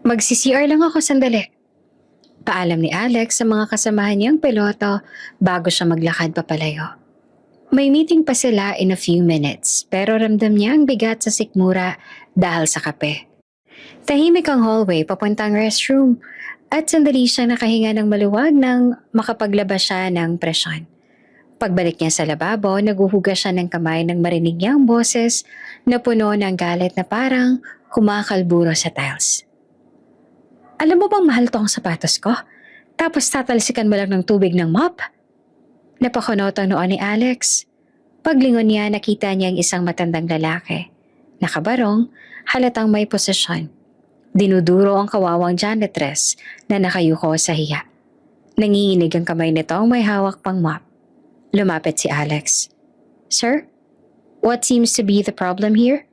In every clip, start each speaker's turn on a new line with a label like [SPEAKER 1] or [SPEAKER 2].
[SPEAKER 1] Magsi-CR lang ako sandali. Paalam ni Alex sa mga kasamahan niyang piloto bago siya maglakad papalayo. May meeting pa sila in a few minutes pero ramdam niya ang bigat sa sikmura dahil sa kape. Tahimik ang hallway papuntang restroom at sandali siya nakahinga ng maluwag nang makapaglabas siya ng presyon. Pagbalik niya sa lababo, naguhugas siya ng kamay nang marinig niya ang boses na puno ng galit na parang kumakalburo sa tiles. Alam mo bang mahal to ang sapatos ko? Tapos tatalsikan mo lang ng tubig ng mop? Napakunot ang noon ni Alex. Paglingon niya, nakita niya ang isang matandang lalaki. Nakabarong, halatang may posisyon. Dinuduro ang kawawang janitress na nakayuko sa hiya. Nanginginig ang kamay nitong may hawak pang mop. Lumapit si Alex. Sir, what seems to be the problem here?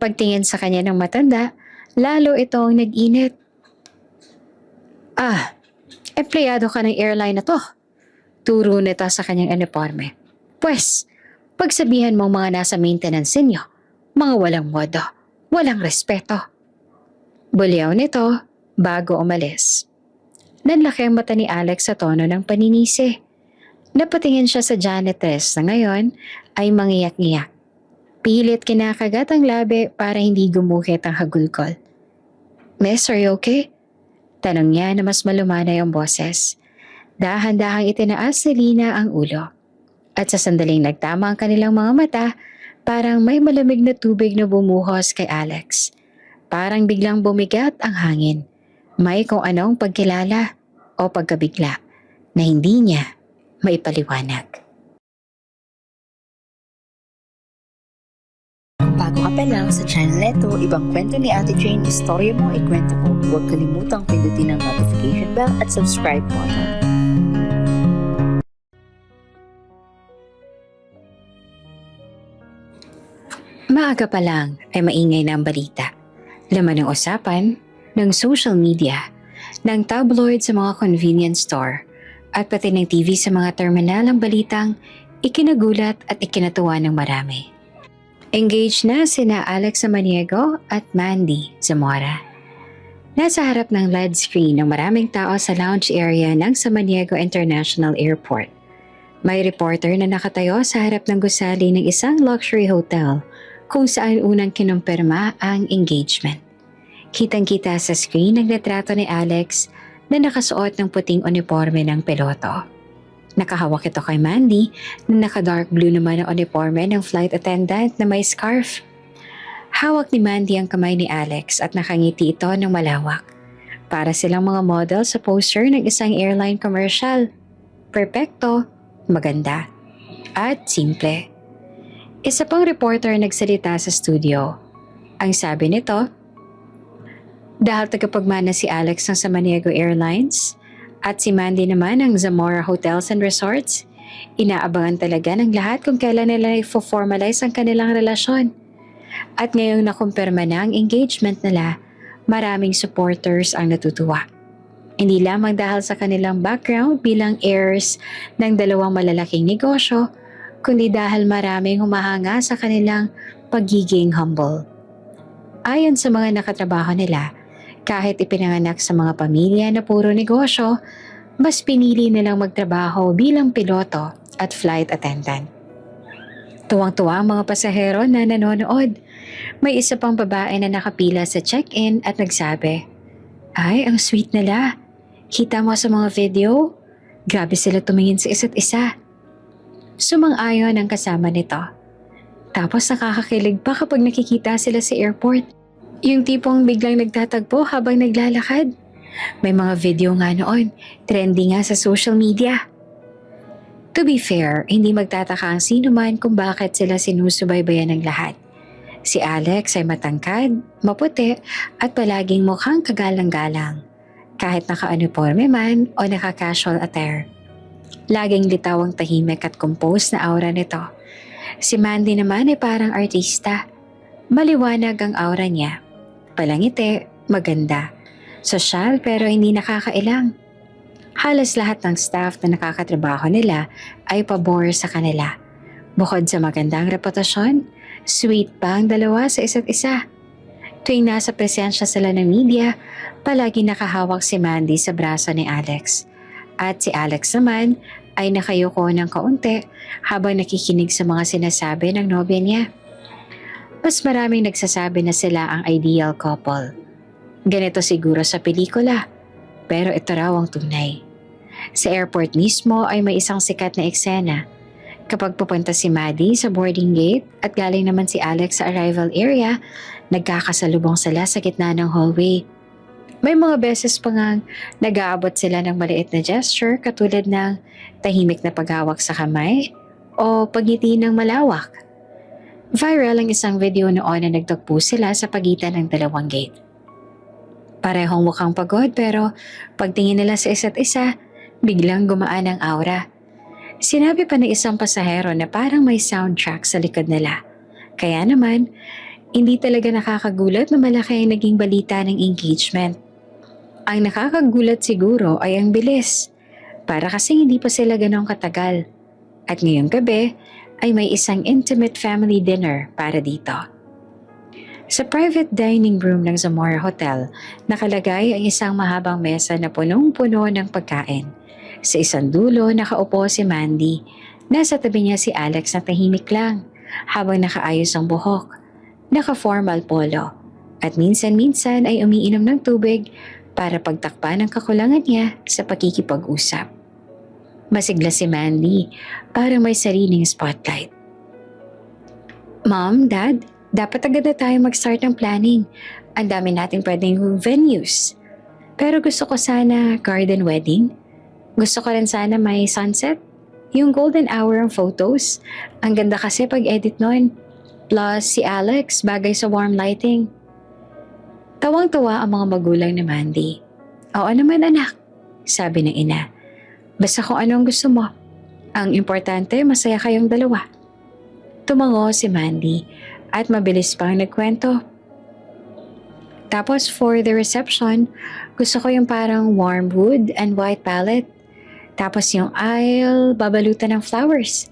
[SPEAKER 1] Pagtingin sa kanya ng matanda, lalo itong nag-init. Empleyado ka ng airline na to. Turo nito sa kanyang uniforme. Pwes, pagsabihan mong mga nasa maintenance ninyo, mga walang modo, walang respeto. Bulyaw nito bago umalis. Nanlaki ang mata ni Alex sa tono ng paninisi. Napatingin siya sa janitress na ngayon ay mangiyak-ngiyak. Pilit kinakagat ang labi para hindi gumuhit ang hagulgol. Miss, are you okay? Tanong niya na mas malumanay ang boses. Dahan-dahang itinaas ni Lina ang ulo. At sa sandaling nagtama ang kanilang mga mata, parang may malamig na tubig na bumuhos kay Alex. Parang biglang bumigat ang hangin. May kung anong pagkilala o pagkabigla na hindi niya maipaliwanag.
[SPEAKER 2] Bago ka pa lang sa channel neto, ibang kwento ni Ate Jane, istorya mo, ikwento ko. Huwag kalimutang pindutin ang notification bell at subscribe button.
[SPEAKER 1] Maaga pa lang ay maingay na ang balita. Laman ng usapan, ng social media, ng tabloid sa mga convenience store, at pati ng TV sa mga terminal ang balitang ikinagulat at ikinatuwa ng marami. Engaged na sina Alex Samaniego at Mandy Zamora. Nasa harap ng LED screen ng maraming tao sa lounge area ng Samaniego International Airport. May reporter na nakatayo sa harap ng gusali ng isang luxury hotel kung saan unang kinumpirma ang engagement. Kitang-kita sa screen ang retrato ni Alex na nakasuot ng puting uniforme ng piloto. Nakahawak ito kay Mandy na naka-dark blue naman ang uniforme ng flight attendant na may scarf. Hawak ni Mandy ang kamay ni Alex at nakangiti ito ng malawak. Para silang mga model sa poster ng isang airline commercial. Perpekto, maganda, at simple. Isa pang reporter nagsalita sa studio. Ang sabi nito, dahil tagapagmana si Alex ng Samaniego Airlines at si Mandy naman ng Zamora Hotels and Resorts, inaabangan talaga ng lahat kung kailan nila i-formalize ang kanilang relasyon. At ngayong nakumpirma na ang engagement nila, maraming supporters ang natutuwa. Hindi lamang dahil sa kanilang background bilang heirs ng dalawang malalaking negosyo, kundi dahil maraming humahanga sa kanilang pagiging humble. Ayon sa mga nakatrabaho nila, kahit ipinanganak sa mga pamilya na puro negosyo, mas pinili nilang magtrabaho bilang piloto at flight attendant. Tuwang-tuwa ang mga pasahero na nanonood. May isa pang babae na nakapila sa check-in at nagsabi, "Ay, ang sweet nila. Kita mo sa mga video? Grabe sila tumingin sa isa't isa." Sumang-ayon ang kasama nito. Tapos nakakakilig pa kapag nakikita sila sa airport. Yung tipong biglang nagtatagpo habang naglalakad. May mga video nga noon, trending nga sa social media. To be fair, hindi magtataka ang sino man kung bakit sila sinusubaybayan ng lahat. Si Alex ay matangkad, maputi at palaging mukhang kagalang-galang. Kahit naka-uniforme man o naka-casual attire. Laging litaw ang tahimik at composed na aura nito. Si Mandy naman ay parang artista. Maliwanag ang aura niya. Palangiti, maganda. Sosyal pero hindi nakakailang. Halos lahat ng staff na nakakatrabaho nila ay pabor sa kanila. Bukod sa magandang reputasyon, sweet pa ang dalawa sa isa't isa. Tuwing nasa presensya sila ng media, palagi nakahawak si Mandy sa braso ni Alex. At si Alex naman ay nakayuko ng kaunti habang nakikinig sa mga sinasabi ng nobya niya. Mas maraming nagsasabi na sila ang ideal couple. Ganito siguro sa pelikula, pero ito raw ang tunay. Sa airport mismo ay may isang sikat na eksena. Kapag pupunta si Maddie sa boarding gate at galing naman si Alex sa arrival area, nagkakasalubong sila sa gitna ng hallway. May mga beses pa ngang nag-aabot sila ng maliit na gesture katulad ng tahimik na paghawak sa kamay o pagngiti ng malawak. Viral ang isang video noon na nagtagpo sila sa pagitan ng dalawang gate. Parehong mukhang pagod pero pagtingin nila sa isa't isa, biglang gumaan ang aura. Sinabi pa ng isang pasahero na parang may soundtrack sa likod nila. Kaya naman, hindi talaga nakakagulat na malaki ang naging balita ng engagement. Ang nakakagulat siguro ay ang bilis, para kasi hindi pa sila ganong katagal. At ngayong gabi ay may isang intimate family dinner para dito. Sa private dining room ng Zamora Hotel, nakalagay ang isang mahabang mesa na punong-puno ng pagkain. Sa isang dulo, nakaupo si Mandy. Nasa tabi niya si Alex na tahimik lang, habang nakaayos ang buhok. Naka-formal polo. At minsan-minsan ay umiinom ng tubig para pagtakpan ang kakulangan niya sa pakikipag-usap. Masigla si Mandy, parang may sariling spotlight. Mom, Dad, dapat agad na tayo mag-start ng planning. Ang dami natin pwedeng venues. Pero gusto ko sana garden wedding. Gusto ko rin sana may sunset. Yung golden hour ang photos. Ang ganda kasi pag-edit nun. Plus si Alex, bagay sa warm lighting. Tawang-tawa ang mga magulang ni Mandy. Oo naman anak, sabi ng ina. Basta kung anong gusto mo. Ang importante, masaya kayong dalawa. Tumango si Mandy at mabilis pang nagkwento. Tapos for the reception, gusto ko yung parang warm wood and white palette. Tapos yung aisle, babalutan ng flowers.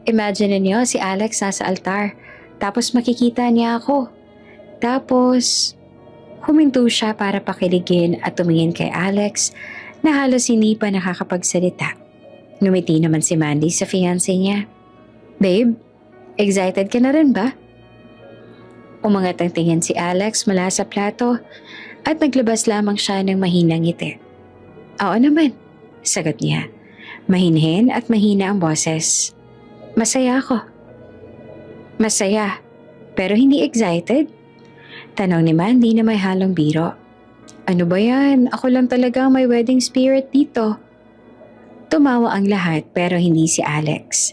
[SPEAKER 1] Imagine niyo si Alex nasa altar. Tapos makikita niya ako. Tapos huminto siya para pakiligin at tumingin kay Alex na halos hindi pa nakakapagsalita. Ngumiti naman si Mandy sa fiancé niya. Babe, excited ka na rin ba? Umangat ang tingin si Alex mula sa plato at naglabas lamang siya ng mahinang ngiti. Oo naman, sagot niya. Mahinhin at mahina ang boses. Masaya ako. Masaya, pero hindi excited? Tanong ni Mandy na may halong biro. Ano ba yan? Ako lang talaga may wedding spirit dito. Tumawa ang lahat pero hindi si Alex.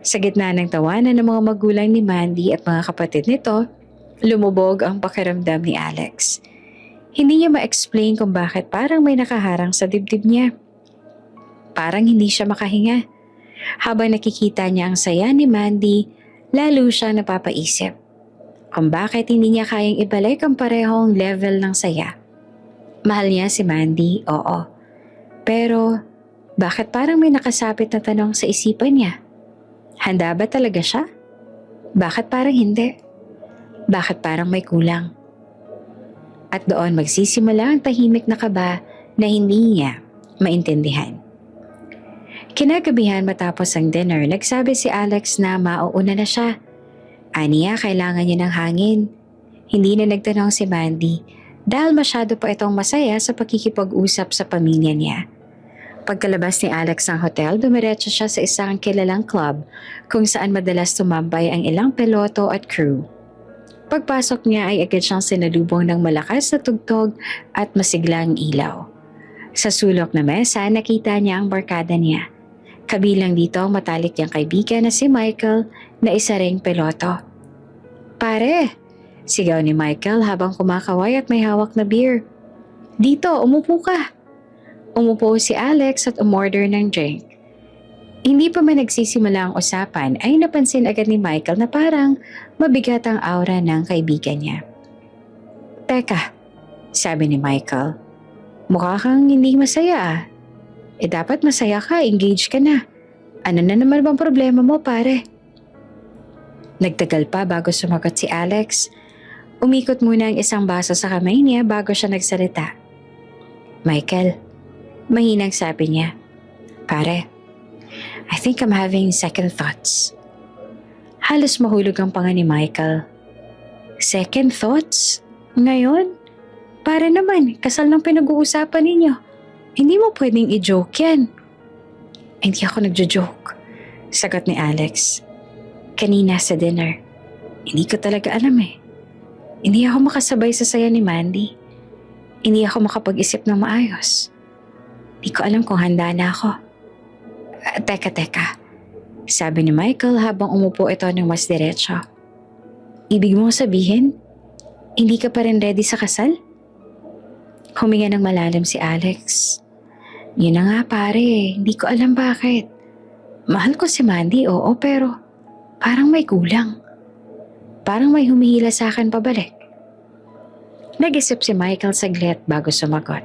[SPEAKER 1] Sa gitna ng tawanan ng mga magulang ni Mandy at mga kapatid nito, lumubog ang pakiramdam ni Alex. Hindi niya ma-explain kung bakit parang may nakaharang sa dibdib niya. Parang hindi siya makahinga. Habang nakikita niya ang saya ni Mandy, lalo siya napapaisip kung bakit hindi niya kayang ibalik ang parehong level ng saya. Mahal niya si Mandy, oo. Pero bakit parang may nakasapit na tanong sa isipan niya? Handa ba talaga siya? Bakit parang hindi? Bakit parang may kulang? At doon magsisimula ang tahimik na kaba na hindi niya maintindihan. Kinagabihan matapos ang dinner, nagsabi si Alex na mauuna na siya. Aniya, kailangan niya ng hangin. Hindi na nagtanong si Mandy dahil masyado pa itong masaya sa pakikipag-usap sa pamilya niya. Pagkalabas ni Alex ng hotel, dumiretso siya sa isang kilalang club kung saan madalas tumambay ang ilang piloto at crew. Pagpasok niya ay agad siyang sinalubong ng malakas na tugtog at masiglang ilaw. Sa sulok na mesa, nakita niya ang barkada niya. Kabilang dito ang matalik niyang kaibigan na si Michael na isa ring piloto. Pare! Sigaw ni Michael habang kumakaway at may hawak na beer. Dito, umupo ka! Umupo si Alex at umorder ng drink. Hindi pa man nagsisimula ang usapan ay napansin agad ni Michael na parang mabigat ang aura ng kaibigan niya. Teka, sabi ni Michael, mukha kang hindi masaya ah. Dapat masaya ka, engage ka na. Ano na naman bang problema mo pare? Nagtagal pa bago sumagot si Alex. Umikot muna ang isang baso sa kamay niya bago siya nagsalita. Michael, mahinang sabi niya. Pare, I think I'm having second thoughts. Halos mahulog ang panga ni Michael. Second thoughts? Ngayon? Para naman, kasal ng pinag-uusapan ninyo. Hindi mo pwedeng i-joke yan. Hindi ako nagjo-joke, sagot ni Alex. Kanina sa dinner, hindi ko talaga alam eh. Hindi ako makasabay sa saya ni Mandy. Hindi ako makapag-isip ng maayos. Hindi ko alam kung handa na ako. Teka. Sabi ni Michael habang umupo ito ng mas diretso. Ibig mo sabihin, hindi ka pa rin ready sa kasal? Huminga ng malalim si Alex. Yun na nga pare, hindi ko alam bakit. Mahal ko si Mandy, oo, pero parang may kulang. Parang may humihila sa akin pabalik. Nag-isip si Michael saglit bago sumagot.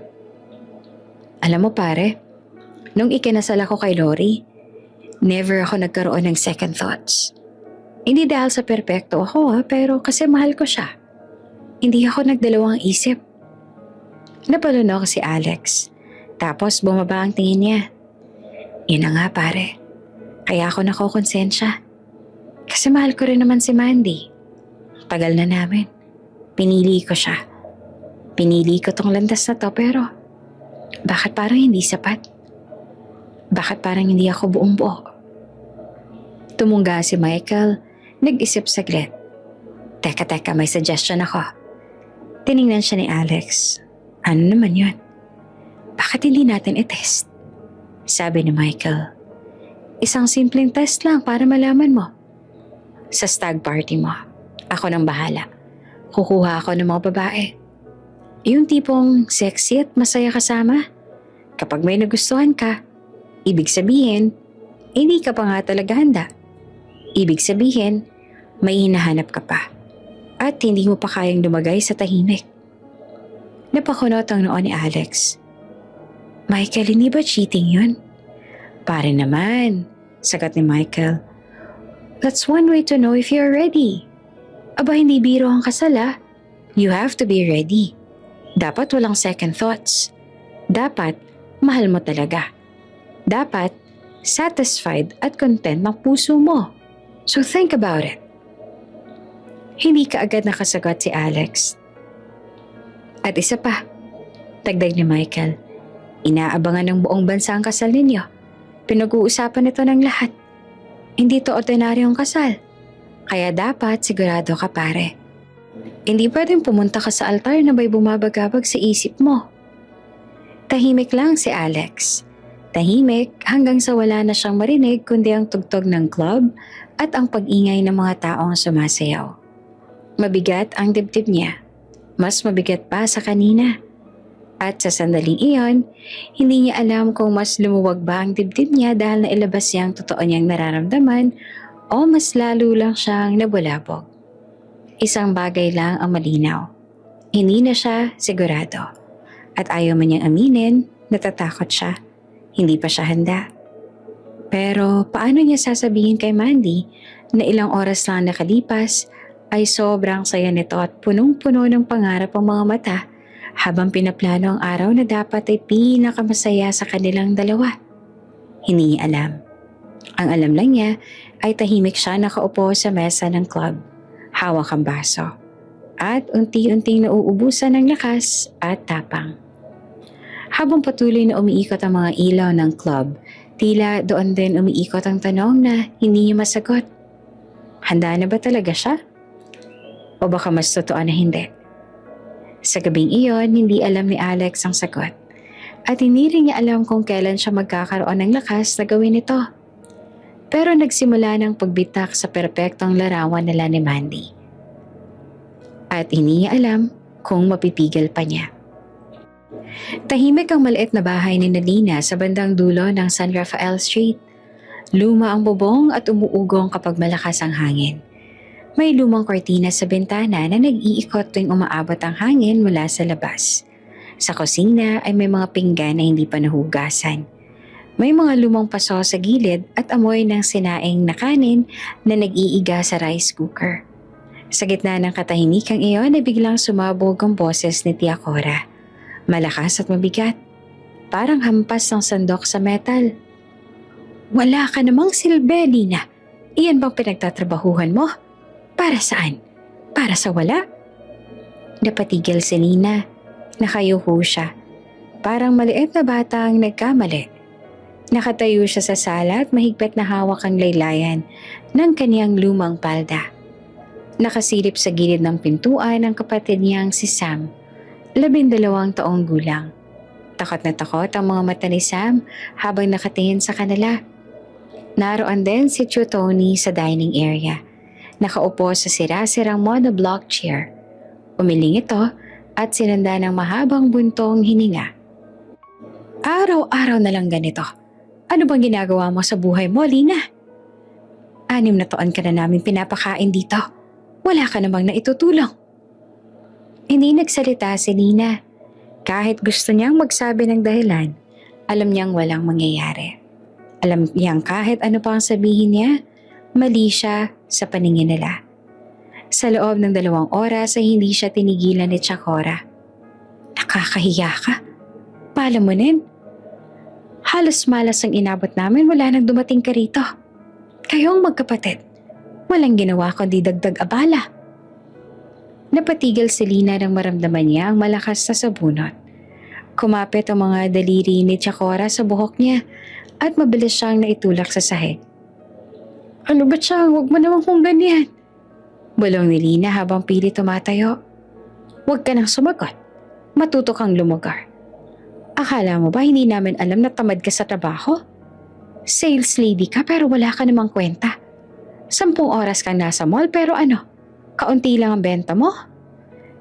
[SPEAKER 1] Alam mo pare, nung ikinasal ako kay Lori, never ako nagkaroon ng second thoughts. Hindi dahil sa perpekto ako pero kasi mahal ko siya. Hindi ako nagdalawang isip. Napaluno ko si Alex. Tapos bumaba ang tingin niya. Yun na nga pare. Kaya ako nakokonsensya. Kasi mahal ko rin naman si Mandy. Tagal na namin. Pinili ko siya. Pinili ko tong landas na to pero bakit parang hindi sapat? Bakit parang hindi ako buong buo? Tumungga si Michael. Nag-isip saglit. Teka, may suggestion ako. Tiningnan siya ni Alex. Ano naman yun? Bakit hindi natin i-test? Sabi ni Michael. Isang simpleng test lang para malaman mo. Sa stag party mo, ako nang bahala. Kukuha ako ng mga babae. Yung tipong sexy at masaya kasama. Kapag may nagustuhan ka, ibig sabihin, hindi ka pa nga talaga handa. Ibig sabihin, may hinahanap ka pa. At hindi mo pa kayang lumagay sa tahimik. Napakunot ang noo ni Alex. Michael, hindi ba cheating yun? Pare naman, sagot ni Michael. That's one way to know if you're ready. Aba, hindi biro ang kasal ah. You have to be ready. Dapat walang second thoughts. Dapat, mahal mo talaga. Dapat, satisfied at content ng puso mo. So think about it. Hindi ka agad nakasagot si Alex. At isa pa, dagdag ni Michael, inaabangan ng buong bansa ang kasal ninyo. Pinag-uusapan ito ng lahat. Hindi to ordinaryong kasal. Kaya dapat sigurado ka pare. Hindi pwedeng pumunta ka sa altar na may bumabagabag sa isip mo. Tahimik lang si Alex. Tahimik hanggang sa wala na siyang marinig kundi ang tugtog ng club at ang pag-ingay ng mga taong sumasayaw. Mabigat ang dibdib niya. Mas mabigat pa sa kanina. At sa sandaling iyon, hindi niya alam kung mas lumuwag ba ang dibdib niya dahil nailabas niya ang totoo niyang nararamdaman o mas lalo lang siyang nabulabog. Isang bagay lang ang malinaw. Hindi na siya sigurado. At ayaw man niyang aminin, natatakot siya. Hindi pa siya handa. Pero paano niya sasabihin kay Mandy na ilang oras lang nakalipas ay sobrang saya nito at punong-puno ng pangarap ang mga mata habang pinaplano ang araw na dapat ay pinakamasaya sa kanilang dalawa. Hindi niya alam. Ang alam lang niya ay tahimik siya nakaupo sa mesa ng club, hawak ang baso, at unti-unting nauubusan ng lakas at tapang. Habang patuloy na umiikot ang mga ilaw ng club, tila doon din umiikot ang tanong na hindi niya masagot. Handa na ba talaga siya? O baka mas totoo na hindi? Sa gabing iyon, hindi alam ni Alex ang sagot. At hindi rin niya alam kung kailan siya magkakaroon ng lakas na gawin ito. Pero nagsimula ng pagbitak sa perpektong larawan nila ni Mandy. At hindi niya alam kung mapipigil pa niya. Tahimik ang maliit na bahay ni Nalina sa bandang dulo ng San Rafael Street. Luma ang bubong at umuugong kapag malakas ang hangin. May lumang kortina sa bintana na nag-iikot tuwing umaabot ang hangin mula sa labas. Sa kusina ay may mga pinggan na hindi pa nahugasan. May mga lumang paso sa gilid at amoy ng sinaing na kanin na nag-iiga sa rice cooker. Sa gitna ng katahimikang iyon ay biglang sumabog ang boses ni Tia Cora. Malakas at mabigat, parang hampas ng sandok sa metal. Wala ka namang silbi, Lina. Iyan bang pinagtatrabahuhan mo? Para saan? Para sa wala? Napatigil si Lina. Nakayuko siya. Parang maliit na batang nagkamali. Nakatayo siya sa sala at mahigpit na hawak ang laylayan ng kaniyang lumang palda. Nakasilip sa gilid ng pintuan ang kapatid niyang si Sam, 12 taong gulang. Takot na takot ang mga mata ni Sam habang nakatingin sa kanila. Naroon din si Tio Tony sa dining area. Nakaupo sa sira-sirang monoblock chair. Umiling ito at sinanda ng mahabang buntong hininga. Araw-araw na lang ganito. Ano bang ginagawa mo sa buhay mo, Lina? 6 na taon ka na namin pinapakain dito. Wala ka namang naitutulong. Hindi nagsalita si Lina. Kahit gusto niyang magsabi ng dahilan, alam niyang walang mangyayari. Alam niyang kahit ano pa ang sabihin niya, mali siya sa paningin nila. Sa loob ng 2 oras ay hindi siya tinigilan ni Tia Cora. Nakakahiya ka. Palamunin. Halos malas ang inabot namin mula nang dumating ka rito. Kayong magkapatid, walang ginawa kundi dagdag abala. Napatigil si Lina nang maramdaman niya ang malakas na sabunot. Kumapit ang mga daliri ni Tia Cora sa buhok niya at mabilis siyang naitulak sa sahig. Ano ba siya? Huwag mo naman kung ganyan. Bulong ni Lina habang pilit tumatayo. Huwag ka nang sumagot. Matuto kang lumugar. Akala mo ba hindi namin alam na tamad ka sa trabaho? Sales lady ka pero wala ka namang kwenta. 10 oras kang nasa mall pero ano? Kaunti lang ang benta mo?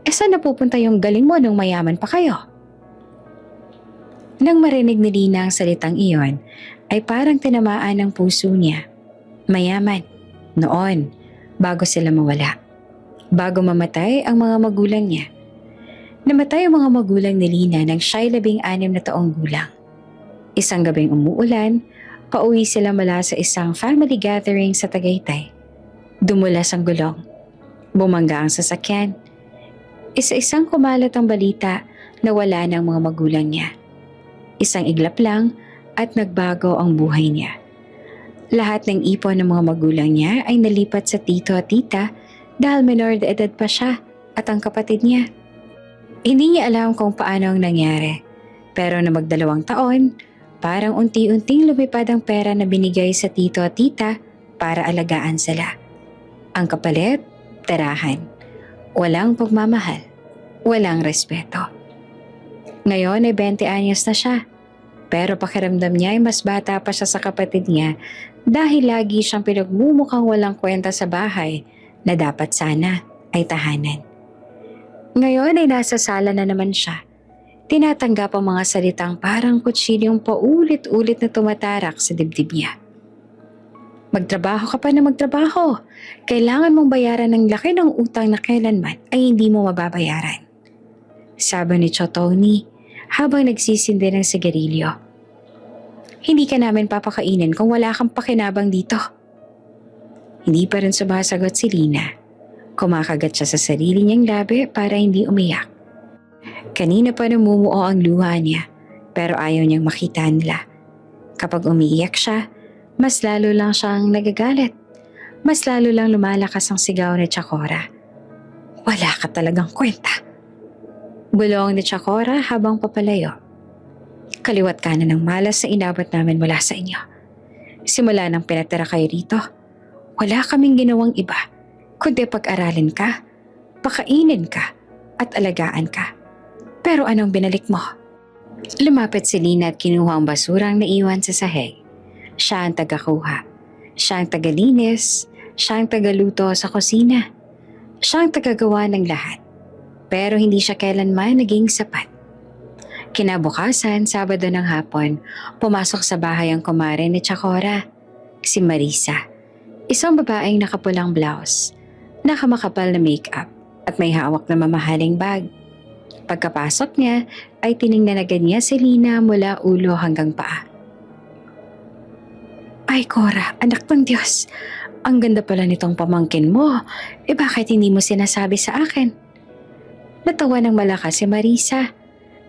[SPEAKER 1] Saan napupunta yung galing mo nung mayaman pa kayo? Nang marinig ni Lina ang salitang iyon, ay parang tinamaan ng puso niya. Mayaman. Noon, bago sila mawala. Bago mamatay ang mga magulang niya. Namatay ang mga magulang ni Lina nang siya'y 16 na taong gulang. Isang gabing umuulan, pauwi sila mula sa isang family gathering sa Tagaytay. Dumulas ang gulong. Bumangga ang sasakyan. Isa-isang kumalat ang balita na wala ng mga magulang niya. Isang iglap lang at nagbago ang buhay niya. Lahat ng ipon ng mga magulang niya ay nalipat sa tito at tita dahil menor de edad pa siya at ang kapatid niya. Hindi niya alam kung paano ang nangyari, pero na mag2 taon, parang unti-unting lumipad ang pera na binigay sa tito at tita para alagaan sila. Ang kapalit, tirahan. Walang pagmamahal. Walang respeto. Ngayon ay 20 anyos na siya. Pero pakiramdam niya ay mas bata pa siya sa kapatid niya dahil lagi siyang pinagmumukhang walang kwenta sa bahay na dapat sana ay tahanan. Ngayon ay nasa sala na naman siya. Tinatanggap ang mga salitang parang kutsilyong paulit-ulit na tumatarak sa dibdib niya. Magtrabaho ka pa na magtrabaho. Kailangan mong bayaran ng laki ng utang na kailanman ay hindi mo mababayaran. Sabi ni Tio Tony habang nagsisindi ng sigarilyo. Hindi ka namin papakainin kung wala kang pakinabang dito. Hindi pa rin sumasagot si Lina. Kumakagat siya sa sarili niyang labi para hindi umiyak. Kanina pa namumuo ang luha niya pero ayaw niyang makita nila. Kapag umiiyak siya, mas lalo lang siyang nagagalit. Mas lalo lang lumalakas ang sigaw ni Tia Cora. Wala ka talagang kwenta. Bulong ni Tia Cora habang papalayo. Kaliwat kanan ng malas na inabot namin mula sa inyo. Simula nang pinatira kayo rito, wala kaming ginawang iba, kundi pag-aralin ka, pakainin ka, at alagaan ka. Pero anong binalik mo? Lumapit si Lina at kinuha ang basurang naiwan sa sahig. Siya ang tagakuha. Siya ang tagalinis. Siya ang tagaluto sa kusina. Siya ang tagagawa ng lahat. Pero hindi siya kailanman naging sapat. Kinabukasan, Sabado ng hapon, pumasok sa bahay ang kumare ni Tia Cora, si Marisa. Isang babaeng nakapulang blouse, nakamakapal na makeup, at may hawak na mamahaling bag. Pagkapasok niya, ay tiningnan agad niya si Lina mula ulo hanggang paa. Ay Cora, anak ng Diyos, Ang ganda pala nitong pamangkin mo. Bakit hindi mo sinasabi sa akin? Natawa ng malakas si Marisa.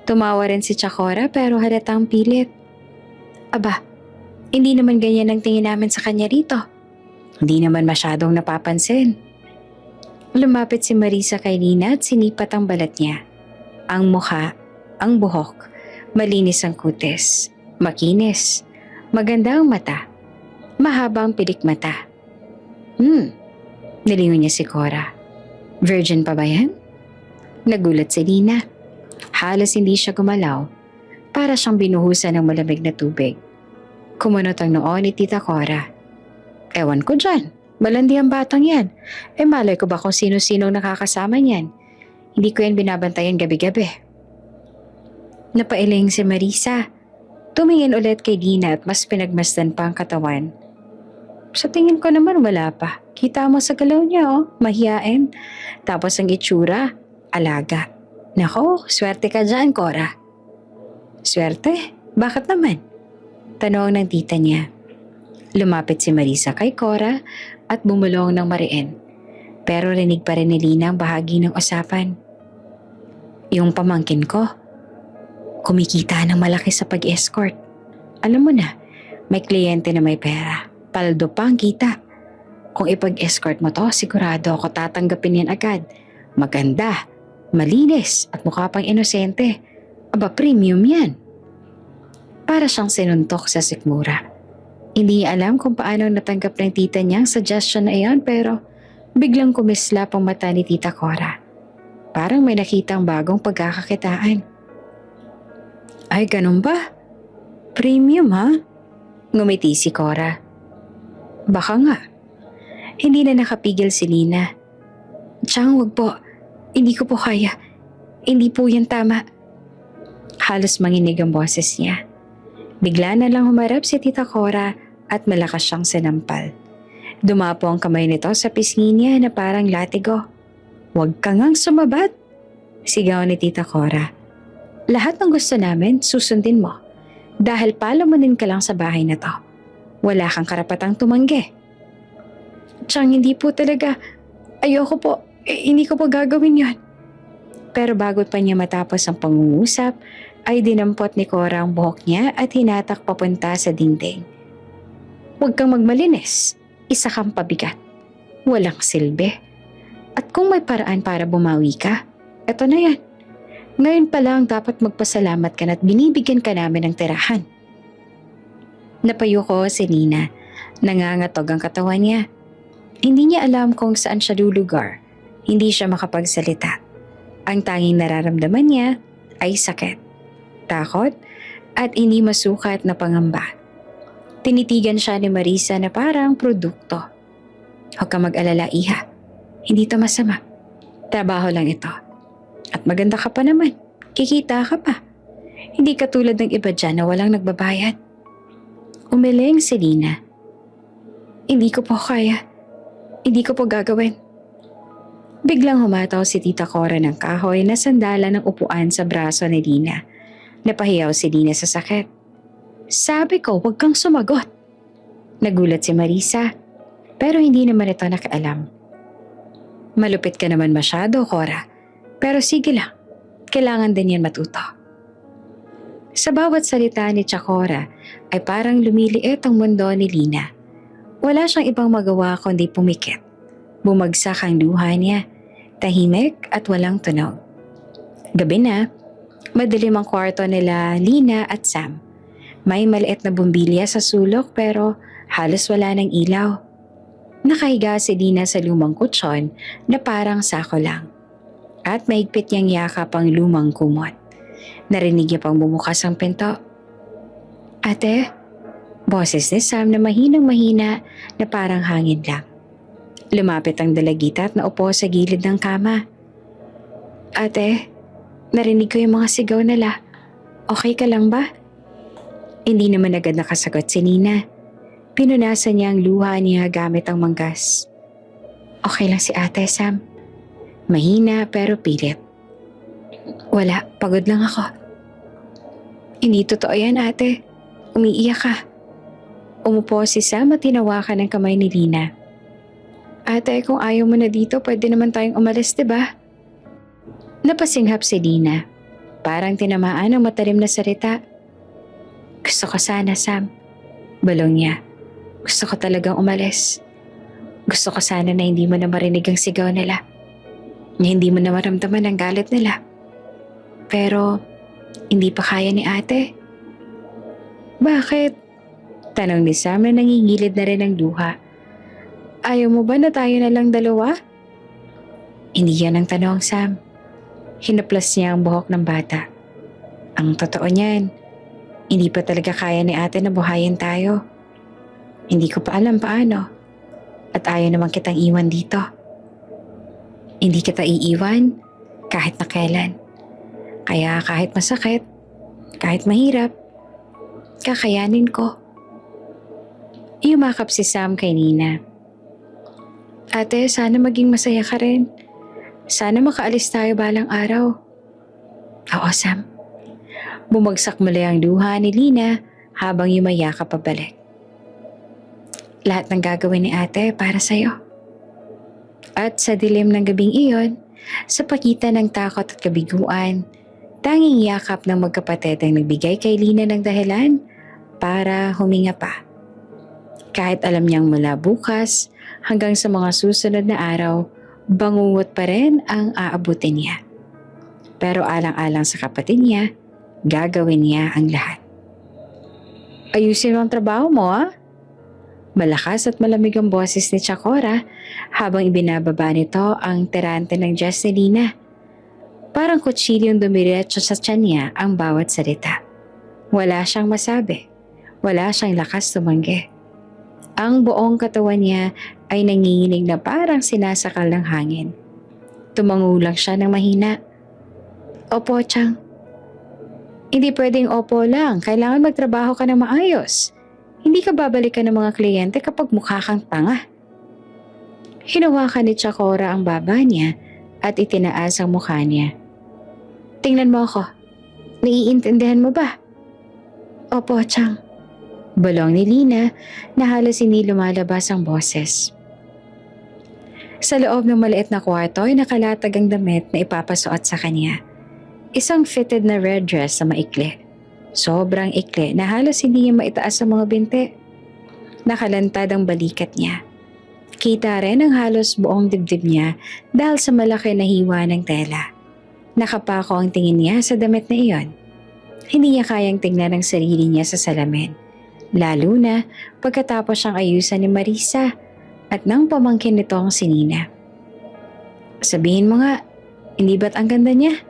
[SPEAKER 1] Tumawa rin si Chakora pero halatang pilit. Aba, hindi naman ganyan ang tingin namin sa kanya rito. Hindi naman masyadong napapansin. Lumapit si Marisa kay Lina at sinipat ang balat niya. Ang mukha, ang buhok, malinis ang kutis, makinis, maganda ang mata, mahabang pilik mata. Nilingon niya si Cora. Virgin pa ba yan? Nagulat si Lina. Halos hindi siya gumalaw. Para siyang binuhusan ng malamig na tubig. Kumunot ang noo ni Tita Cora. Ewan ko dyan. Malandi ang batang yan. Malay ko ba kung sino-sinong nakakasama niyan? Hindi ko yan binabantayan gabi-gabi. Napailing si Marisa. Tumingin ulit kay Lina at mas pinagmasdan pa ang katawan. Sa tingin ko naman wala pa. Kita mo sa galaw niya mahiyain. Tapos ang itsura, alaga. Nako, swerte ka dyan, Cora. Swerte? Bakit naman? Tanong ng tita niya. Lumapit si Marisa kay Cora at bumulong ng mariin. Pero rinig pa rin ni Lina ang bahagi ng usapan. Yung pamangkin ko, kumikita ng malaki sa pag-escort. Alam mo na, may kliyente na may pera. Paldo pa ang kita. Kung ipag-escort mo to, sigurado ako tatanggapin yan agad. Maganda, malinis at mukha pang inosente. Aba, premium yan. Para siyang sinuntok sa sikmura. Hindi niya alam kung paano natanggap ng tita niya ang suggestion na iyon pero biglang kumislap ang mata ni Tita Cora. Parang may nakitang bagong pagkakakitaan. Ay, ganun ba? Premium ha? Ngumiti si Cora. Baka nga. Hindi na nakapigil si Lina. Tiyang, wag po. Hindi ko po kaya. Hindi po yan tama. Halos manginig ang boses niya. Bigla na lang humarap si Tita Cora at malakas siyang sinampal. Dumapo ang kamay nito sa pisngi niya na parang latigo. Huwag ka ngang sumabat, sigaw ni Tita Cora. Lahat ng gusto namin, susundin mo. Dahil palamunin ka lang sa bahay na to. Wala kang karapatang tumanggi. Tiyang, hindi po talaga. Ayoko po. Hindi ko po gagawin yon. Pero bago pa niya matapos ang pangungusap, ay dinampot ni Cora ang buhok niya at hinatak papunta sa dingding. Huwag kang magmalinis. Isa kang pabigat. Walang silbi. At kung may paraan para bumawi ka, eto na yan. Ngayon pa lang dapat magpasalamat ka na't binibigyan ka namin ng tirahan. Napayuko si Lina. Nangangatog ang katawan niya. Hindi niya alam kung saan siya lulugar. Hindi siya makapagsalita. Ang tanging nararamdaman niya ay sakit, takot, at hindi masukat na pangamba. Tinitigan siya ni Marisa na parang produkto. Huwag ka mag-alala, iha. Hindi to masama. Trabaho lang ito. At maganda ka pa naman. Kikita ka pa. Hindi katulad ng iba dyan na walang nagbabayad. Umiling si Lina. Hindi ko po kaya. Hindi ko po gagawin. Biglang humataw si Tita Cora ng kahoy na sandala ng upuan sa braso ni Lina. Napahiyaw si Lina sa sakit. Sabi ko, huwag kang sumagot. Nagulat si Marisa, pero hindi naman ito nakaalam. Malupit ka naman masyado, Cora. Pero sige lang, kailangan din yan matuto. Sa bawat salita ni Chakora ay parang lumiliit ang mundo ni Lina. Wala siyang ibang magawa kundi pumikit. Bumagsak ang luha niya, tahimik at walang tunog. Gabi na, madilim ang kwarto nila Lina at Sam. May maliit na bumbilya sa sulok pero halos wala ng ilaw. Nakahiga si Lina sa lumang kutsyon na parang sako lang. At maigpit niyang yakap ang lumang kumot. Narinig niya pang bumukas ang pinto. Ate, boses ni Sam na mahinang-mahina na parang hangin lang. Lumapit ang dalagita at naupo sa gilid ng kama. Ate, narinig ko yung mga sigaw nila. Okay ka lang ba? Hindi naman agad nakasagot si Nina. Pinunasan niya ang luha niya gamit ang manggas. Okay lang si ate, Sam. Mahina pero pilit. Wala, pagod lang ako. Hindi totoo yan, ate. Umiiyak ka. Umupo si Sam at tinawakan ng kamay ni Lina. Ate, kung ayaw mo na dito, pwede naman tayong umalis, diba? Napasinghap si Lina. Parang tinamaan ng matalim na salita. Gusto ko sana, Sam. Balong niya. Gusto ko talagang umalis. Gusto ko sana na hindi mo na marinig ang sigaw nila. Na hindi mo na maramdaman ang galit nila. Pero, hindi pa kaya ni ate. Bakit? Tanong ni Sam na nangingilid na rin ang luha. Ayaw mo ba na tayo na lang dalawa? Hindi yan ang tanong, Sam. Hinaplas niya ang buhok ng bata. Ang totoo niyan, hindi pa talaga kaya ni ate na buhayin tayo. Hindi ko pa alam paano. At ayaw naman kitang iwan dito. Hindi kita iiwan kahit na kailan. Kaya kahit masakit, kahit mahirap, kakayanin ko. Yumakap si Sam kay Nina. Ate, sana maging masaya ka rin. Sana makaalis tayo balang araw. Oo, Sam. Bumagsak muli ang luha ni Lina habang yumayakap pabalik. Lahat ng gagawin ni ate para sa'yo. At sa dilim ng gabing iyon, sa pagitan ng takot at kabiguan, tanging yakap ng magkapatid ang nagbigay kay Lina ng dahilan para huminga pa. Kahit alam niyang mula bukas hanggang sa mga susunod na araw, bangungot pa rin ang aabutin niya. Pero alang-alang sa kapatid niya, gagawin niya ang lahat. Ayusin mo ang trabaho mo, ah? Malakas at malamig ang boses ni Chakora habang ibinababa nito ang tirante ng dress ni Lina. Parang kutsilyong dumiretso sa tiyan niya ang bawat salita. Wala siyang masabi. Wala siyang lakas tumanggi. Ang buong katawan niya ay nanginginig na parang sinasakal ng hangin. Tumangulang siya ng mahina. Opo, Chang. Hindi pwedeng opo lang. Kailangan magtrabaho ka ng maayos. Hindi ka babalikan ng mga kliyente kapag mukha kang tanga. Hinawakan ni Chakora ang baba niya at itinaas ang mukha niya. Tingnan mo ako. Naiintindihan mo ba? Opo, Chang. Balong ni Lina na halos hindi lumalabas ang boses. Sa loob ng maliit na kwarto ay nakalatag ang damit na ipapasuot sa kanya. Isang fitted na red dress na maikli. Sobrang ikli na halos hindi niya maitaas ang mga binti. Nakalantad ang balikat niya. Kita rin ang halos buong dibdib niya dahil sa malaki na hiwa ng tela. Nakapako ang tingin niya sa damit na iyon. Hindi niya kayang tingnan ang sarili niya sa salamin. Lalo na pagkatapos siyang ayusan ni Marisa at nang pamangkin nito ang si Nina. Sabihin mo nga, hindi ba't ang ganda niya?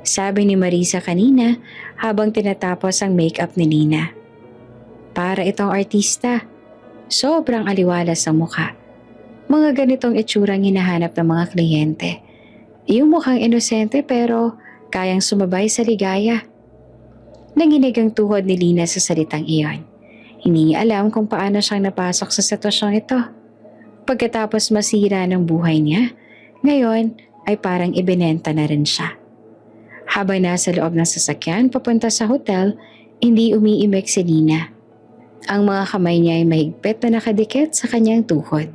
[SPEAKER 1] Sabi ni Marisa kanina habang tinatapos ang makeup ni Nina. Para itong artista, sobrang aliwalas ang mukha. Mga ganitong itsurang hinahanap ng mga kliyente. Yung mukhang inosente pero kayang sumabay sa ligaya. Nanginig ang tuhod ni Lina sa salitang iyon. Hindi niya alam kung paano siyang napasok sa sitwasyong ito. Pagkatapos masira ng buhay niya, ngayon ay parang ibinenta na rin siya. Habang nasa loob ng sasakyan papunta sa hotel, hindi umiimik si Lina. Ang mga kamay niya ay mahigpit na nakadikit sa kanyang tuhod.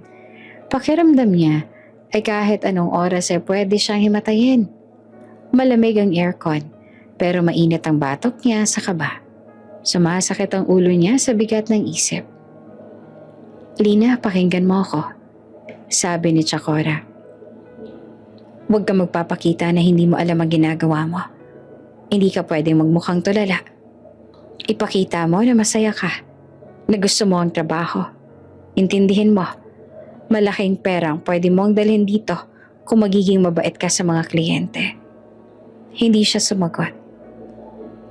[SPEAKER 1] Pakiramdam niya ay kahit anong oras ay pwede siyang himatayin. Malamig ang aircon, pero mainit ang batok niya sa kaba. Sumasakit ang ulo niya sa bigat ng isip. Lina, pakinggan mo ako, sabi ni Chakora. Huwag ka magpapakita na hindi mo alam ang ginagawa mo. Hindi ka pwedeng magmukhang tulala. Ipakita mo na masaya ka, na gusto mo ang trabaho. Intindihin mo, malaking perang pwede mong dalhin dito kung magiging mabait ka sa mga kliyente. Hindi siya sumagot.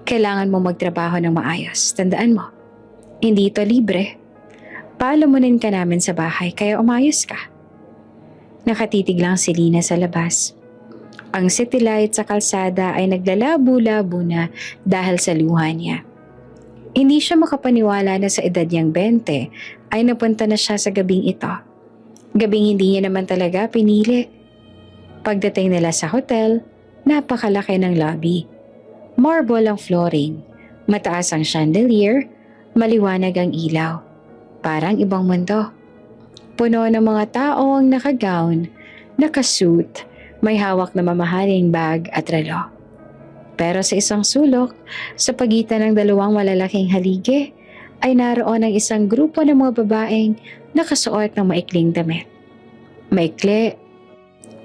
[SPEAKER 1] Kailangan mo magtrabaho ng maayos. Tandaan mo, hindi ito libre. Palamunin ka namin sa bahay kaya umayos ka. Nakatitig lang si Lina sa labas. Ang city light sa kalsada ay naglalabo-labo na dahil sa luha niya. Hindi siya makapaniwala na sa edad niyang 20 ay napunta na siya sa gabing ito. Gabing hindi niya naman talaga pinili. Pagdating nila sa hotel, napakalaki ng lobby. Marble ang flooring, mataas ang chandelier, maliwanag ang ilaw. Parang ibang mundo. Puno ng mga taong nakagown, nakasuit, may hawak na mamahaling bag at relo. Pero sa isang sulok, sa pagitan ng dalawang malalaking haligi, ay naroon ang isang grupo ng mga babaeng nakasuot ng maikling damit. Maikli,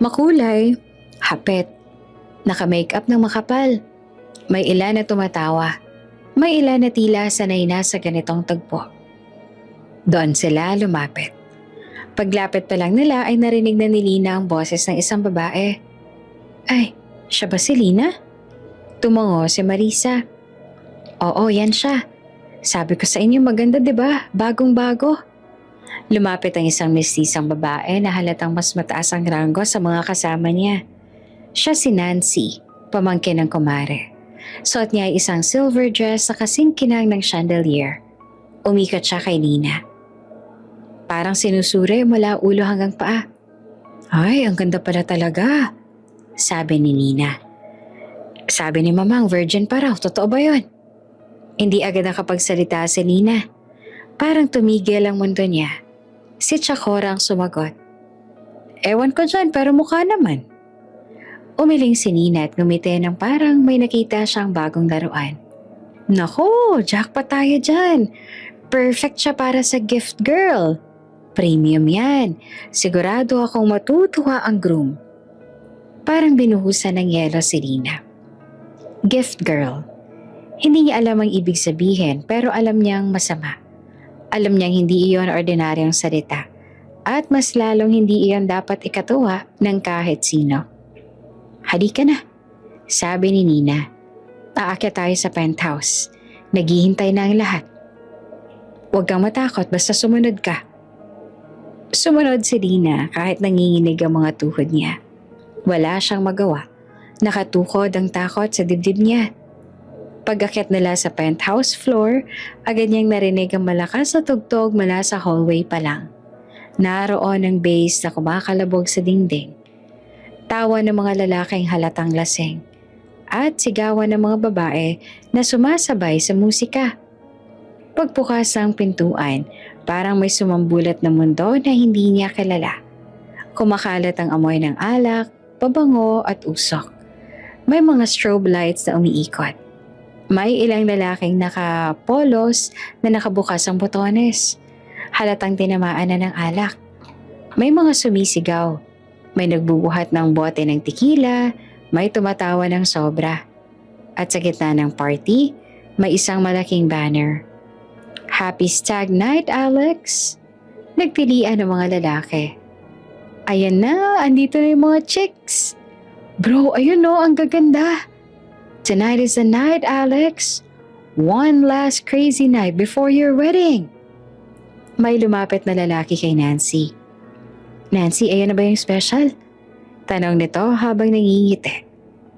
[SPEAKER 1] makulay, hapit, naka-makeup ng makapal. May ilan na tumatawa, may ilan na tila sanay na sa ganitong tagpo. Doon sila lumapit. Paglapit pa lang nila ay narinig na ni Lina ang boses ng isang babae. Ay, siya ba si Lina? Tumango si Marisa. Oo, yan siya. Sabi ko sa inyo maganda 'di ba? Bagong-bago. Lumapit ang isang mestisang babae na halatang mas mataas ang ranggo sa mga kasama niya. Siya si Nancy, pamangkin ng kumare. Suot niya ay isang silver dress sa kasing kinang ng chandelier. Umikat siya kay Lina. Parang sinusuri mula ulo hanggang paa. Ay, ang ganda pala talaga, sabi ni Nina. Sabi ni Mamang virgin pa raw, totoo ba yun? Hindi agad nakapagsalita si Nina. Parang tumigil ang mundo niya. Si Chakora ang sumagot. Ewan ko dyan pero mukha naman. Umiling si Nina at ngumiti ng parang may nakita siyang bagong laruan. Nako, jackpot tayo dyan. Perfect siya para sa gift girl. Premium yan. Sigurado akong matutuwa ang groom. Parang binuhusan ng yelo si Lina. Gift girl. Hindi niya alam ang ibig sabihin pero alam niyang masama. Alam niyang hindi iyon ordinaryong salita. At mas lalong hindi iyon dapat ikatuwa ng kahit sino. Halika na, sabi ni Nina. Aakyat tayo sa penthouse. Naghihintay na ang lahat. Huwag kang matakot basta sumunod ka. Sumunod si Lina kahit nanginginig ang mga tuhod niya. Wala siyang magawa. Nakatukod ang takot sa dibdib niya. Pag-akyat nila sa penthouse floor, agad niyang narinig ang malakas na tugtog mula sa hallway pa lang. Naroon ang bass na kumakalabog sa dingding. Tawa ng mga lalaking halatang lasing. At sigawan ng mga babae na sumasabay sa musika. Pagbukas ng pintuan, parang may sumambulat na mundo na hindi niya kilala. Kumakalat ang amoy ng alak, pabango at usok. May mga strobe lights na umiikot. May ilang lalaking nakapolos na nakabukas ang botones. Halatang tinamaan na ng alak. May mga sumisigaw. May nagbubuhat ng bote ng tequila, may tumatawa ng sobra. At sa gitna ng party, may isang malaking banner. Happy Stag Night, Alex! Nagpilian ng mga lalaki. Ayan na, andito na yung mga chicks. Bro, ayun no, ang gaganda. Tonight is the night, Alex. One last crazy night before your wedding. May lumapit na lalaki kay Nancy. Nancy, ayan na ba yung special? Tanong nito habang nangingiti.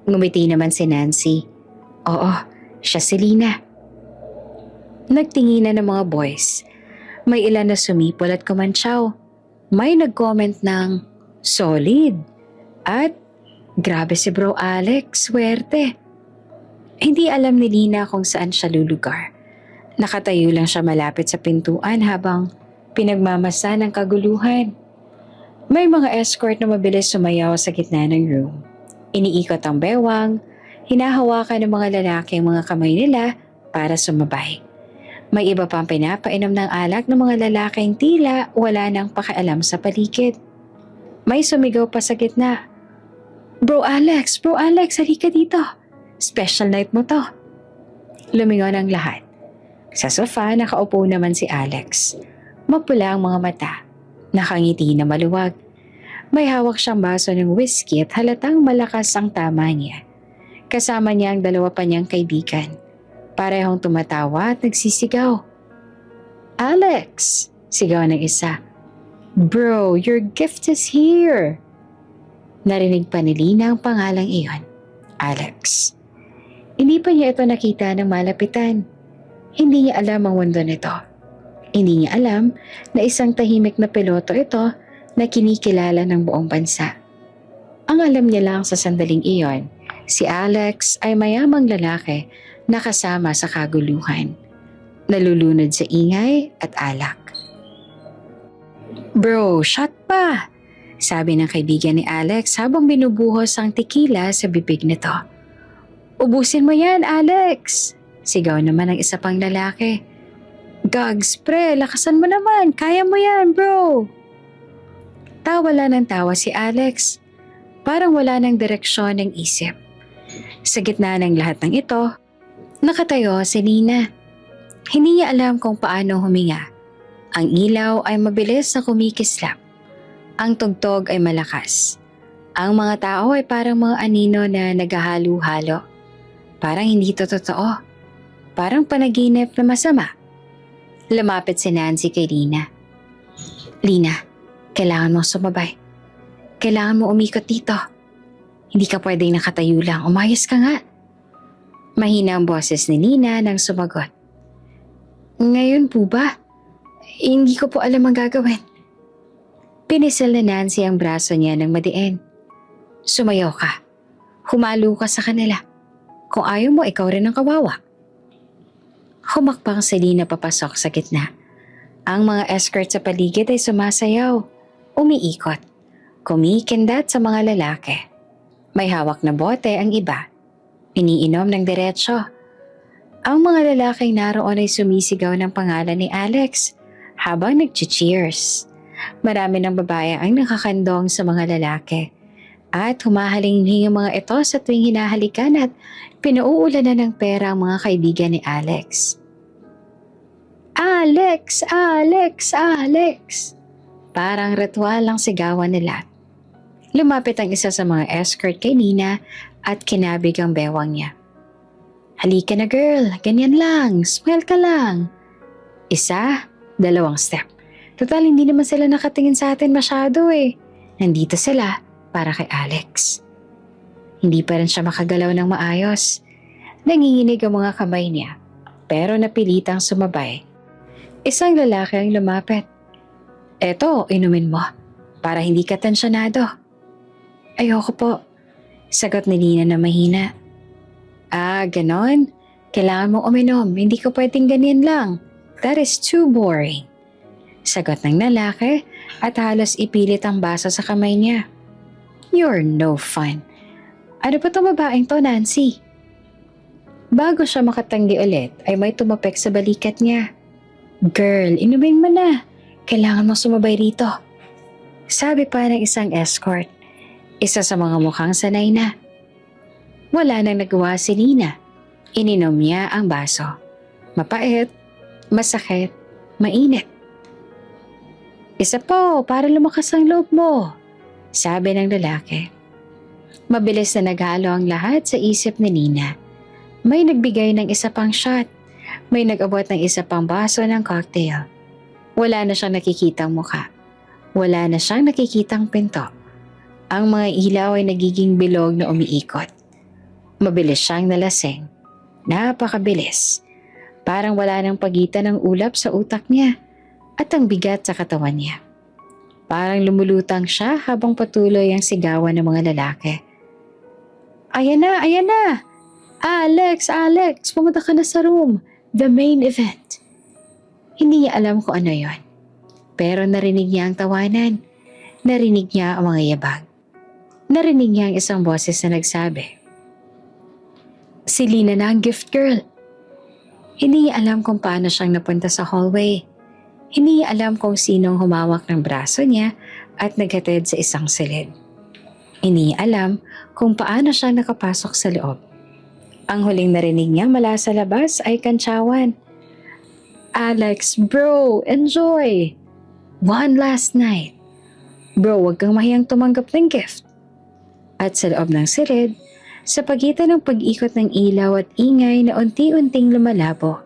[SPEAKER 1] Ngumiti naman si Nancy. Oo, siya si Lina. Nagtinginan ng mga boys. May ilan na sumipol at kumantsaw. May nag-comment ng solid. At grabe si bro Alex, swerte. Hindi alam ni Lina kung saan siya lulugar. Nakatayo lang siya malapit sa pintuan habang pinagmamasa ng kaguluhan. May mga escort na mabilis sumayaw sa gitna ng room. Iniikot ang bewang, hinahawakan ng mga lalaki ang mga kamay nila para sumabay. May iba pang pinapainom ng alak ng mga lalaking tila wala nang pakialam sa paligid. May sumigaw pa sa gitna. Bro Alex, halika dito. Special night mo to. Lumingon ang lahat. Sa sofa, nakaupo naman si Alex. Mapula ang mga mata. Nakangiti na maluwag. May hawak siyang baso ng whiskey at halatang malakas ang tama niya. Kasama niya ang dalawa pa niyang kaibigan. Parehong tumatawa at nagsisigaw. Alex! Sigaw ng isa. Bro, your gift is here! Narinig pa ni Lina ang pangalang iyon. Alex. Hindi pa niya ito nakita ng malapitan. Hindi niya alam ang mundo nito. Hindi niya alam na isang tahimik na piloto ito na kinikilala ng buong bansa. Ang alam niya lang sa sandaling iyon, si Alex ay mayamang lalaki na kasama sa kaguluhan. Nalulunod sa ingay at alak. Bro, shot pa! Sabi ng kaibigan ni Alex habang binubuhos ang tequila sa bibig nito. Ubusin mo yan, Alex! Sigaw naman ng isa pang lalaki. Gags, pre, lakasan mo naman. Kaya mo yan, bro! Tawa lang ng tawa si Alex. Parang wala ng direksyon ng isip. Sa gitna ng lahat ng ito, nakatayo si Nina. Hindi niya alam kung paano huminga. Ang ilaw ay mabilis na kumikislap. Ang tugtog ay malakas. Ang mga tao ay parang mga anino na naghahalo-halo. Parang hindi to totoo. Parang panaginip na masama. Lumapit si Nancy kay Lina. Lina, kailangan mong sumabay. Kailangan mo umikot dito. Hindi ka pwedeng nakatayo lang. Umayos ka nga. Mahina ang boses ni Nina nang sumagot. Ngayon po ba? Hindi ko po alam ang gagawin. Pinisil ni Nancy ang braso niya ng madiin. Sumayaw ka. Humalo ka sa kanila. Kung ayaw mo, ikaw rin ang kawawa. Humakbang si Lina papasok sa gitna. Ang mga escort sa paligid ay sumasayaw. Umiikot. Kumikindat sa mga lalaki. May hawak na bote ang iba. Iniinom ng diretsyo. Ang mga lalaking naroon ay sumisigaw ng pangalan ni Alex habang nag-cheers. Marami ng babae ang nakakandong sa mga lalaki at humahalinghing ang mga ito sa tuwing hinahalikan at pinauulanan ng pera ang mga kaibigan ni Alex. Alex! Alex! Alex! Parang ritual lang sigawan nila. Lumapit ang isa sa mga escort kay Nina at kinabig ang bewang niya. Halika na girl, ganyan lang, smile ka lang. Isa, 2 step. Total, hindi naman sila nakatingin sa atin masyado eh. Nandito sila para kay Alex. Hindi pa rin siya makagalaw ng maayos. Nanginginig ang mga kamay niya, pero napilitang sumabay. Isang lalaki ang lumapit. Eto, inumin mo, para hindi ka tensyonado. Ayoko po, sagot ni Lina na mahina. Ah, ganon? Kailangan mong uminom, hindi ka pwedeng ganyan lang. That is too boring. Sagot ng lalaki at halos ipilit ang baso sa kamay niya. You're no fun. Ano ba itong babaeng to, Nancy? Bago siya makatanggi ulit ay may tumapek sa balikat niya. Girl, inumin mo na. Kailangan mong sumabay rito. Sabi pa ng isang escort. Isa sa mga mukhang sanay na. Wala nang nagawa si Nina. Ininom niya ang baso. Mapait, masakit, mainit. Isa po, para lumakas ang loob mo, sabi ng lalaki. Mabilis na naghalo ang lahat sa isip ni Nina. May nagbigay ng isa pang shot. May nag-abot ng isa pang baso ng cocktail. Wala na siyang nakikitang mukha. Wala na siyang nakikitang pinto. Ang mga ilaw ay nagiging bilog na umiikot. Mabilis siyang nalasing. Napakabilis. Parang wala nang pagitan ng ulap sa utak niya at ang bigat sa katawan niya. Parang lumulutang siya habang patuloy ang sigawan ng mga lalaki. Ayan na, ayan na! Alex, Alex, pumunta ka na sa room. The main event. Hindi niya alam kung ano yon. Pero narinig niya ang tawanan. Narinig niya ang mga yabag. Narinig niya ang isang boses na nagsabi, si Lina na ang gift girl. Hindi niya alam kung paano siyang napunta sa hallway. Hindi niya alam kung sinong humawak ng braso niya at naghatid sa isang silid. Hindi niya alam kung paano siya nakapasok sa loob. Ang huling narinig niya mula sa labas ay kantsawan. Alex, bro, enjoy! One last night. Bro, huwag kang mahiyang tumanggap ng gift. At sa loob ng silid, sa pagitan ng pag-ikot ng ilaw at ingay na unti-unting lumalabo,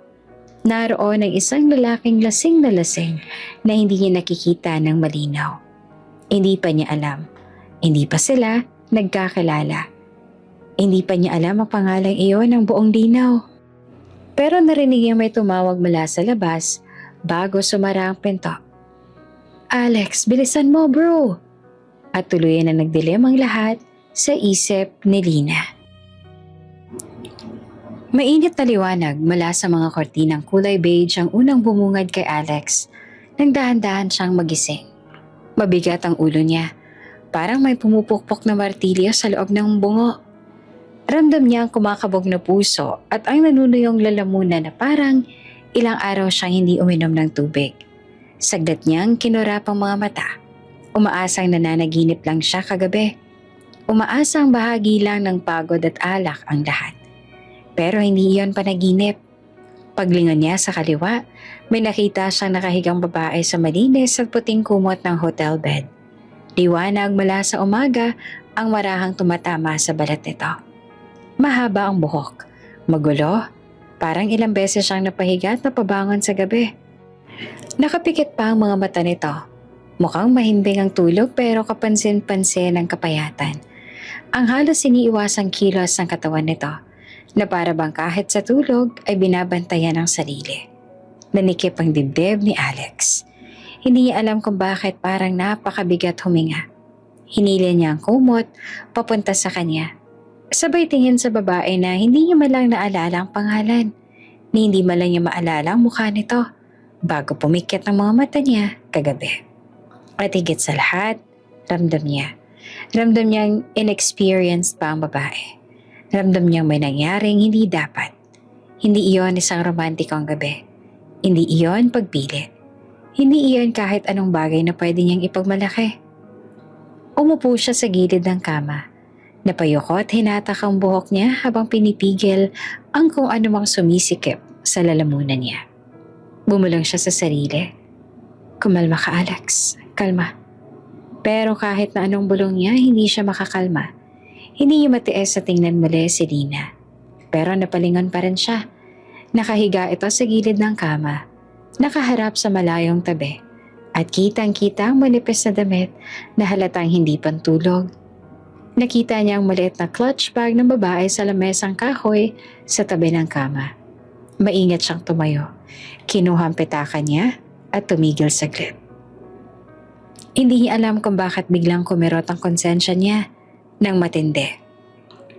[SPEAKER 1] naroon ang isang lalaking lasing na lasing na hindi niya nakikita ng malinaw. Hindi pa niya alam. Hindi pa sila nagkakilala. Hindi pa niya alam ang pangalang iyon ng buong linaw. Pero narinig niya may tumawag mula sa labas bago sumara ang pinto. Alex, bilisan mo bro! At tuluyan na nagdilim ang lahat sa isip ni Lina. Mainit na liwanag mula sa mga kortinang kulay beige ang unang bumungad kay Alex nang dahan-dahan siyang magising. Mabigat ang ulo niya. Parang may pumupukpok na martilyo sa loob ng bungo. Ramdam niya ang kumakabog na puso at ang nanunuyong lalamunan na parang ilang araw siyang hindi uminom ng tubig. Saglit niyang kinurap ang mga mata. Umaasang nananaginip lang siya kagabi. Umaasang bahagi lang ng pagod at alak ang lahat. Pero hindi iyon panaginip. Paglingon niya sa kaliwa, may nakita siyang nakahigang babae sa malinis at puting kumot ng hotel bed. Liwanag mula sa umaga ang marahang tumatama sa balat nito. Mahaba ang buhok, magulo, parang ilang beses siyang napahiga at napabangon sa gabi. Nakapikit pa ang mga mata nito. Mukhang mahimbing ang tulog pero kapansin-pansin ang kapayatan. Ang halos iniiwasang kilos ng katawan nito na para bang kahit sa tulog ay binabantayan ang sarili. Nanikip ang dibdib ni Alex. Hindi niya alam kung bakit parang napakabigat huminga. Hinila niya ang kumot papunta sa kanya. Sabay tingin sa babae na hindi niya malang naalala ang pangalan, ni hindi malang niya maalala ang mukha nito bago pumikit ang mga mata niya kagabi. At higit sa lahat, ramdam niya. Ramdam niyang inexperienced pa ang babae. Ramdam niyang may nangyaring hindi dapat. Hindi iyon isang romantikong gabi. Hindi iyon pagpilit. Hindi iyon kahit anong bagay na pwede niyang ipagmalaki. Umupo siya sa gilid ng kama. Napayoko at hinatak ang buhok niya habang pinipigil ang kung anumang sumisikip sa lalamunan niya. Bumulong siya sa sarili. Kumalma ka, Alex. Kalma. Pero kahit na anong bulong niya, hindi siya makakalma. Hindi niya matiis sa tingnan muli si Lina. Pero napalingon pa rin siya. Nakahiga ito sa gilid ng kama. Nakaharap sa malayong tabi. At kitang-kita ang manipis na damit na halatang hindi pantulog. Nakita niya ang maliit na clutch bag ng babae sa lamesang kahoy sa tabi ng kama. Maingat siyang tumayo. Kinuha ang petakan niya at tumigil saglit. Hindi niya alam kung bakit biglang kumirot ang konsensya niya ng matindi.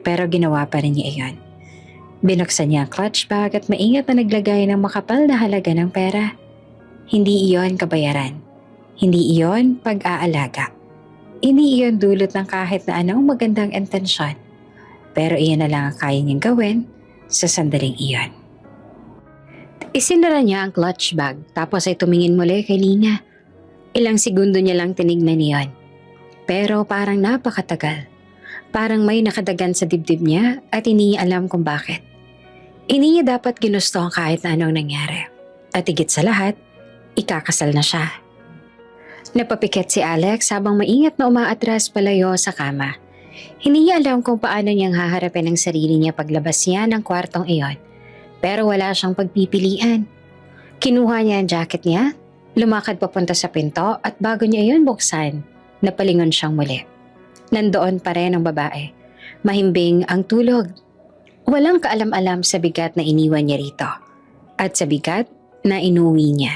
[SPEAKER 1] Pero ginawa pa rin niya iyon. Binuksan niya ang clutch bag at maingat na naglagay ng makapal na halaga ng pera. Hindi iyon kabayaran. Hindi iyon pag-aalaga. Hindi iyon dulot ng kahit na anong magandang intensyon. Pero iyon na lang ang kaya niyang gawin sa sandaling iyon. Isinara niya ang clutch bag tapos ay tumingin muli kay Lina. Ilang segundo niya lang tinignan niyon. Pero parang napakatagal. Parang may nakadagan sa dibdib niya at hindi niya alam kung bakit. Hindi niya dapat ginusto ang kahit na anong nangyari. At higit sa lahat, ikakasal na siya. Napapikit si Alex habang maingat na umaatras palayo sa kama. Hindi niya alam kung paano niyang haharapin ang sarili niya paglabas niya ng kwartong iyon. Pero wala siyang pagpipilian. Kinuha niya ang jacket niya, lumakad papunta sa pinto at bago niya iyon buksan, napalingon siyang muli. Nandoon pa rin ang babae. Mahimbing ang tulog. Walang kaalam-alam sa bigat na iniwan niya rito. At sa bigat na inuwi niya.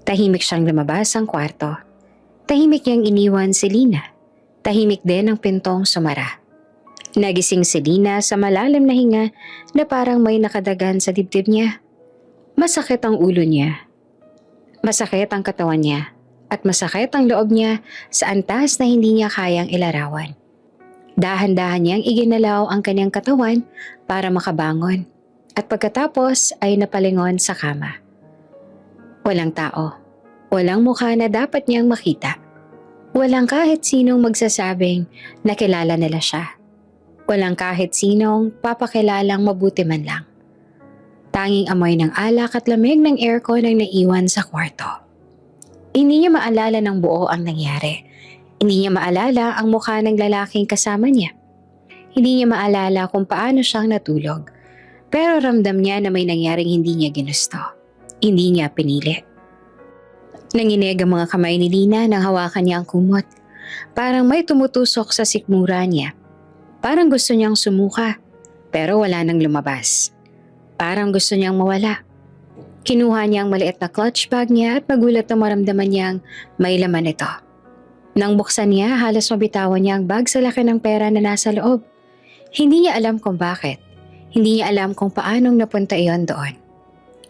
[SPEAKER 1] Tahimik siyang lumabas ang kwarto. Tahimik niyang iniwan si Lina. Tahimik din ang pintong sumara. Nagising si Lina sa malalim na hinga na parang may nakadagan sa dibdib niya. Masakit ang ulo niya. Masakit ang katawan niya. At masakit ang loob niya sa antas na hindi niya kayang ilarawan. Dahan-dahan niyang iginalaw ang kanyang katawan para makabangon. At pagkatapos ay napalingon sa kama. Walang tao. Walang mukha na dapat niyang makita. Walang kahit sinong magsasabing nakilala nila siya. Walang kahit sinong papakilalang mabuti man lang. Tanging amoy ng alak at lamig ng aircon ang naiwan sa kwarto. Hindi niya maalala ng buo ang nangyari. Hindi niya maalala ang mukha ng lalaking kasama niya. Hindi niya maalala kung paano siyang natulog. Pero ramdam niya na may nangyaring hindi niya ginusto. Hindi niya pinili. Nanginig ang mga kamay ni Lina nang hawakan niya ang kumot. Parang may tumutusok sa sikmura niya. Parang gusto niyang sumuka, pero wala nang lumabas. Parang gusto niyang mawala. Kinuha niya ang maliit na clutch bag niya at magulat na maramdaman niyang may laman ito. Nang buksan niya, halos mabitawan niya ang bag sa laki ng pera na nasa loob. Hindi niya alam kung bakit. Hindi niya alam kung paanong napunta iyon doon.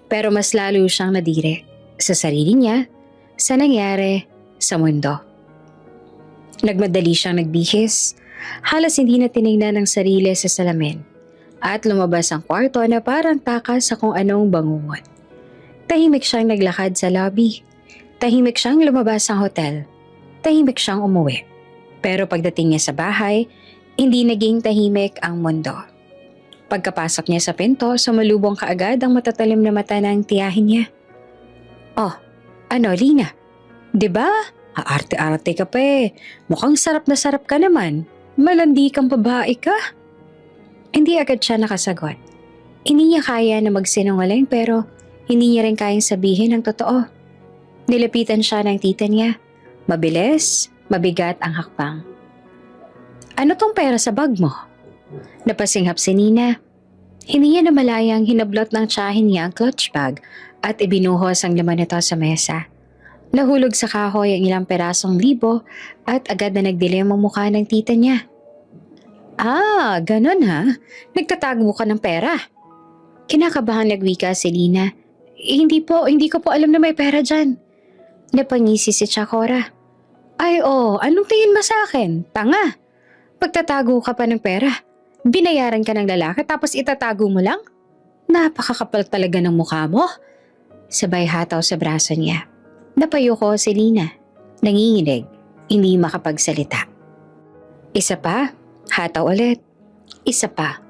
[SPEAKER 1] Pero mas lalo siyang nadiri sa sarili niya, sa nangyari sa mundo. Nagmadali siyang nagbihis, halos hindi na tinignan ang sarili sa salamin, at lumabas ang kwarto na parang takas sa kung anong bangungot. Tahimik siyang naglakad sa lobby. Tahimik siyang lumabas ng hotel. Tahimik siyang umuwi. Pero pagdating niya sa bahay, hindi naging tahimik ang mundo. Pagkapasok niya sa pinto, sumalubong kaagad ang matatalim na mata ng tiyahin niya. "Oh, ano Lina? 'Di ba? Aarte-arte ka pa eh. Mukhang sarap na sarap ka naman. Malandi kang babae ka." Hindi agad siya nakasagot. Hindi niya kaya na magsinungaling pero hindi niya rin kayang sabihin ang totoo. Nilapitan siya ng tita niya. Mabilis, mabigat ang hakbang. "Ano tong pera sa bag mo?" Napasinghap si Nina. Hindi niya namalayang hinablot ng tiyahin niya ang clutch bag at ibinuhos ang laman nito sa mesa. Nahulog sa kahoy ang ilang perasong libo at agad na nagdilim ang mukha ng tita niya. "Ah, ganun ha? Nagtatago ka ng pera?" Kinakabahan nagwika si Lina. Hindi ko po alam na may pera dyan." Napangisi si Chakora. "Ay anong tingin mo sa akin? Tanga! Pagtatago ka pa ng pera. Binayaran ka ng lalaki tapos itatago mo lang? Napakakapal talaga ng mukha mo." Sabay hataw sa braso niya. Napayuko si Lina. Nanginginig, hindi makapagsalita. Isa pa, hataw ulit. Isa pa,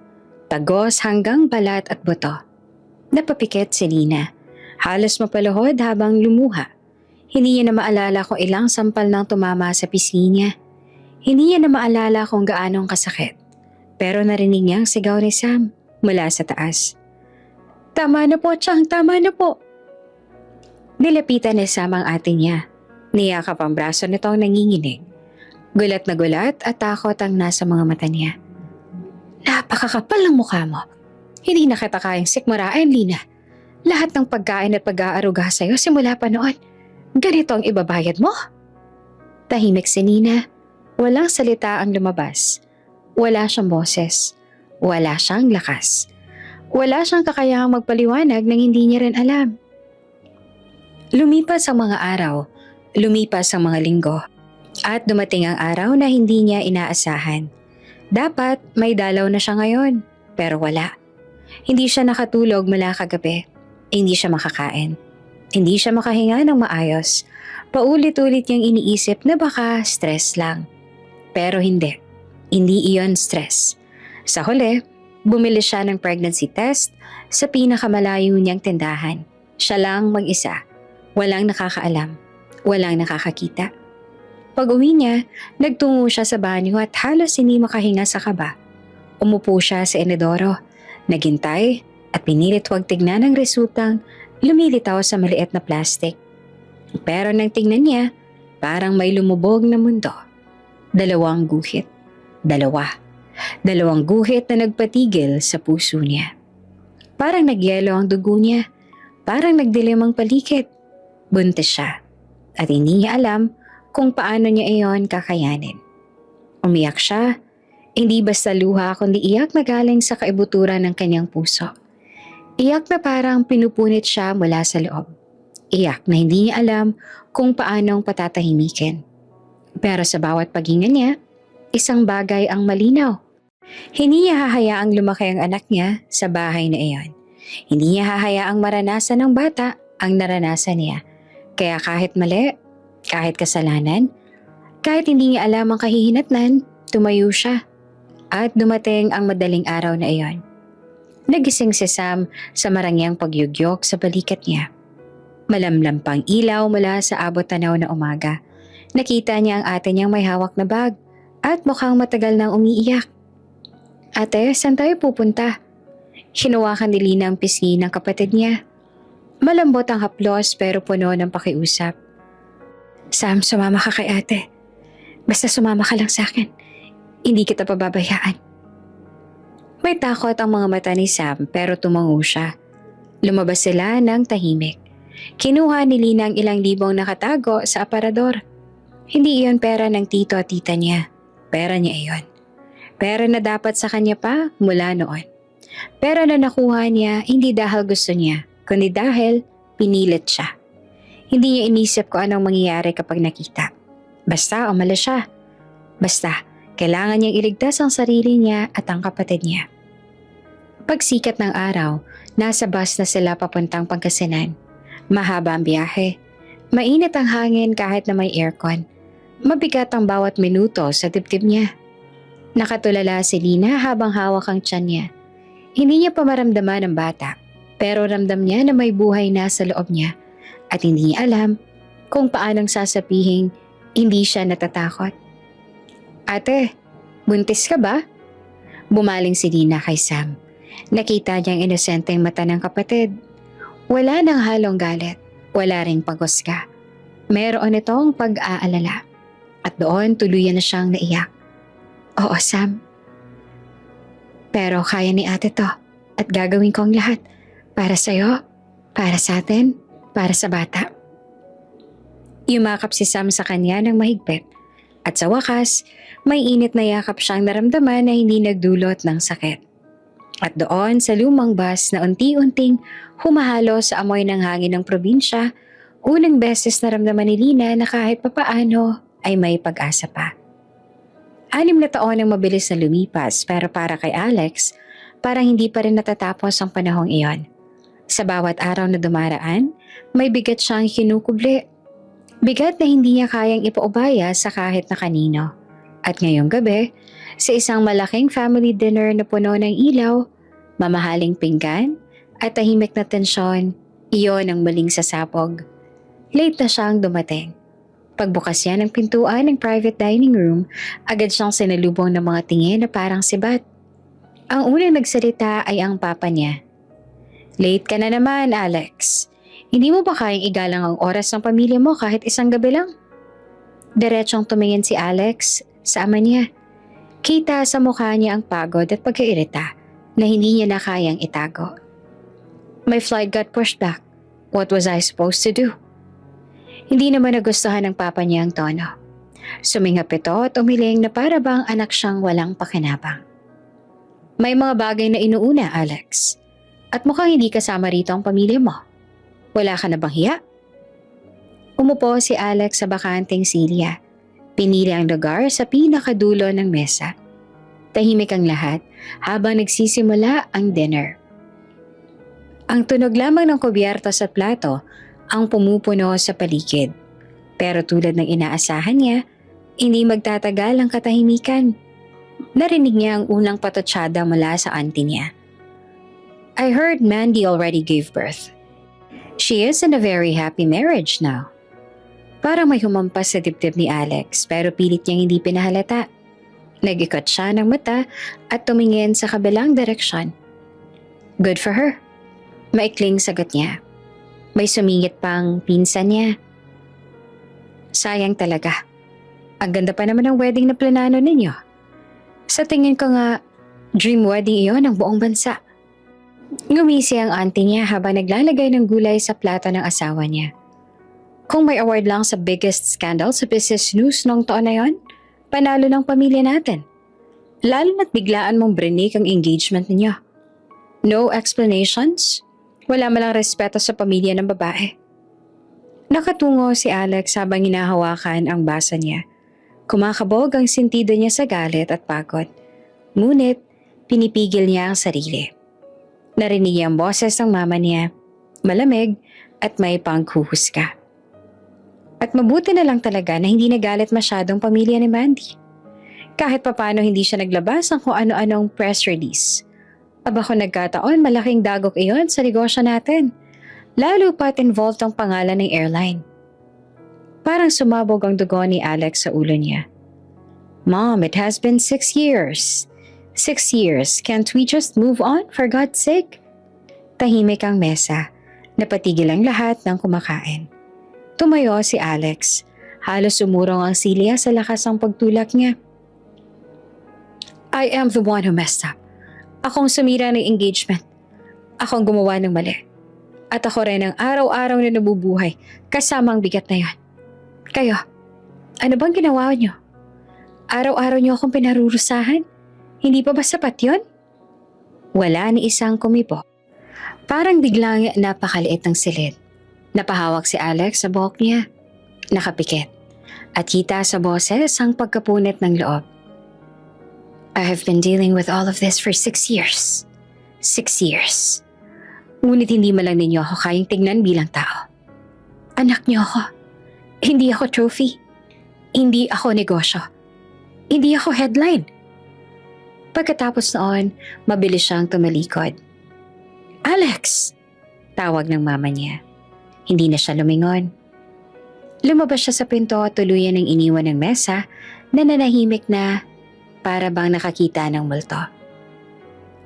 [SPEAKER 1] tagos hanggang balat at buto. Napapikit si Lina. Halos mapaluhod habang lumuha. Hindi niya na maalala kung ilang sampal nang tumama sa pisngi niya. Hindi niya na maalala kung gaanong kasakit. Pero narinig niya ang sigaw ni Sam mula sa taas. "Tama na po, Chang, tama na po." Nilapitan ni Sam ang ate niya. Niyakap ang braso nitong nanginginig. Gulat na gulat at takot ang nasa mga mata niya. "Napakakapal ng mukha mo. Hindi na kita kayang sikmurain, Lina. Lahat ng pagkain at pag-aaruga sa'yo simula pa noon. Ganito ang ibabayad mo?" Tahimik si Nina. Walang salita ang lumabas. Wala siyang boses. Wala siyang lakas. Wala siyang kakayahang magpaliwanag nang hindi niya rin alam. Lumipas ang mga araw. Lumipas ang mga linggo. At dumating ang araw na hindi niya inaasahan. Dapat may dalaw na siya ngayon. Pero wala. Hindi siya nakatulog mula kagabi. Hindi siya makakain. Hindi siya makahinga ng maayos. Paulit-ulit niyang iniisip na baka stress lang. Pero hindi. Hindi iyon stress. Sa huli, bumili siya ng pregnancy test sa pinakamalayo niyang tindahan. Siya lang mag-isa. Walang nakakaalam. Walang nakakakita. Pag-uwi niya, nagtungo siya sa banyo at halos hindi makahinga sa kaba. Umupo siya sa inodoro, naghintay at pinilit huwag tignan ang resultang lumilitaw sa maliit na plastic. Pero nang tingnan niya, parang may lumubog na mundo. 2 guhit. 2. 2 guhit na nagpatigil sa puso niya. Parang nagyelo ang dugo niya. Parang nagdilim ang paligid. Buntis siya. At hindi niya alam kung paano niya iyon kakayanin. Umiyak siya. Hindi basta luha kundi iyak na galing sa kaibuturan ng kanyang puso. Iyak na parang pinupunit siya mula sa loob. Iyak na hindi niya alam kung paanong patatahimikin. Pero sa bawat paghinga niya, isang bagay ang malinaw. Hindi niya hahayaang lumaki ang anak niya sa bahay na iyon. Hindi niya hahayaang maranasan ng bata ang naranasan niya. Kaya kahit mali, kahit kasalanan, kahit hindi niya alam ang kahihinatnan, tumayo siya. At dumating ang madaling araw na iyon. Nagising si Sam sa marangyang pagyugyok sa balikat niya. Malamlam pang ilaw mula sa abot tanaw na umaga. Nakita niya ang ate niyang may hawak na bag at mukhang matagal nang umiiyak. "Ate, saan tayo pupunta?" Hinawakan ni Lina ang pisngi ng kapatid niya. Malambot ang haplos pero puno ng pakiusap. "Sam, sumama ka kay ate. Basta sumama ka lang sa akin. Hindi kita pababayaan." May takot ang mga mata ni Sam pero tumango siya. Lumabas sila ng tahimik. Kinuha ni Lina ang ilang libong nakatago sa aparador. Hindi iyon pera ng tito at tita niya. Pera niya iyon. Pera na dapat sa kanya pa mula noon. Pera na nakuha niya hindi dahil gusto niya, kundi dahil pinilit siya. Hindi niya inisip kung anong mangyayari kapag nakita. Basta umalis siya. Basta, kailangan niyang iligtas ang sarili niya at ang kapatid niya. Pagsikat ng araw, nasa bus na sila papuntang Pangasinan. Mahaba ang biyahe. Mainit ang hangin kahit na may aircon. Mabigat ang bawat minuto sa dibdib niya. Nakatulala si Lina habang hawak ang tiyan niya. Hindi niya pa maramdaman ang bata, pero ramdam niya na may buhay na sa loob niya at hindi niya alam kung paanong sasabihin hindi siya natatakot. Ate, buntis ka ba? Bumaling si Lina kay Sam. Nakita niyang inosenteng mata ng kapatid. Wala nang halong galit, wala ring pagusga. Meron itong pag-aalala. At doon tuluyan na siyang naiyak. Oo, Sam. Pero kaya ni ate to at gagawin ko ang lahat para sa'yo, para sa atin, para sa bata. Yumakap si Sam sa kanya ng mahigpit at sa wakas, may init na yakap siyang naramdaman na hindi nagdulot ng sakit. At doon sa lumang bus na unti-unting humahalo sa amoy ng hangin ng probinsya, unang beses naramdaman ni Lina na kahit papaano ay may pag-asa pa. 6 na taon ang mabilis na lumipas pero para kay Alex, parang hindi pa rin natatapos ang panahong iyon. Sa bawat araw na dumaraan, may bigat siyang kinukubli. Bigat na hindi niya kayang ipaubaya sa kahit na kanino. At ngayong gabi, sa isang malaking family dinner na puno ng ilaw, mamahaling pinggan at tahimik na tensyon, iyon ang maling sasabog. Late na siyang dumating. Pagbukas niya ng pintuan ng private dining room, agad siyang sinalubong ng mga tingin na parang sibat. Ang unang nagsalita ay ang papa niya. Late ka na naman, Alex. Hindi mo ba kayang igalang ang oras ng pamilya mo kahit isang gabi lang? Diretsong tumingin si Alex sa ama niya. Kita sa mukha niya ang pagod at pagkairita na hindi niya na kayang itago. My flight got pushed back. What was I supposed to do? Hindi naman nagustuhan ng papa niya ang tono. Sumingap ito at umiling na para bang anak siyang walang pakinabang. May mga bagay na inuuna, Alex. At mukhang hindi kasama rito ang pamilya mo. Wala ka na bang hiya? Umupo si Alex sa bakanting silya. Pinili ang lugar sa pinakadulo ng mesa. Tahimik ang lahat habang nagsisimula ang dinner. Ang tunog lamang ng kubyerto sa plato ang pumupuno sa paligid. Pero tulad ng inaasahan niya, hindi magtatagal ang katahimikan. Narinig niya ang unang patotsada mula sa auntie niya. I heard Mandy already gave birth. She is in a very happy marriage now. Parang may humampas sa dibdib ni Alex pero pilit niyang hindi pinahalata. Nag-ikot siya ng mata at tumingin sa kabilang direksyon. Good for her. Maikling sagot niya. May sumingit pang pinsan niya. Sayang talaga. Ang ganda pa naman ng wedding na planano ninyo. Sa tingin ko nga, dream wedding iyon ng buong bansa. Ngumisi ang auntie niya habang naglalagay ng gulay sa plato ng asawa niya. Kung may award lang sa biggest scandal sa business news noong taon na yon, panalo ng pamilya natin. Lalo na't biglaan mong brinik ang engagement ninyo. No explanations? Wala malang respeto sa pamilya ng babae. Nakatungo si Alex habang hinahawakan ang basa niya. Kumakabog ang sentido niya sa galit at pagod. Ngunit, pinipigil niya ang sarili. Narinig niya ang boses ng mama niya, malamig at may panghuhusga. At mabuti na lang talaga na hindi nagalit masyadong pamilya ni Mandy. Kahit papano hindi siya naglabas ng kung ano-anong press release. Aba kung nagkataon, malaking dagok iyon sa negosyo natin. Lalo pa't involved ang pangalan ng airline. Parang sumabog ang dugo ni Alex sa ulo niya. Mom, it has been 6 years. 6 years, can't we just move on for God's sake? Tahimik ang mesa. Napatigil ang lahat ng kumakain. Tumayo si Alex. Halos umurong ang silya sa lakas ng pagtulak niya. I am the one who messed up. Akong sumira ng engagement. Akong gumawa ng mali. At ako rin ang araw-araw na nabubuhay kasama ang bigat na yan. Kayo, ano bang ginawa niyo? Araw-araw niyo akong pinarurusahan? Hindi pa ba sapat yun? Wala ni isang kumibo. Parang biglang napakaliit ng silid. Napahawak si Alex sa buhok niya. Nakapikit. At kita sa boses ang pagkapunit ng loob. I have been dealing with all of this for 6 years. 6 years. Ngunit hindi man lang ninyo ako kayang tignan bilang tao. Anak niyo ako. Hindi ako trophy. Hindi ako negosyo. Hindi ako headline. Pagkatapos noon, mabilis siyang tumalikod. Alex! Tawag ng mama niya. Hindi na siya lumingon. Lumabas siya sa pinto at tuluyan ng iniwan ng mesa na nanahimik na para bang nakakita ng multo.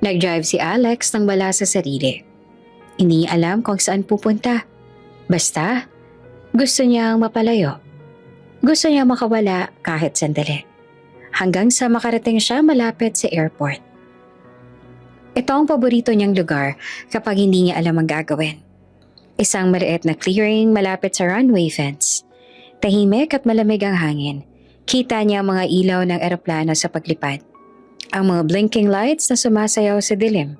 [SPEAKER 1] Nag-drive si Alex nang wala sa sarili. Hindi niya alam kung saan pupunta. Basta, gusto niyang mapalayo. Gusto niya makawala kahit sandali. Hanggang sa makarating siya malapit sa airport. Ito ang paborito niyang lugar kapag hindi niya alam ang gagawin. Isang maliit na clearing malapit sa runway fence. Tahimik at malamig ang hangin. Kita niya ang mga ilaw ng eroplano sa paglipad. Ang mga blinking lights na sumasayaw sa dilim.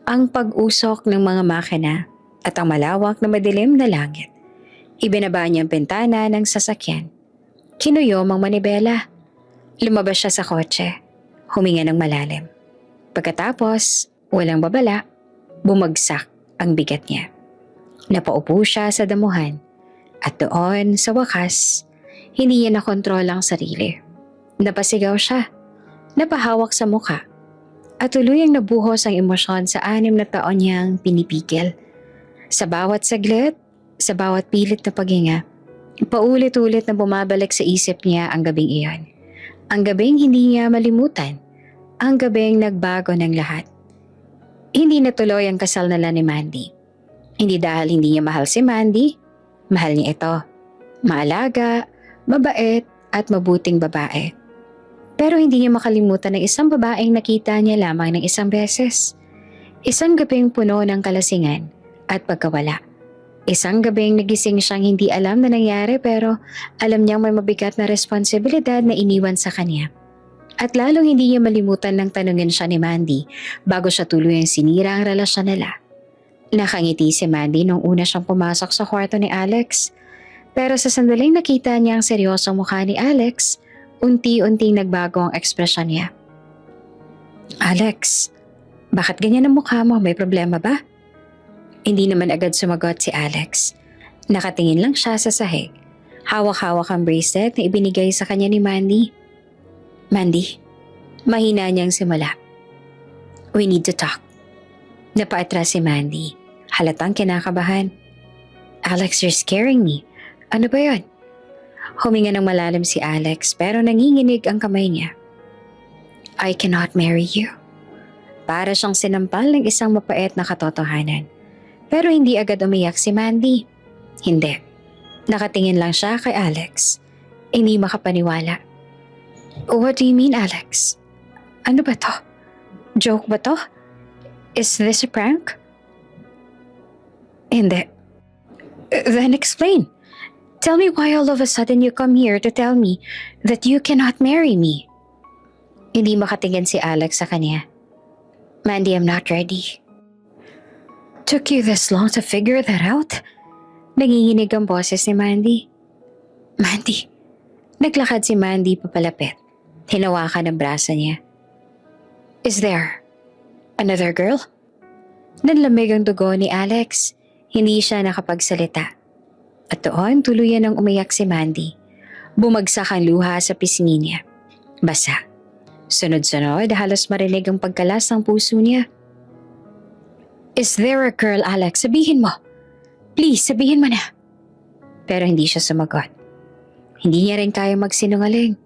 [SPEAKER 1] Ang pag-usok ng mga makina at ang malawak na madilim na langit. Ibinaba niya ang bintana ng sasakyan. Kinuyom ang manibela. Lumabas siya sa kotse. Huminga ng malalim. Pagkatapos, walang babala, bumagsak ang bigat niya. Napaupo siya sa damuhan. At doon, sa wakas, hindi niya nakontrol ang sarili. Napasigaw siya. Napahawak sa mukha. At tuluyang nabuhos ang emosyon sa 6 na taon niyang pinipigil. Sa bawat saglit, sa bawat pilit na paghinga, paulit-ulit na bumabalik sa isip niya ang gabing iyon. Ang gabing hindi niya malimutan. Ang gabing nagbago ng lahat. Hindi natuloy ang kasal nila ni Mandy. Hindi dahil hindi niya mahal si Mandy, mahal niya ito. Maalaga, mabait at mabuting babae. Pero hindi niya makalimutan ng isang babaeng nakita niya lamang ng isang beses. Isang gabing puno ng kalasingan at pagkawala. Isang gabing nagising siyang hindi alam na nangyari pero alam niyang may mabigat na responsibilidad na iniwan sa kanya. At lalong hindi niya malimutan ng tanungin siya ni Mandy bago siya tuluyang sinira ang relasyon nila. Nakangiti si Mandy nung una siyang pumasok sa kwarto ni Alex. Pero sa sandaling nakita niya ang seryosong mukha ni Alex, unti-unting nagbago ang ekspresyon niya. Alex, bakit ganyan ang mukha mo? May problema ba? Hindi naman agad sumagot si Alex. Nakatingin lang siya sa sahig. Hawak-hawak ang bracelet na ibinigay sa kanya ni Mandy. Mandy, mahina niyang simula. We need to talk. Napaatras si Mandy. Halatang kinakabahan. Alex, you're scaring me. Ano ba yun? Huminga ng malalim si Alex pero nanginginig ang kamay niya. I cannot marry you. Para siyang sinampal ng isang mapait na katotohanan. Pero hindi agad umiyak si Mandy. Hindi. Nakatingin lang siya kay Alex. Hindi makapaniwala. What do you mean, Alex? Ano ba to? Joke ba to? Is this a prank? Hindi. Then explain. Tell me why all of a sudden you come here to tell me that you cannot marry me. Hindi makatingin si Alex sa kanya. Mandy, I'm not ready. Took you this long to figure that out? Nanginginig ang boses ni Mandy. Mandy. Naglakad si Mandy papalapit. Hinawakan ang braso niya. Is there another girl? Nanlamig ang dugo ni Alex. Hindi siya nakapagsalita. At doon tuluyan ng umiyak si Mandy. Bumagsak ang luha sa pisngi niya. Basa. Sunod-sunod halos marinig ang pagkalas ng puso niya. Is there a girl, Alex? Sabihin mo. Please, sabihin mo na. Pero hindi siya sumagot. Hindi niya rin kaya magsinungaling.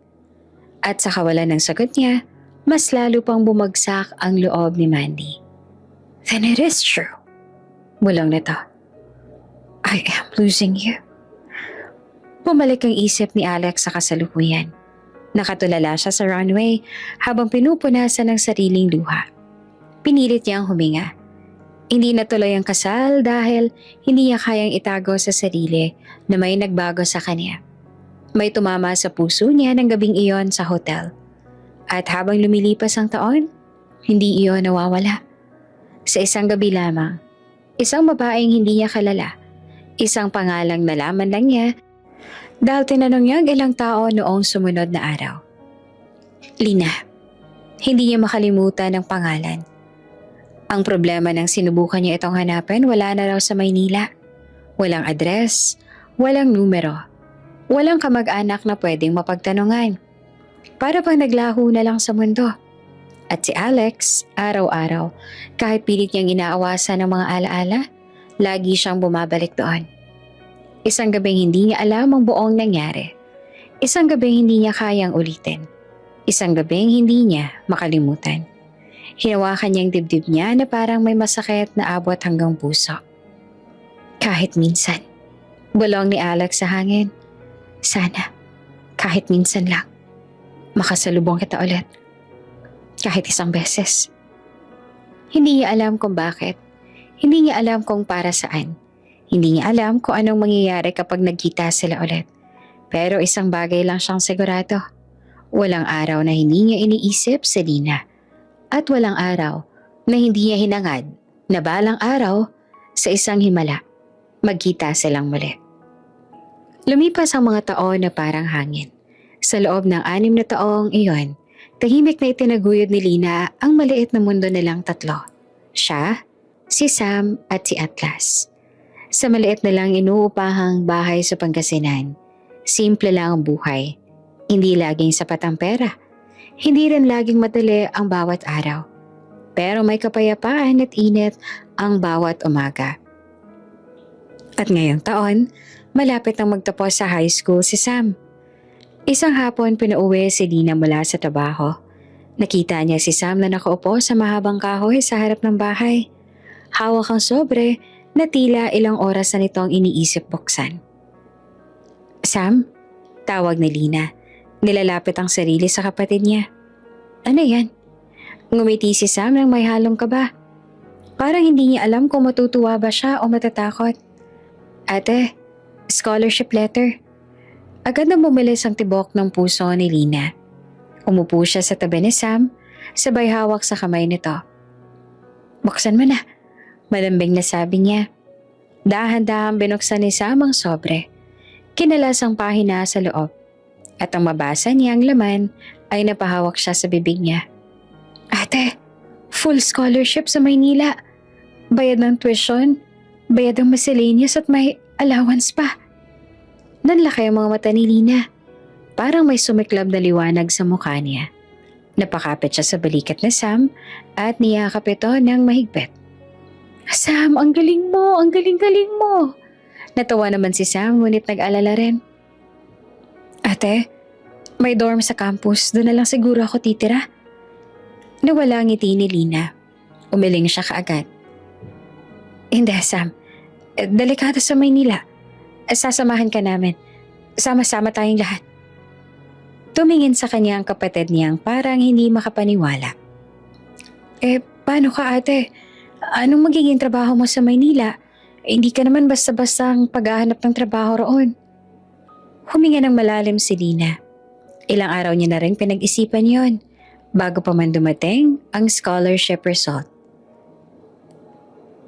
[SPEAKER 1] At sa kawalan ng sagot niya, mas lalo pang bumagsak ang loob ni Mandy. Then it is true. Bulong nito. I am losing you. Bumalik ang isip ni Alex sa kasalukuyan. Nakatulala siya sa runway habang pinupunasan ng sariling luha. Pinilit niyang huminga. Hindi natuloy ang kasal dahil hindi niya kayang itago sa sarili na may nagbago sa kanya. May tumama sa puso niya ng gabing iyon sa hotel. At habang lumilipas ang taon, hindi iyon nawawala. Sa isang gabi lamang, isang babaeng hindi niya kalala, Isang pangalang nalaman lang niya dahil tinanong niya ang ilang tao noong sumunod na araw. Lina, hindi niya makalimutan ang pangalan. Ang problema nang sinubukan niya itong hanapin, wala na raw sa Maynila. Walang address, walang numero, walang kamag-anak na pwedeng mapagtanungan. Para bang naglaho na lang sa mundo. At si Alex, araw-araw, kahit pilit niyang inaawasan ng mga alaala, lagi siyang bumabalik doon. Isang gabing hindi niya alam ang buong nangyari. Isang gabing hindi niya kayang ulitin. Isang gabing hindi niya makalimutan. Hinawakan niyang dibdib niya na parang may masakit na abot hanggang puso. Kahit minsan, bulong ni Alex sa hangin. Sana, kahit minsan lang, makasalubong kita ulit. Kahit isang beses. Hindi niya alam kung bakit. Hindi niya alam kung para saan. Hindi niya alam kung anong mangyayari kapag nagkita sila ulit. Pero isang bagay lang siyang sigurado. Walang araw na hindi niya iniisip si Lina. At walang araw na hindi niya hinangad na balang araw sa isang himala, magkita silang muli. Lumipas ang mga taon na parang hangin. Sa loob ng 6 na taong iyon, tahimik na itinaguyod ni Lina ang maliit na mundo nilang tatlo. Siya, si Sam at si Atlas. Sa maliit na lang inuupahang bahay sa Pangasinan, simple lang ang buhay. Hindi laging sapat ang pera. Hindi rin laging madali ang bawat araw. Pero may kapayapaan at init ang bawat umaga. At ngayong taon, malapit nang magtapos sa high school si Sam. Isang hapon pinauwi si Lina mula sa trabaho. Nakita niya si Sam na nakaupo sa mahabang kahoy sa harap ng bahay. Hawak ang sobre na tila ilang oras na nitong iniisip buksan. Sam? Tawag ni Lina. Nilalapit ang sarili sa kapatid niya. Ano yan? Ngumiti si Sam nang may halong kaba. Parang hindi niya alam kung matutuwa ba siya o matatakot. Ate, scholarship letter. Agad na bumilis ang tibok ng puso ni Lina. Umupo siya sa tabi ni Sam, sabay hawak sa kamay nito. Buksan mo na, malambing na sabi niya. Dahan-dahan binuksan ni Sam ang sobre. Kinalas ang pahina sa loob. At ang mabasa niyang laman ay napahawak siya sa bibig niya. Ate, full scholarship sa Maynila. Bayad ng tuition, bayad ng miscellaneous at may allowance pa. Nanlaki ang mga mata ni Lina. Parang may sumiklab na liwanag sa mukha niya. Napakapit siya sa balikat na Sam at niyakap ito ng mahigpit. Sam, ang galing mo, ang galing-galing mo. Natawa naman si Sam ngunit nag-alala rin. Ate, may dorm sa campus. Doon na lang siguro ako titira. Nawala ang ngiti ni Lina. Umiling siya kaagad. Hindi, Sam. Delikado sa Maynila. Sasamahan ka namin. Sama-sama tayong lahat. Tumingin sa kanya ang kapatid niyang parang hindi makapaniwala. Paano ka ate? Anong magiging trabaho mo sa Maynila? Hindi ka naman basta-basta ang paghahanap ng trabaho roon. Huminga ng malalim si Lina. Ilang araw niya na rin pinag-isipan yon bago pa man dumating ang scholarship result.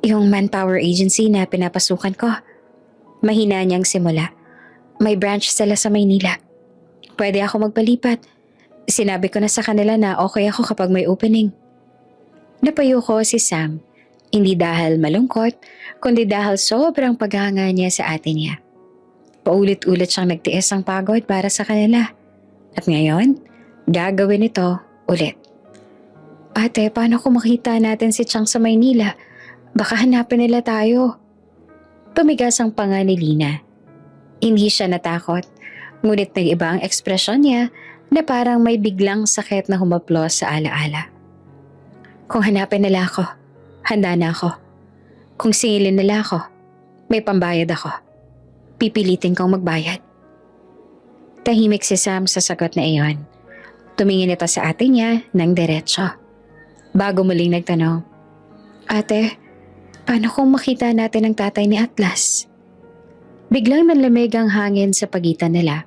[SPEAKER 1] Yung manpower agency na pinapasukan ko, mahina niyang simula. May branch sila sa Maynila. Pwede ako magpalipat. Sinabi ko na sa kanila na okay ako kapag may opening. Napayo ko si Sam, hindi dahil malungkot, kundi dahil sobrang paghanga niya sa ate niya. Paulit-ulit siyang nagtiis ng pagod para sa kanila. At ngayon, gagawin ito ulit. Ate, paano kung makita natin si Chang sa Maynila? Baka hanapin nila tayo. Tumigas ang panga ni Lina. Hindi siya natakot, ngunit nag-iba ang ekspresyon niya na parang may biglang sakit na humaplos sa alaala. Kung hanapin nila ako, handa na ako. Kung singilin nila ako, may pambayad ako. Pipilitin kong magbayad. Tahimik si Sam sa sagot na iyon. Tumingin ito sa ate niya ng diretsyo. Bago muling nagtanong, Ate, paano kung makita natin ang tatay ni Atlas? Biglang nanlamig ang hangin sa pagitan nila.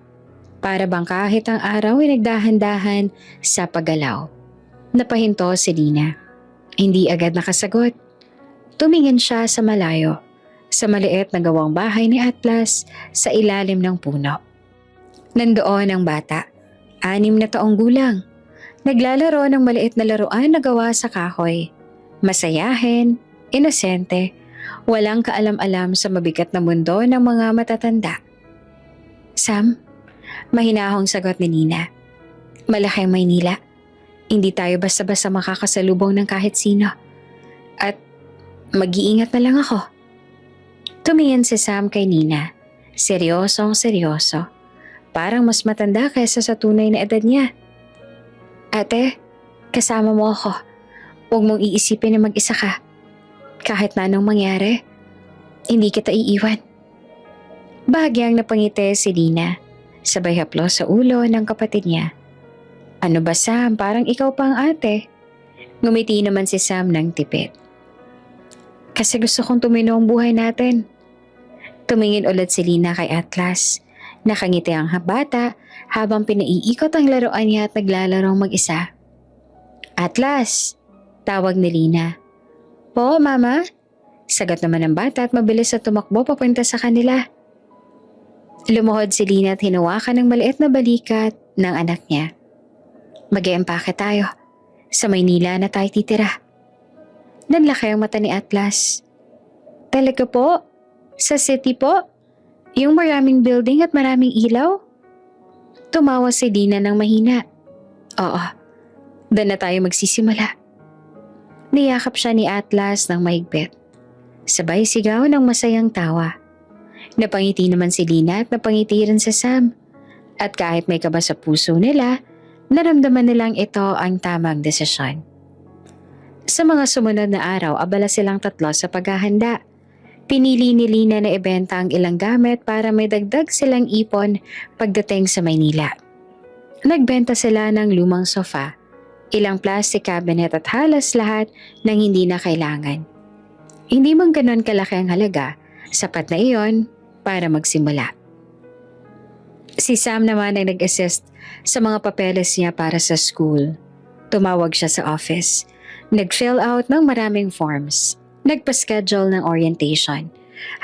[SPEAKER 1] Para bang kahit ang araw ay nagdahan-dahan sa paggalaw. Napahinto si Lina. Hindi agad nakasagot. Tumingin siya sa malayo, sa maliit na gawang bahay ni Atlas sa ilalim ng puno. Nandoon ang bata, 6 na taong gulang. Naglalaro ng maliit na laruan na gawa sa kahoy. Masayahin, inosente, walang kaalam-alam sa mabigat na mundo ng mga matatanda. Sam, mahinahong sagot ni Nina. Malaki ang Maynila. Hindi tayo basta-basta makakasalubong ng kahit sino. At mag-iingat na lang ako. Tumingin si Sam kay Nina. Seryosong seryoso. Parang mas matanda kaysa sa tunay na edad niya. Ate, kasama mo ako. Huwag mong iisipin na mag-isa ka. Kahit na anong mangyari, hindi kita iiwan. Bahagyang napangiti si Nina, sabay haplos sa ulo ng kapatid niya. Ano ba Sam, parang ikaw pa ang ate. Ngumiti naman si Sam ng tipid. Kasi gusto kong tumino ang buhay natin. Tumingin ulit si Lina kay Atlas. Nakangiti ang bata habang pinaiikot ang laruan niya at naglalarong mag-isa. Atlas! Tawag ni Lina. Po, Mama? Sagot naman ng bata at mabilis na tumakbo papunta sa kanila. Lumuhod si Lina at hinawakan ng maliit na balikat ng anak niya. Mag-iempake tayo. Sa Maynila na tayo titira. Nanlaki ang mata ni Atlas. Talaga po? Sa city po? Yung maraming building at maraming ilaw? Tumawa si Lina ng mahina. Oo, doon na tayo magsisimula. Niyakap siya ni Atlas ng mahigpit. Sabay sigaw ng masayang tawa. Napangiti naman si Lina at napangiti rin si Sam. At kahit may kaba sa puso nila, naramdaman nilang ito ang tamang desisyon. Sa mga sumunod na araw, abala silang tatlo sa paghahanda. Pinili ni Lina na ibenta ang ilang gamit para may dagdag silang ipon pagdating sa Maynila. Nagbenta sila ng lumang sofa, ilang plastic cabinet at halos lahat ng hindi na kailangan. Hindi man ganon kalaki ang halaga, sapat na iyon para magsimula. Si Sam naman ay nag-assist sa mga papeles niya para sa school. Tumawag siya sa office, nag-fill out ng maraming forms. Nagpa-schedule ng orientation,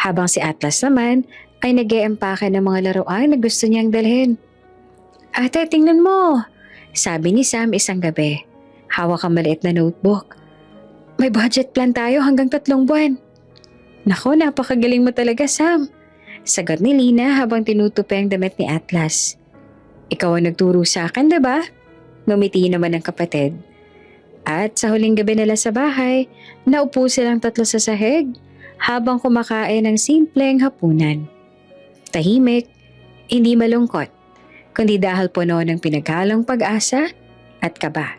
[SPEAKER 1] habang si Atlas naman ay nag-e-empake ng mga laruan na gusto niyang dalhin. Ate, tingnan mo, sabi ni Sam isang gabi. Hawak ang maliit na notebook. May budget plan tayo hanggang 3 buwan. Nako, napakagaling mo talaga Sam, sagot ni Lina habang tinutupi ang damit ni Atlas. Ikaw ang nagturo sa akin, diba? Ngumiti naman ang kapatid. At sa huling gabi nila sa bahay, naupo silang tatlo sa sahig habang kumakain ng simpleng hapunan. Tahimik, hindi malungkot, kundi dahil puno ng pinaghalong pag-asa at kaba.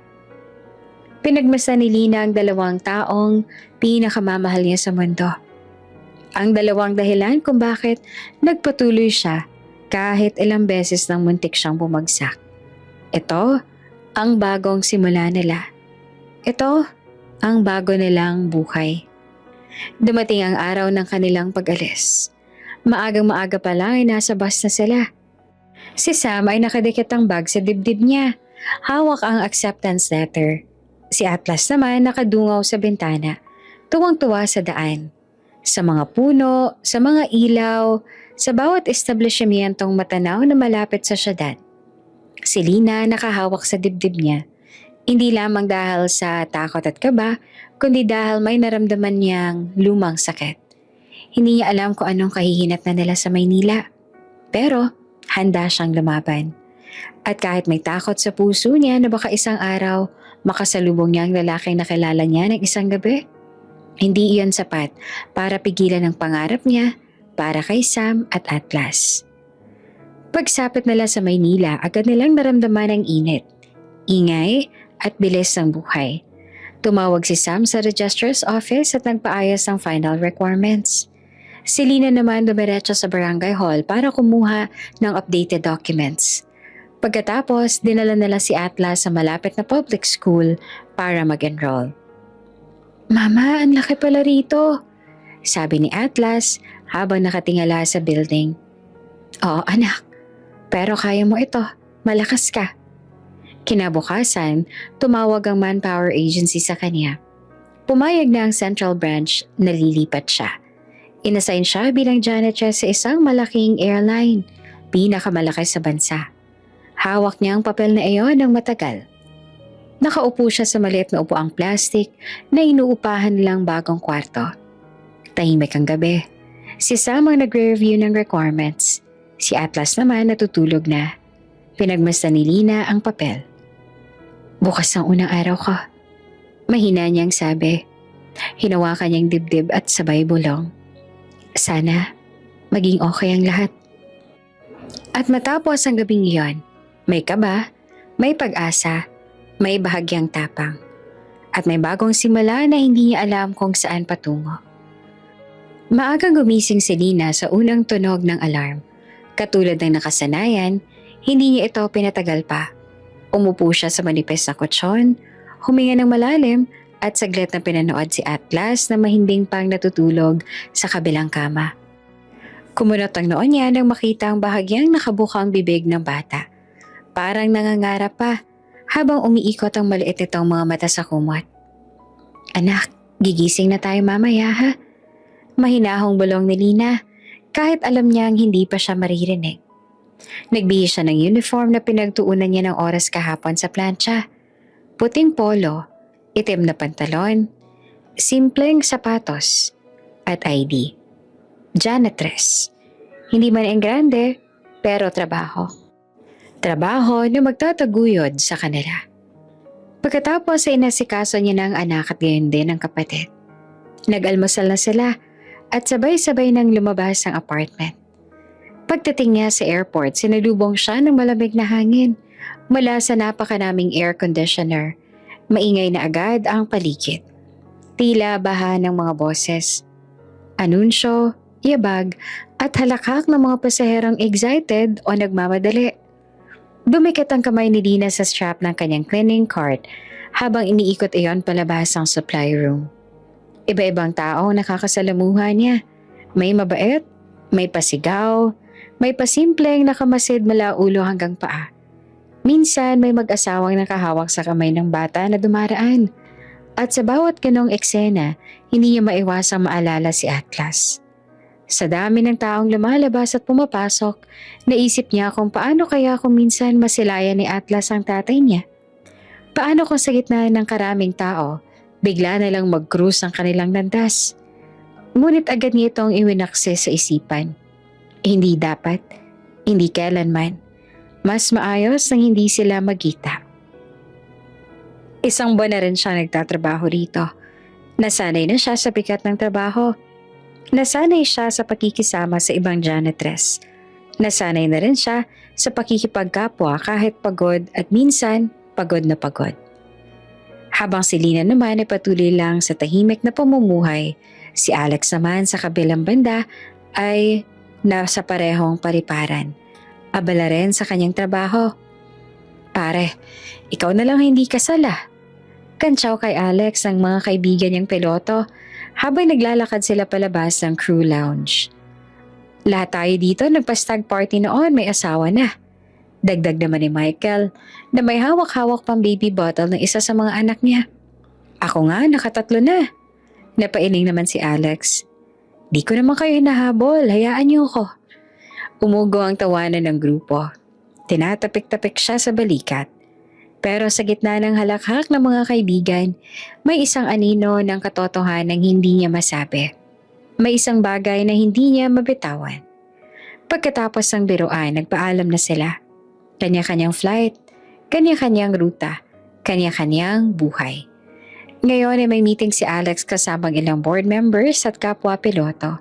[SPEAKER 1] Pinagmasdan ni Lina ang 2 taong pinakamamahal niya sa mundo. Ang 2 dahilan kung bakit nagpatuloy siya kahit ilang beses nang muntik siyang bumagsak. Ito ang bagong simula nila. Ito ang bago nilang buhay. Dumating ang araw ng kanilang pag-alis. Maagang-maaga pa lang ay nasa bus na sila. Si Sam ay nakadikit ang bag sa dibdib niya. Hawak ang acceptance letter. Si Atlas naman nakadungaw sa bintana, tuwang-tuwa sa daan. Sa mga puno, sa mga ilaw, sa bawat establishmentong matanaw na malapit sa syudad. Si Lina nakahawak sa dibdib niya. Hindi lamang dahil sa takot at kaba, kundi dahil may naramdaman niyang lumang sakit. Hindi niya alam kung anong kahihinat na nila sa Maynila. Pero handa siyang lumaban. At kahit may takot sa puso niya na baka isang araw makasalubong niya ang lalaking nakilala niya ng isang gabi, hindi iyon sapat para pigilan ang pangarap niya para kay Sam at Atlas. Pagsapit nila sa Maynila, agad nilang naramdaman ang init, ingay at bilis ng buhay. Tumawag si Sam sa registrar's office at nagpaayos ng final requirements. Si Lina naman dumiretso sa barangay hall para kumuha ng updated documents. Pagkatapos, dinala nila si Atlas sa malapit na public school para mag-enroll. Mama, ang laki pala rito, sabi ni Atlas habang nakatingala sa building. Oo anak, pero kaya mo ito, malakas ka. Kinabukasan, tumawag ang manpower agency sa kanya. Pumayag na ang central branch na lilipat siya. Inassign siya bilang janitress sa isang malaking airline, pinakamalaki sa bansa. Hawak niya ang papel na iyon ng matagal. Nakaupo siya sa maliit na upuang plastic na inuupahan lang bagong kwarto. Tahimik ang gabi. Si Sam ang nagre-review ng requirements. Si Atlas naman natutulog na. Pinagmasdan ni Lina ang papel. Bukas ang unang araw ko. Mahina niyang sabi. Hinawakan niyang dibdib at sabay bulong. Sana maging okay ang lahat. At matapos ang gabing iyon, may kaba, may pag-asa, may bahagyang tapang. At may bagong simula na hindi niya alam kung saan patungo. Maagang gumising si Lina sa unang tunog ng alarm. Katulad ng nakasanayan, hindi niya ito pinatagal pa. Umupo siya sa manipis na kutsyon, huminga ng malalim at saglit na pinanood si Atlas na mahinding pang natutulog sa kabilang kama. Kumunot ang noon niya nang makita ang bahagyang nakabukang bibig ng bata. Parang nangangarap pa habang umiikot ang maliit nitong mga mata sa kumot. Anak, gigising na tayo mamaya ha? Mahinahong bulong ni Lina kahit alam niyang hindi pa siya maririnig. Nagbihis siya ng uniform na pinagtuunan niya ng oras kahapon sa plancha. Puting polo, itim na pantalon, simpleng sapatos, at ID. Janitress. Hindi man ang grande, pero trabaho. Trabaho na magtataguyod sa kanila. Pagkatapos ay inasikaso niya ng anak at gayon din ang kapatid. Nag-almusal na sila at sabay-sabay nang lumabas ang apartment. Pagdating niya sa airport, sinalubong siya ng malamig na hangin mula sa napakanaming air conditioner. Maingay na agad ang paligid. Tila baha ng mga boses. Anunsyo, yabag at halakak ng mga pasaherong excited o nagmamadali. Dumikit ang kamay ni Lina sa strap ng kanyang cleaning cart habang iniikot iyon palabas ang supply room. Iba-ibang tao nakakasalamuha niya. May mabait, may pasigaw, may pasimpleng nakamasid mula ulo hanggang paa. Minsan may mag-asawang nakahawak sa kamay ng bata na dumaraan. At sa bawat ganong eksena, hindi niya maiwasang maalala si Atlas. Sa dami ng taong lumalabas at pumapasok, naisip niya kung paano kaya kung minsan masilayan ni Atlas ang tatay niya. Paano kung sa gitna ng karaming tao, bigla na lang mag-cruise ang kanilang landas. Ngunit agad niya itong iwinakse sa isipan. Hindi dapat, hindi kailanman. Mas maayos nang hindi sila magkita. Isang buwan na rin siya nagtatrabaho rito. Nasanay na siya sa bigat ng trabaho. Nasanay siya sa pakikisama sa ibang janitress. Nasanay na rin siya sa pakikipagkapwa kahit pagod at minsan pagod na pagod. Habang si Lina naman ay patuloy lang sa tahimik na pamumuhay, si Alex naman sa kabilang banda ay nasa parehong pariparan. Abala rin sa kanyang trabaho. Pare, ikaw na lang hindi kasala. Kantsaw kay Alex ang mga kaibigan niyang piloto habang naglalakad sila palabas ng crew lounge. Lahat tayo dito nagpa-stag party noon, may asawa na. Dagdag naman ni Michael na may hawak-hawak pang baby bottle ng isa sa mga anak niya. Ako nga, nakatatlo na. Napailing naman si Alex. Di ko naman kayo nahabol, hayaan niyo ako. Umugo ang tawanan ng grupo. Tinatapik-tapik siya sa balikat. Pero sa gitna ng halakhak ng mga kaibigan, may isang anino ng katotohanan hindi niya masabi. May isang bagay na hindi niya mabitawan. Pagkatapos ng biruan, nagpaalam na sila. Kanya-kanyang flight, kanya-kanyang ruta, kanya-kanyang buhay. Ngayon ay may meeting si Alex kasamang ilang board members at kapwa piloto.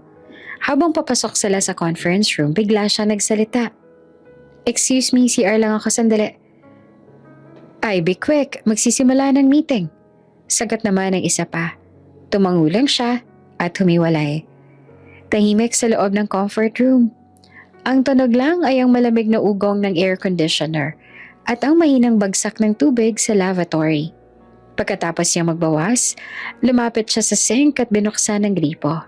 [SPEAKER 1] Habang papasok sila sa conference room, bigla siya nagsalita. Excuse me, CR lang ako sandali. Ay, be quick, magsisimula ng meeting. Sagot naman ng isa pa. Tumangulang siya at humiwalay. Tahimik sa loob ng comfort room. Ang tunog lang ay ang malamig na ugong ng air conditioner at ang mahinang bagsak ng tubig sa lavatory. Pagkatapos niya magbawas, lumapit siya sa sink at binuksan ng gripo.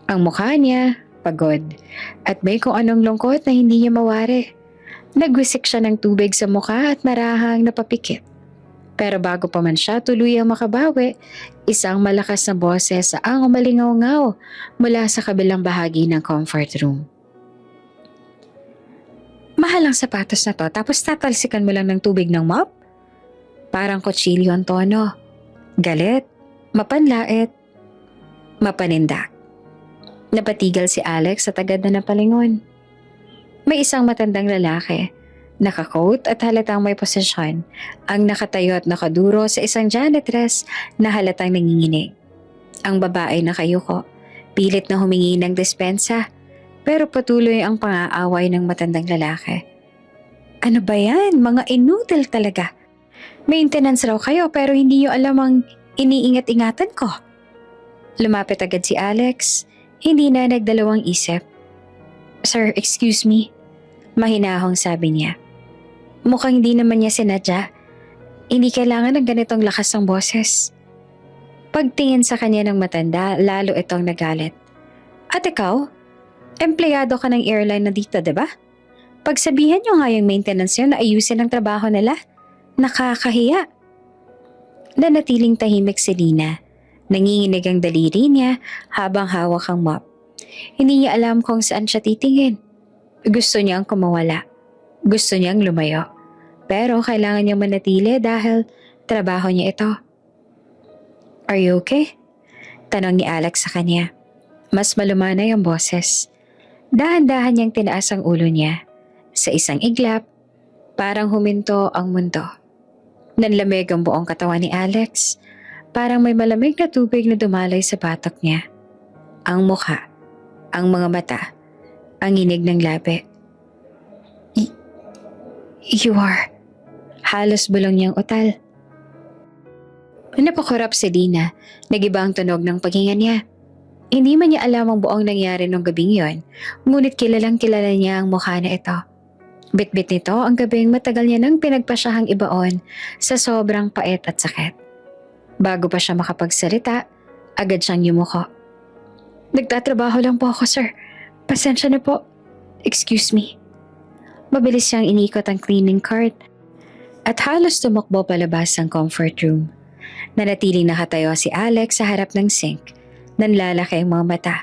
[SPEAKER 1] Ang mukha niya, pagod, at may kung anong lungkot na hindi niya mawari. Nagwisik siya ng tubig sa mukha at marahang napapikit. Pero bago pa man siya tuluyang makabawi, isang malakas na boses ang umalingaw-ngaw mula sa kabilang bahagi ng comfort room. Mahal ang sapatos na to tapos tatalsikan mo lang ng tubig ng mop? Parang kutsilyo ang tono. Galit, mapanlait, mapanindak. Napatigal si Alex at agad na napalingon. May isang matandang lalaki, naka-coat at halatang may posisyon, ang nakatayo at nakaduro sa isang janitress na halatang nanginginig. Ang babae nakayuko, pilit na humingi ng dispensa, pero patuloy ang pang-aaway ng matandang lalaki. Ano ba yan? Mga inutil talaga. Maintenance raw kayo pero hindi niyo alam ang iniingat-ingatan ko. Lumapit agad si Alex, hindi na nagdalawang isip. Sir, excuse me. Mahinahong sabi niya. Mukhang hindi naman niya sinadya. Hindi kailangan ng ganitong lakas ng boses. Pagtingin sa kanya ng matanda, lalo itong nagalit. At ikaw? Empleyado ka ng airline na dito, diba? Pagsabihan niyo nga yung maintenance niyo na ayusin ang trabaho nila. Nakakahiya. Nanatiling tahimik si Lina. Nanginginig ang daliri niya habang hawak ang mop. Hindi niya alam kung saan siya titingin. Gusto niyang kumawala. Gusto niyang lumayo. Pero kailangan niyang manatili dahil trabaho niya ito. Are you okay? Tanong ni Alex sa kanya. Mas malumanay ang boses. Dahan-dahan niyang tinaas ang ulo niya. Sa isang iglap, parang huminto ang mundo. Nanlamig ang buong katawan ni Alex. Parang may malamig na tubig na dumalay sa batok niya. Ang mukha, ang mga mata, ang inig ng labi. You are... Halos bulong niyang utal. Napakurap si Lina. Nagiba ang tunog ng paghinga niya. Hindi man niya alam ang buong nangyari nung gabing yon, ngunit kilalang kilala niya ang mukha na ito. Bitbit nito ang gabing matagal niya nang pinagpasyahang ibaon sa sobrang pait at sakit. Bago pa siya makapagsalita, agad siyang yumuko. Nagtatrabaho lang po ako, sir. Pasensya na po. Excuse me. Mabilis siyang inikot ang cleaning cart at halos tumakbo palabas ang comfort room. Nanatiling nakatayo si Alex sa harap ng sink. Nanlalaki ang mga mata.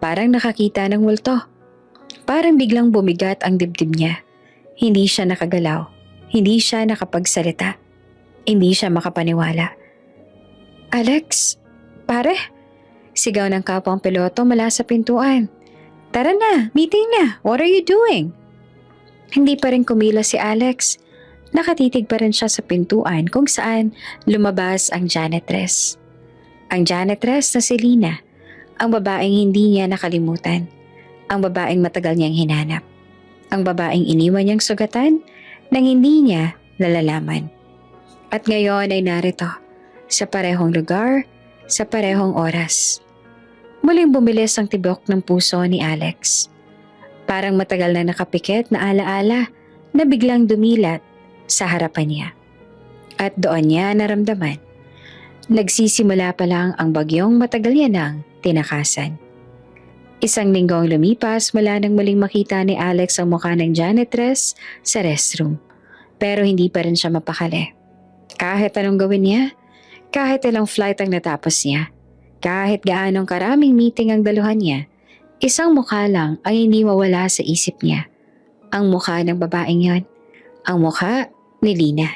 [SPEAKER 1] Parang nakakita ng multo. Parang biglang bumigat ang dibdib niya. Hindi siya nakagalaw. Hindi siya nakapagsalita. Hindi siya makapaniwala. Alex? Pare? Sigaw ng kapwang piloto mula sa pintuan. Tara na, meeting na. What are you doing? Hindi pa rin kumilos si Alex. Nakatitig pa rin siya sa pintuan kung saan lumabas ang janitress. Ang janitress na si Lina, ang babaeng hindi niya nakalimutan, ang babaeng matagal niyang hinanap, ang babaeng iniwan niyang sugatan nang hindi niya nalalaman. At ngayon ay narito, sa parehong lugar, sa parehong oras. Muling bumilis ang tibok ng puso ni Alex. Parang matagal na nakapikit na alaala na biglang dumilat sa harapan niya. At doon niya naramdaman. Nagsisimula pa lang ang bagyong matagal niya nang tinakasan. Isang linggong lumipas mula nang muling makita ni Alex ang mukha ng janitress sa restroom. Pero hindi pa rin siya mapakali. Kahit anong gawin niya, kahit ilang flight ang natapos niya, kahit gaanong karaming meeting ang daluhan niya, isang mukha lang ang hindi mawala sa isip niya. Ang mukha ng babaeng yon, ang mukha ni Lina.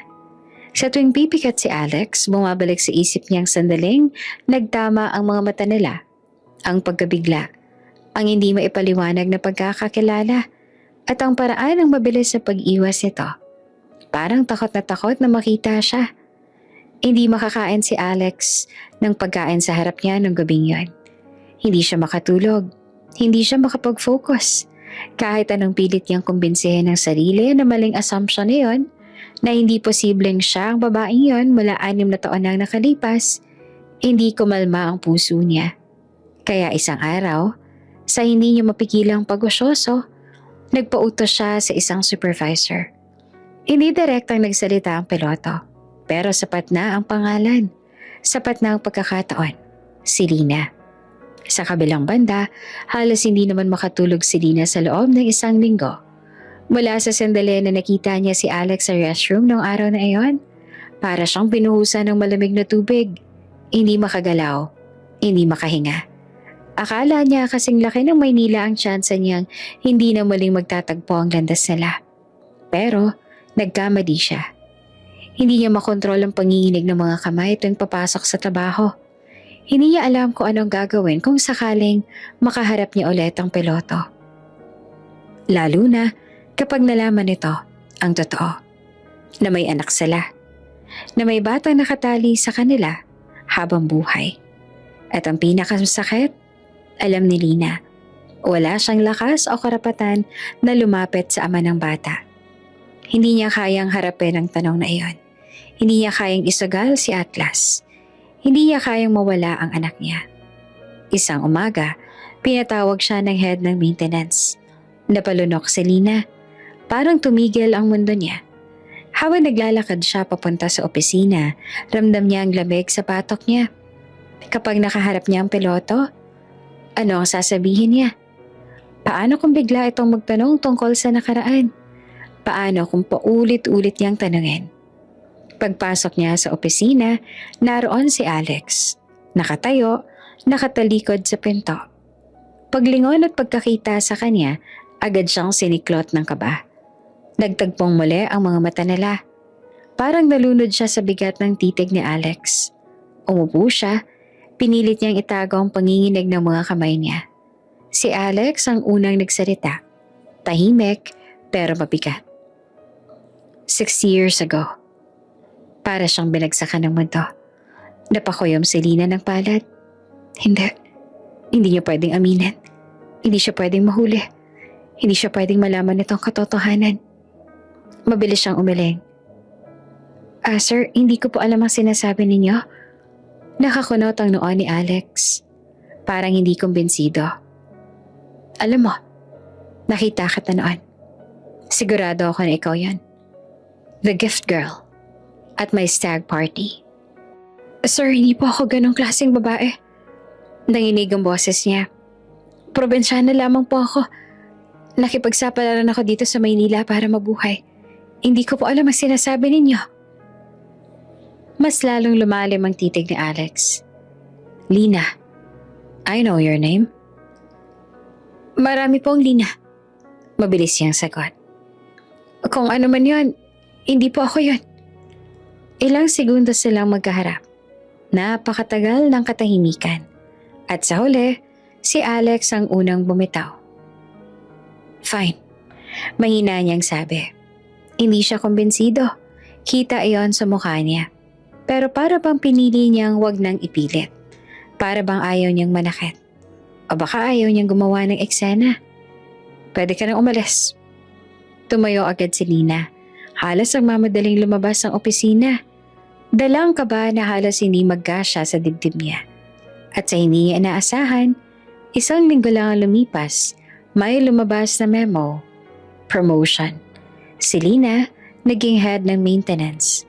[SPEAKER 1] Sa tuwing pipikat si Alex, bumabalik sa isip niyang sandaling nagtama ang mga mata nila. Ang pagkabigla, ang hindi maipaliwanag na pagkakakilala, at ang paraan ng mabilis na pag-iwas nito. Parang takot na makita siya. Hindi makakain si Alex ng pagkain sa harap niya nung gabing yon. Hindi siya makatulog. Hindi siya makapag-focus. Kahit anong pilit niyang kumbinsihin ng sarili na maling assumption na yon, na hindi posibleng siya ang babaeng yon mula 6 na taon nang nakalipas, hindi kumalma ang puso niya. Kaya isang araw, sa hindi niya mapigilang pag-usyoso, nagpautos siya sa isang supervisor. Hindi direktang nagsalita ang piloto, pero sapat na ang pangalan, sapat na ang pagkakataon, si Lina. Sa kabilang banda, halos hindi naman makatulog si Lina sa loob ng 1 linggo. Mula sa sandali na nakita niya si Alex sa restroom noong araw na iyon, Para siyang binuhusan ng malamig na tubig. Hindi makagalaw, hindi makahinga. Akala niya kasing laki ng Maynila ang tsansa niyang hindi na muling magtatagpo ang landas nila. Pero nagkamali siya. Hindi niya makontrol ang panginginig ng mga kamay tuwing papasok sa trabaho. Hindi niya alam kung anong gagawin kung sakaling makaharap niya ulit ang piloto. Lalo na kapag nalaman nito ang totoo. Na may anak sila. Na may batang nakatali sa kanila habang buhay. At ang pinakamasakit, alam ni Lina, wala siyang lakas o karapatan na lumapit sa ama ng bata. Hindi niya kayang harapin ang tanong na iyon. Hindi niya kayang isugal si Atlas. Hindi niya kayang mawala ang anak niya. Isang umaga, pinatawag siya ng head ng maintenance. Napalunok si Lina. Parang tumigil ang mundo niya. Habang naglalakad siya papunta sa opisina, ramdam niya ang lamig sa patok niya. Kapag nakaharap niya ang piloto, ano ang sasabihin niya? Paano kung bigla itong magtanong tungkol sa nakaraan? Paano kung paulit-ulit niyang tanungin? Pagpasok niya sa opisina, naroon si Alex. Nakatayo, nakatalikod sa pinto. Paglingon at pagkakita sa kanya, agad siyang siniklot ng kaba. Nagtagpong muli ang mga mata nila. Parang nalunod siya sa bigat ng titig ni Alex. Umupo siya, pinilit niyang itago ang panginginig ng mga kamay niya. Si Alex ang unang nagsalita. Tahimik pero mabigat. 6 years ago. Para siyang binagsakan ng mundo. Napakuyom si Lina ng palad. Hindi. Hindi niya pwedeng aminin. Hindi siya pwedeng mahuli. Hindi siya pwedeng malaman itong katotohanan. Mabilis siyang umiling. Sir, hindi ko po alam ang sinasabi ninyo. Nakakunot ang noo ni Alex. Parang hindi kumbinsido. Alam mo, nakita kita noon. Sigurado ako na ikaw yan. The gift girl. At my stag party. Sir, hindi po ako ganong klaseng babae. Nanginig ang boses niya. Probinsyana lamang po ako. Nakipagsapalaran ako dito sa Maynila para mabuhay. Hindi ko po alam ang sinasabi ninyo. Mas lalong lumalim ang titig ni Alex. Lina, I know your name. Marami pong Lina. Mabilis siyang sagot. Kung ano man yun, hindi po ako yun. Ilang segundo silang magkaharap. Napakatagal ng katahimikan. At sa huli, si Alex ang unang bumitaw. Fine. Mahina niyang sabi. Hindi siya kumbinsido. Kita iyon sa mukha niya. Pero para bang pinili niyang wag nang ipilit. Para bang ayaw niyang manakit. O baka ayaw niyang gumawa ng eksena. Pwede ka nang umalis. Tumayo agad si Lina. Halos ang mamadaling lumabas ang opisina. Dalang kaba na halos hindi magkasya sa dibdib niya. At sa hindi niya inaasahan, 1 linggo lang ang lumipas, may lumabas na memo. Promotion. Si Lina, naging head ng maintenance.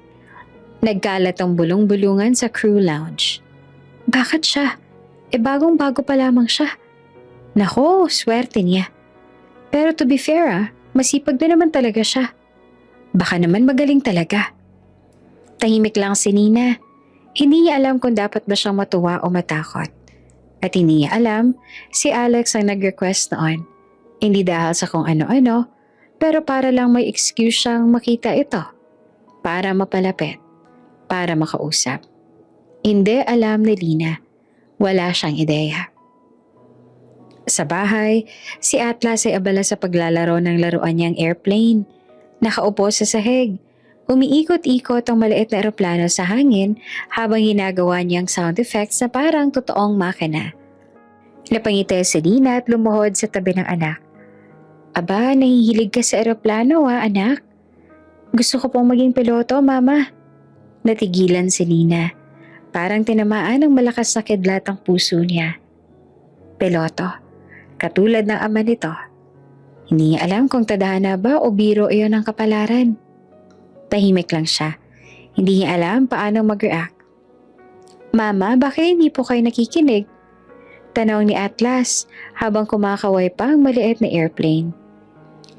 [SPEAKER 1] Nagkalat ang bulong-bulungan sa crew lounge. Bakit siya? Bagong-bago pa lamang siya. Nako, swerte niya. Pero to be fair masipag na naman talaga siya. Baka naman magaling talaga. Tahimik lang si Nina. Hindi niya alam kung dapat ba siyang matuwa o matakot. At hindi niya alam, si Alex ang nag-request noon. Hindi dahil sa kung ano-ano, pero para lang may excuse siyang makita ito. Para mapalapit. Para makausap. Hindi alam ni Lina. Wala siyang ideya. Sa bahay, si Atlas ay abala sa paglalaro ng laruan niyang airplane. Nakaupo sa sahig. Umiikot-ikot ang maliit na eroplano sa hangin habang ginagawa niyang sound effects na parang totoong makina. Napangiti si Lina at lumuhod sa tabi ng anak. Aba, nahihilig ka sa eroplano anak? Gusto ko pong maging piloto, mama. Natigilan si Lina. Parang tinamaan ng malakas na kidlat ang puso niya. Piloto, katulad ng ama nito. Hindi niya alam kung tadhana ba o biro iyon ang kapalaran. Tahimik lang siya. Hindi niya alam paano mag-react. Mama, bakit hindi po kayo nakikinig? Tanong ni Atlas habang kumakaway pa ang maliit na airplane.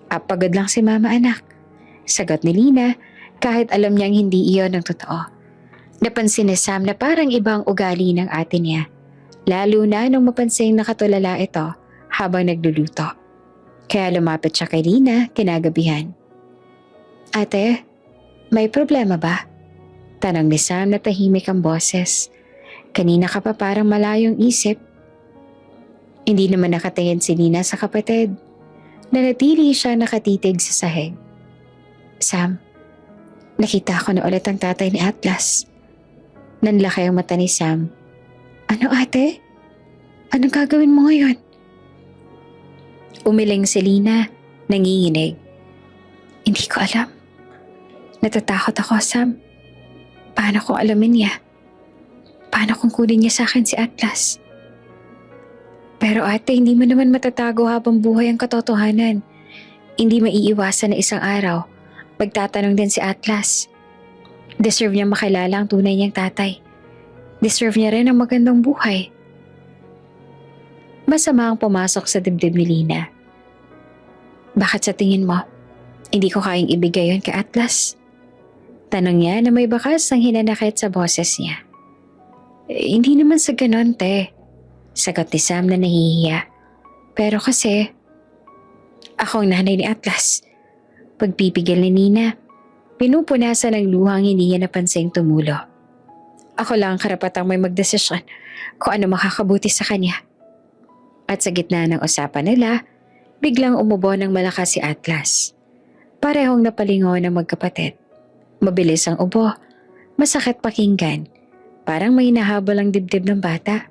[SPEAKER 1] Pagod lang si mama anak. Sagot ni Lina Kahit alam niyang hindi iyon ang totoo. Napansin ni Sam na parang ibang ugali ng ate niya. Lalo na nung mapansing nakatulala ito habang nagluluto. Kaya lumapit siya kay Lina kinagabihan. Ate, may problema ba? Tanong ni Sam na tahimik ang boses. Kanina ka pa parang malayong isip. Hindi naman nakatingin si Lina sa kapatid. Nanatili siya nakatitig sa sahig. Sam, nakita ko na ulit ang tatay ni Atlas. Nanlaki ang mata ni Sam. Ano ate? Anong gagawin mo ngayon? Umiling si Lina, nanginginig. Hindi ko alam. Natatakot ako, Sam. Paano kung alamin niya? Paano kung kunin niya sa akin si Atlas? Pero ate, hindi mo naman matatago habang buhay ang katotohanan. Hindi maiiwasan na isang araw, magtatanong din si Atlas. Deserve niya makilala ang tunay niyang tatay. Deserve niya rin ang magandang buhay. Masama ang pumasok sa dibdib ni Lina. Bakit sa tingin mo, hindi ko kayang ibigay yon kay Atlas? Tanong niya na may bakas ang hinanakit sa boses niya. Hindi naman sa ganon, te. Sagot ni Sam na nahihiya. Pero kasi, ako ang nanay ni Atlas. Pagpipigil ni Nina, pinupunasan ng luhang hindi niya napansing tumulo. Ako lang ang karapatang may magdesisyon kung ano makakabuti sa kanya. At sa gitna ng usapan nila, biglang umubo ng malakas si Atlas. Parehong napalingon ng magkapatid. Mabilis ang ubo, masakit pakinggan, parang may nahabol ang dibdib ng bata.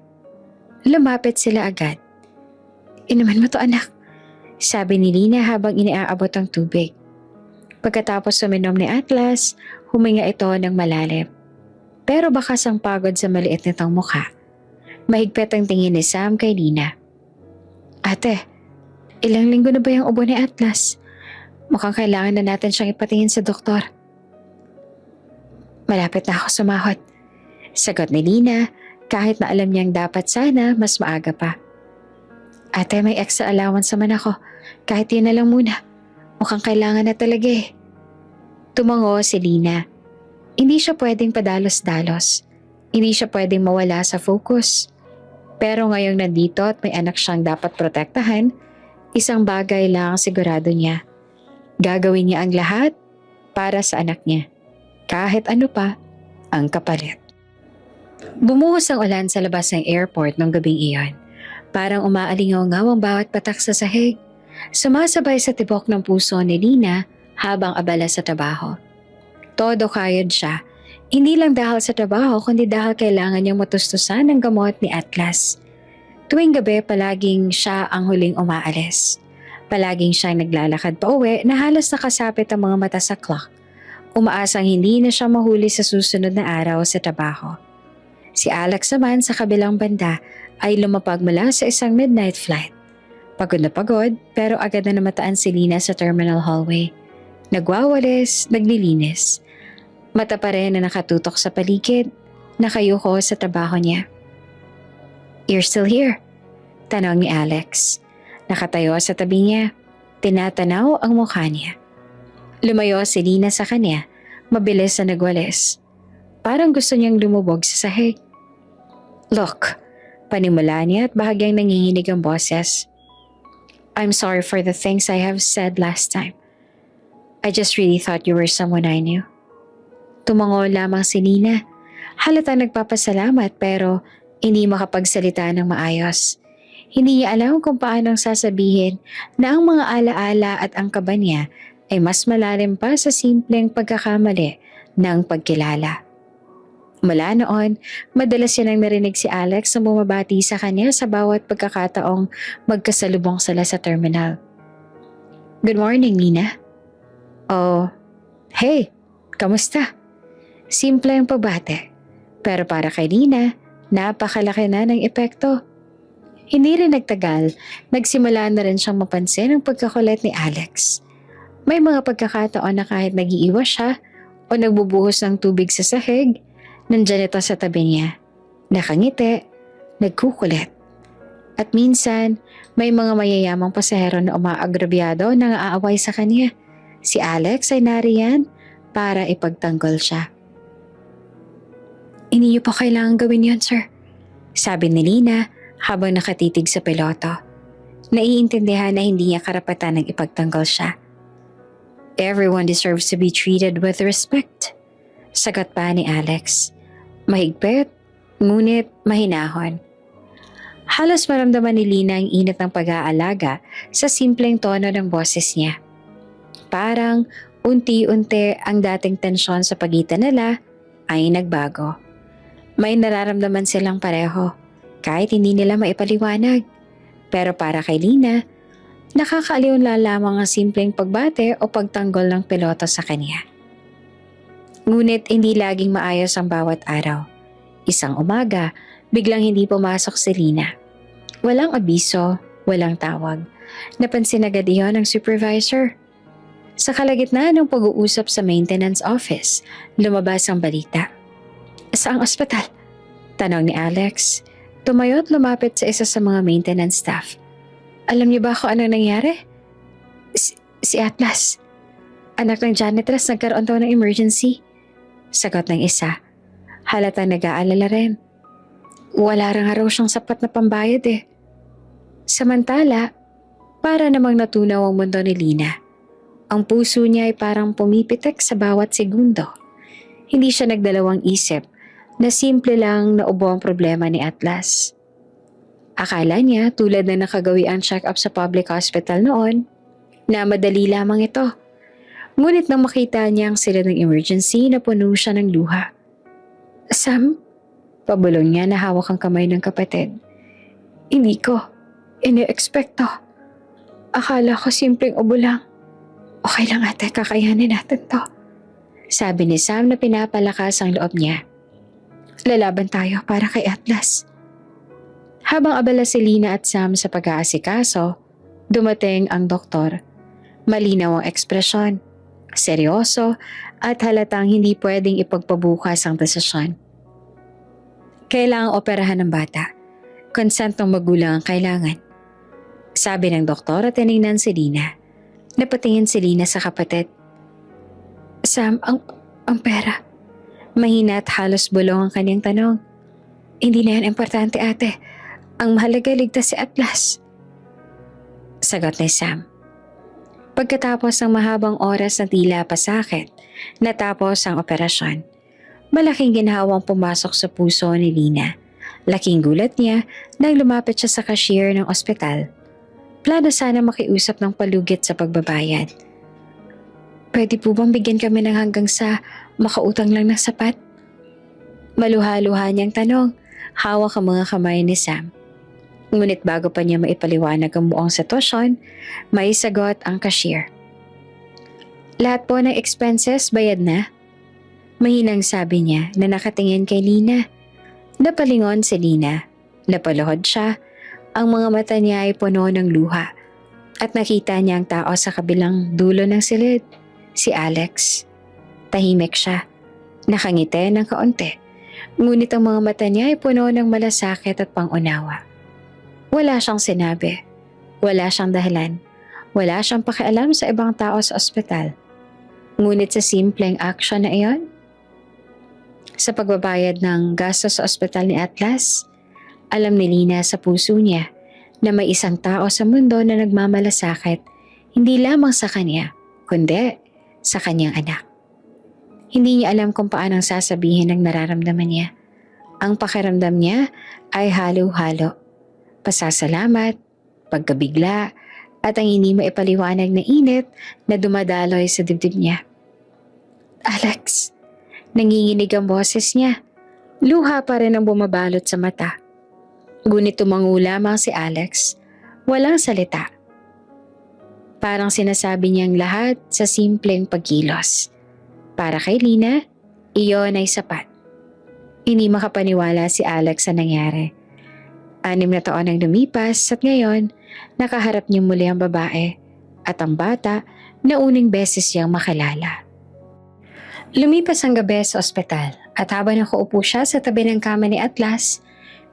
[SPEAKER 1] Lumapit sila agad. Inuman mo to anak, sabi ni Lina habang iniaabot ang tubig. Pagkatapos suminom ni Atlas, huminga ito ng malalim. Pero bakas ang pagod sa maliit nitong mukha. Mahigpit ang tingin ni Sam kay Lina. Ate, ilang linggo na ba yung ubo ni Atlas? Mukhang kailangan na natin siyang ipatingin sa doktor. Malapit na ako sumahod. Sagot ni Lina kahit na alam niyang dapat sana mas maaga pa. Ate, may extra allowance naman ako. Kahit yun na lang muna. Mukhang kailangan na talaga eh. Tumango si Lina. Hindi siya pwedeng padalos-dalos. Hindi siya pwedeng mawala sa focus. Pero ngayong nandito at may anak siyang dapat protektahan, isang bagay lang ang sigurado niya. Gagawin niya ang lahat para sa anak niya. Kahit ano pa ang kapalit. Bumuhos ang ulan sa labas ng airport nung gabing iyon. Parang umaalingaw-ngaw ang bawat patak sa sahig. Sumasabay sa tibok ng puso ni Lina habang abala sa trabaho. Todo kayod siya. Hindi lang dahil sa trabaho kundi dahil kailangan niyang matustusan ng gamot ni Atlas. Tuwing gabi palaging siya ang huling umaalis. Palaging siyang naglalakad pa uwi na halos nakasapit ang mga mata sa clock. Umaasang hindi na siya mahuli sa susunod na araw sa trabaho. Si Alex naman sa kabilang banda ay lumapag mula sa isang midnight flight. Pagod na pagod pero agad na namataan si Lina sa terminal hallway. Nagwawalis, naglilinis. Mata pa rin na nakatutok sa paligid, nakayuko sa trabaho niya. You're still here? Tanong ni Alex. Nakatayo sa tabi niya, tinatanaw ang mukha niya. Lumayo si Lina sa kanya, mabilis na nagwalis. Parang gusto niyang lumubog sa sahig. Look, panimula niya at bahagyang nanginginig ang boses. I'm sorry for the things I have said last time. I just really thought you were someone I knew. Tumango lamang si Lina. Halatang nagpapasalamat pero hindi makapagsalita ng maayos. Hindi niya alam kung paanong sasabihin na ang mga alaala at ang kaba niya ay mas malalim pa sa simpleng pagkakamali ng pagkilala. Mula noon, madalas yan ang narinig si Alex na bumabati sa kanya sa bawat pagkakataong magkasalubong sila sa terminal. Good morning, Lina. Oh, hey, kamusta? Simple ang pagbate. Pero para kay Lina, napakalaki na ng epekto. Hindi rin nagtagal, nagsimula na rin siyang mapansin ang pagkakulit ni Alex. May mga pagkakataon na kahit nag-iiwas siya o nagbubuhos ng tubig sa sahig, nandyan ito sa tabi niya. Nakangiti, nagkukulit. At minsan, may mga mayayamang pasahero na umaagrabyado na aaway sa kanya. Si Alex ay nariyan para ipagtanggol siya. Hindi niyo po kailangan gawin yun, sir. Sabi ni Lina habang nakatitig sa piloto. Naiintindihan na hindi niya karapatan ng ipagtanggol siya. Everyone deserves to be treated with respect. Sagot pa ni Alex. Mahigpit, ngunit mahinahon. Halos maramdaman ni Lina ang init ng pag-aalaga sa simpleng tono ng boses niya. Parang unti-unti ang dating tensyon sa pagitan nila ay nagbago. May nararamdaman silang pareho kahit hindi nila maipaliwanag. Pero para kay Lina, nakakaaliw na lamang ang simpleng pagbate o pagtanggol ng piloto sa kanya. Ngunit hindi laging maayos ang bawat araw. Isang umaga, biglang hindi pumasok si Lina. Walang abiso, walang tawag. Napansin agad iyon ng supervisor. Sa kalagitnaan ng pag-uusap sa maintenance office, lumabas ang balita. Saang ospital? Tanong ni Alex. Tumayo at lumapit sa isa sa mga maintenance staff. Alam niyo ba kung ano nangyari? Si Atlas. Anak ng janitress nagkaroon daw ng emergency. Sagot ng isa. Halatang nag-aalala rin. Wala raw siyang sapat na pambayad eh. Samantala, para namang natunaw ang mundo ni Lina. Ang puso niya ay parang pumipitik sa bawat segundo. Hindi siya nagdalawang isip na simple lang na ubo ang problema ni Atlas. Akala niya tulad na nakagawi ang check-up sa public hospital noon, na madali lamang ito. Ngunit nang makita niya ang sila ng emergency, napuno siya ng luha. Sam, pabulong niya na hawak ang kamay ng kapatid. Hindi ko ini-expect to. Akala ko simpleng ubo lang. Okay lang ate, kakayanin natin to. Sabi ni Sam na pinapalakas ang loob niya. Lalaban tayo para kay Atlas. Habang abala si Lina at Sam sa pag-aasikaso, dumating ang doktor. Malinaw ang ekspresyon, seryoso at halatang hindi pwedeng ipagpabukas ang desisyon. Kailangang operahan ng bata. Consent ng magulang ang kailangan. Sabi ng doktor at tinignan si Lina. Napatingin si Lina sa kapatid. Sam, ang pera. Mahina at halos bulong ang kanyang tanong. Hindi na yan importante ate. Ang mahalaga ligtas si Atlas. Sagot ni Sam. Pagkatapos ng mahabang oras na tila pasakit, natapos ang operasyon. Malaking ginhawang pumasok sa puso ni Lina. Laking gulat niya nang lumapit siya sa cashier ng ospital. Plano sana makiusap ng palugit sa pagbabayad. Pwede po bang bigyan kami ng hanggang sa makautang lang ng sapat? Maluha-luha niyang tanong, hawak ang mga kamay ni Sam. Ngunit bago pa niya maipaliwanag ang buong sitwasyon, may sagot ang cashier. Lahat po ng expenses bayad na? Mahinang sabi niya na nakatingin kay Lina. Napalingon si Lina. Napaluhod siya. Ang mga mata niya ay puno ng luha. At nakita niya ang tao sa kabilang dulo ng silid. Si Alex. Tahimik siya. Nakangiti ng kaunti. Ngunit ang mga mata niya ay puno ng malasakit at pangunawa. Wala siyang sinabi. Wala siyang dahilan. Wala siyang pakialam sa ibang tao sa ospital. Ngunit sa simpleng aksyon na iyon, sa pagbabayad ng gastos sa ospital ni Atlas, alam ni Lina sa puso niya na may isang tao sa mundo na nagmamalasakit hindi lamang sa kanya, kundi sa kanyang anak. Hindi niya alam kung paano sasabihin ang nararamdaman niya. Ang pakiramdam niya ay halo-halo. Pasasalamat, pagkabigla, at ang hindi maipaliwanag na init na dumadaloy sa dibdib niya. Alex, nanginginig ang boses niya. Luha pa rin ang bumabalot sa mata. Ngunit tumango lamang si Alex. Walang salita. Parang sinasabi niyang lahat sa simpleng pagkilos. Para kay Lina, iyon ay sapat. Hindi makapaniwala si Alex sa nangyari. 6 na taon ang lumipas at ngayon, nakaharap niya muli ang babae at ang bata na uning beses siyang makilala. Lumipas ang gabi sa ospital at habang nakaupo siya sa tabi ng kama ni Atlas,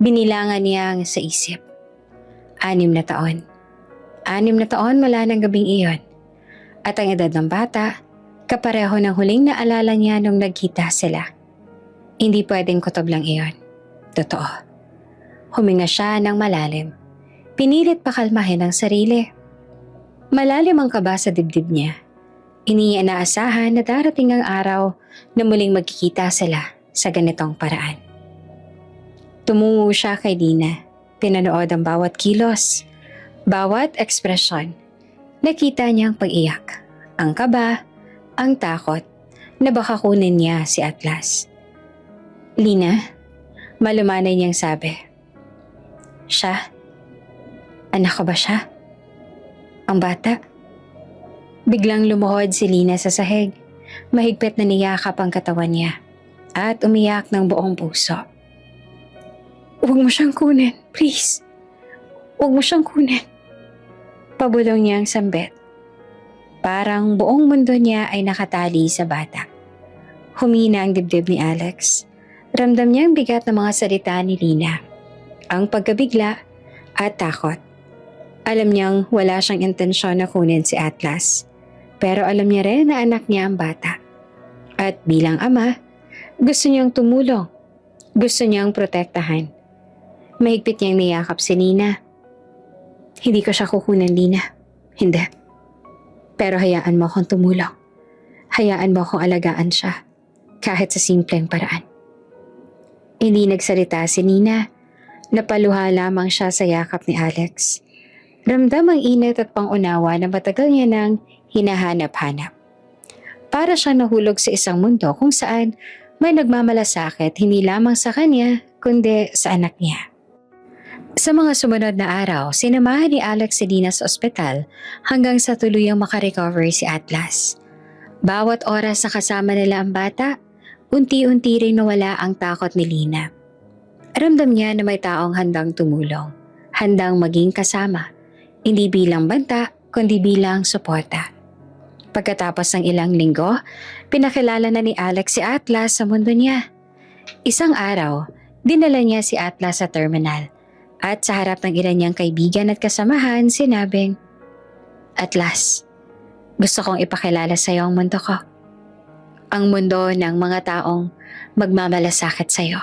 [SPEAKER 1] binilangan niya ang sa isip. 6 na taon. 6 na taon mula ng gabing iyon. At ang edad ng bata, Kapareho ng huling naalala niya nung nagkita sila. Hindi pwedeng kutob lang iyon. Totoo. Huminga siya ng malalim. Pinilit pakalmahin ang sarili. Malalim ang kaba sa dibdib niya. Iniinaasahan na darating ang araw na muling magkikita sila sa ganitong paraan. Tumungo siya kay Lina. Pinanood ang bawat kilos, bawat ekspresyon. Nakita niya ang pag-iyak, ang kaba, ang takot na baka kunin niya si Atlas. Lina, malumanay niyang sabi. Siya? Anak ko ba siya? Ang bata? Biglang lumuhod si Lina sa sahig. Mahigpit na niyakap ang katawan niya at umiyak ng buong puso. Huwag mo siyang kunin, please. Huwag mo siyang kunin. Pabulong niya ang sambit. Parang buong mundo niya ay nakatali sa bata. Humina ang dibdib ni Alex. Ramdam niya ang bigat ng mga salita ni Lina. Ang pagkabigla at takot. Alam niyang wala siyang intensyon na kunin si Atlas. Pero alam niya rin na anak niya ang bata. At bilang ama, gusto niyang tumulong. Gusto niyang protektahan. Mahigpit niyang niyakap si Lina. Hindi ko siya kukunan, Lina. Hindi. Pero hayaan mo akong tumulong. Hayaan mo akong alagaan siya. Kahit sa simpleng paraan. Hindi nagsalita si Lina. Napaluha lamang siya sa yakap ni Alex. Ramdam ang init at pangunawa na matagal niya nang hinahanap-hanap. Para siya nahulog sa isang mundo kung saan may nagmamalasakit hindi lamang sa kanya kundi sa anak niya. Sa mga sumunod na araw, sinamahan ni Alex si Lina sa ospital hanggang sa tuluyang makarecover si Atlas. Bawat oras na kasama nila ang bata, unti-unti ring nawala ang takot ni Lina. Ramdam niya na may taong handang tumulong, handang maging kasama, hindi bilang banta kundi bilang suporta. Pagkatapos ng ilang linggo, pinakilala na ni Alex si Atlas sa mundo niya. Isang araw, dinala niya si Atlas sa terminal. At sa harap ng ilan niyang kaibigan at kasamahan, sinabing, Atlas, gusto kong ipakilala sa iyo ang mundo ko. Ang mundo ng mga taong magmamalasakit sa iyo.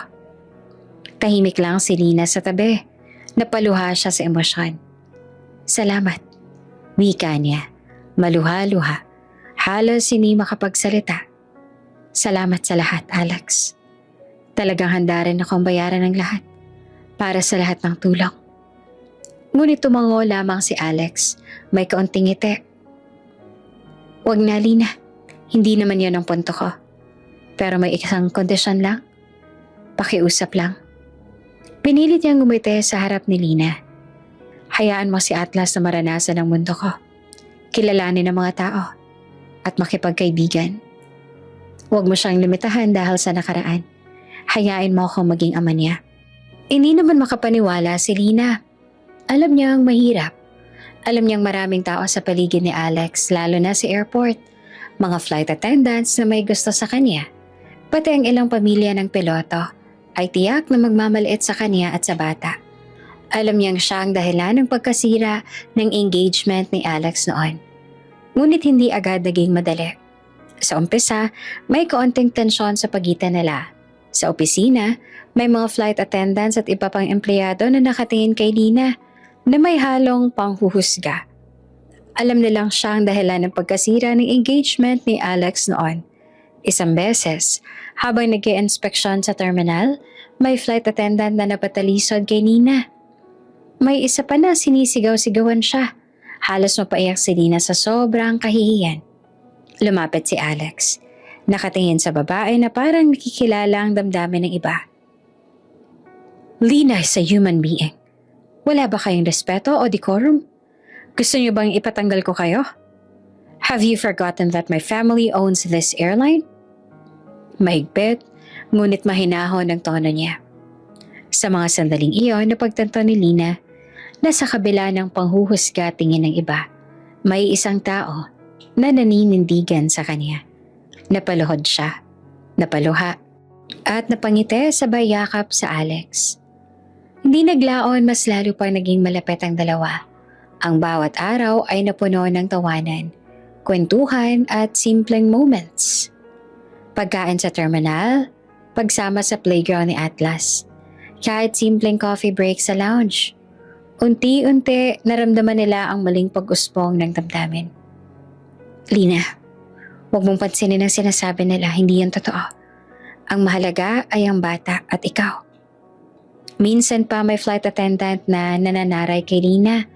[SPEAKER 1] Tahimik lang si Lina sa tabi. Napaluha siya sa emosyon. Salamat. Wika niya. Maluha-luha. Halos hindi makapagsalita. Salamat sa lahat, Alex. Talagang handa rin akong bayaran ng lahat. Para sa lahat ng tulong. Ngunit tumango lamang si Alex. May kaunting ngiti. Huwag na, Lina. Hindi naman yun ang punto ko. Pero may isang kondisyon lang. Pakiusap lang. Pinilit niyang ngumiti sa harap ni Lina. Hayaan mo si Atlas na maranasan ang mundo ko. Kilalanin ang mga tao. At makipagkaibigan. Huwag mo siyang limitahan dahil sa nakaraan. Hayain mo akong maging ama niya. Hindi naman makapaniwala si Lina. Alam niyang mahirap. Alam niyang maraming tao sa paligid ni Alex, lalo na sa airport. Mga flight attendants na may gusto sa kanya. Pati ang ilang pamilya ng piloto ay tiyak na magmamaliit sa kanya at sa bata. Alam niyang siya ang dahilan ng pagkasira ng engagement ni Alex noon. Ngunit hindi agad naging madali. Sa umpisa, may kaunting tensyon sa pagitan nila. Sa opisina, may mga flight attendants at iba pang empleyado na nakatingin kay Lina na may halong panghuhusga. Alam nilang siya ang dahilan ng pagkasira ng engagement ni Alex noon. Isang beses, habang nag-i-inspeksyon sa terminal, may flight attendant na napatalisod kay Lina. May isa pa na sinisigaw-sigawan siya. Halos mapaiyak si Lina sa sobrang kahihiyan. Lumapit si Alex. Nakatingin sa babae na parang nakikilala ang damdamin ng iba. Lina is a human being. Wala ba kayong respeto o decorum? Gusto niyo bang ipatanggal ko kayo? Have you forgotten that my family owns this airline? Mahigpit, ngunit mahinahon ang tono niya. Sa mga sandaling iyon, napagtanto ni Lina na sa kabila ng panghuhusga tingin ng iba, may isang tao na naninindigan sa kanya. Napaluhod siya, napaluha, at napangiti sabay yakap sa Alex. Hindi naglaon, mas lalo pang naging malapit ang dalawa. Ang bawat araw ay napuno ng tawanan. kwentuhan at simpleng moments. Pagkain sa terminal, pagsama sa playground ni Atlas, kahit simpleng coffee break sa lounge. Unti-unti naramdaman nila ang maling pag-usbong ng damdamin. Lina, huwag mong pansinin ang sinasabi nila, hindi yan totoo. Ang mahalaga ay ang bata at ikaw. Minsan pa may flight attendant na nananaray kay Lina.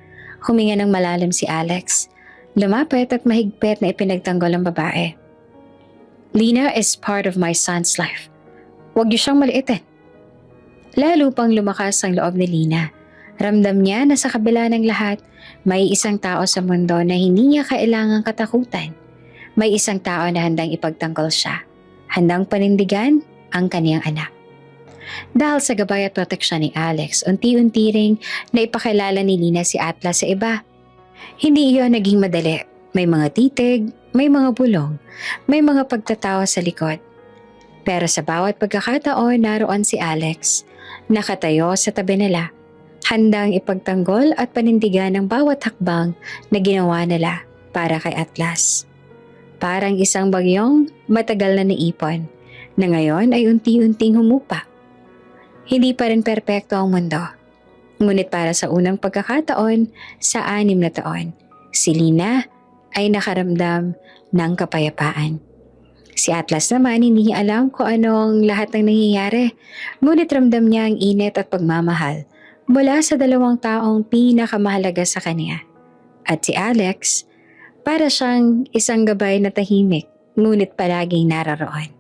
[SPEAKER 1] Huminga ng malalim si Alex. Lumapit at mahigpit na ipinagtanggol ang babae. Lina is part of my son's life. Huwag niyo siyang maliitin. Lalo pang lumakas ang loob ni Lina. Ramdam niya na sa kabila ng lahat, may isang tao sa mundo na hindi niya kailangang katakutan. May isang tao na handang ipagtanggol siya. Handang panindigan ang kaniyang anak. Dahil sa gabay at proteksyon ni Alex, unti-unti ring naipakilala ni Lina si Atlas sa iba. Hindi iyon naging madali. May mga titig, may mga bulong, may mga pagtatawa sa likod. Pero sa bawat pagkakataon naroon si Alex, nakatayo sa tabi nila, handang ipagtanggol at panindigan ang bawat hakbang na ginawa nila para kay Atlas. Parang isang bagyong matagal na naipon, na ngayon ay unti-unting humupa. Hindi pa rin perpekto ang mundo. Ngunit para sa unang pagkakataon sa 6 na taon, si Lina ay nakaramdam ng kapayapaan. Si Atlas naman hindi niya alam kung anong lahat ng nangyayari, ngunit ramdam niya ang init at pagmamahal mula sa 2 taong pinakamahalaga sa kanya. At si Alex, para siyang isang gabay na tahimik, ngunit palaging nararoon.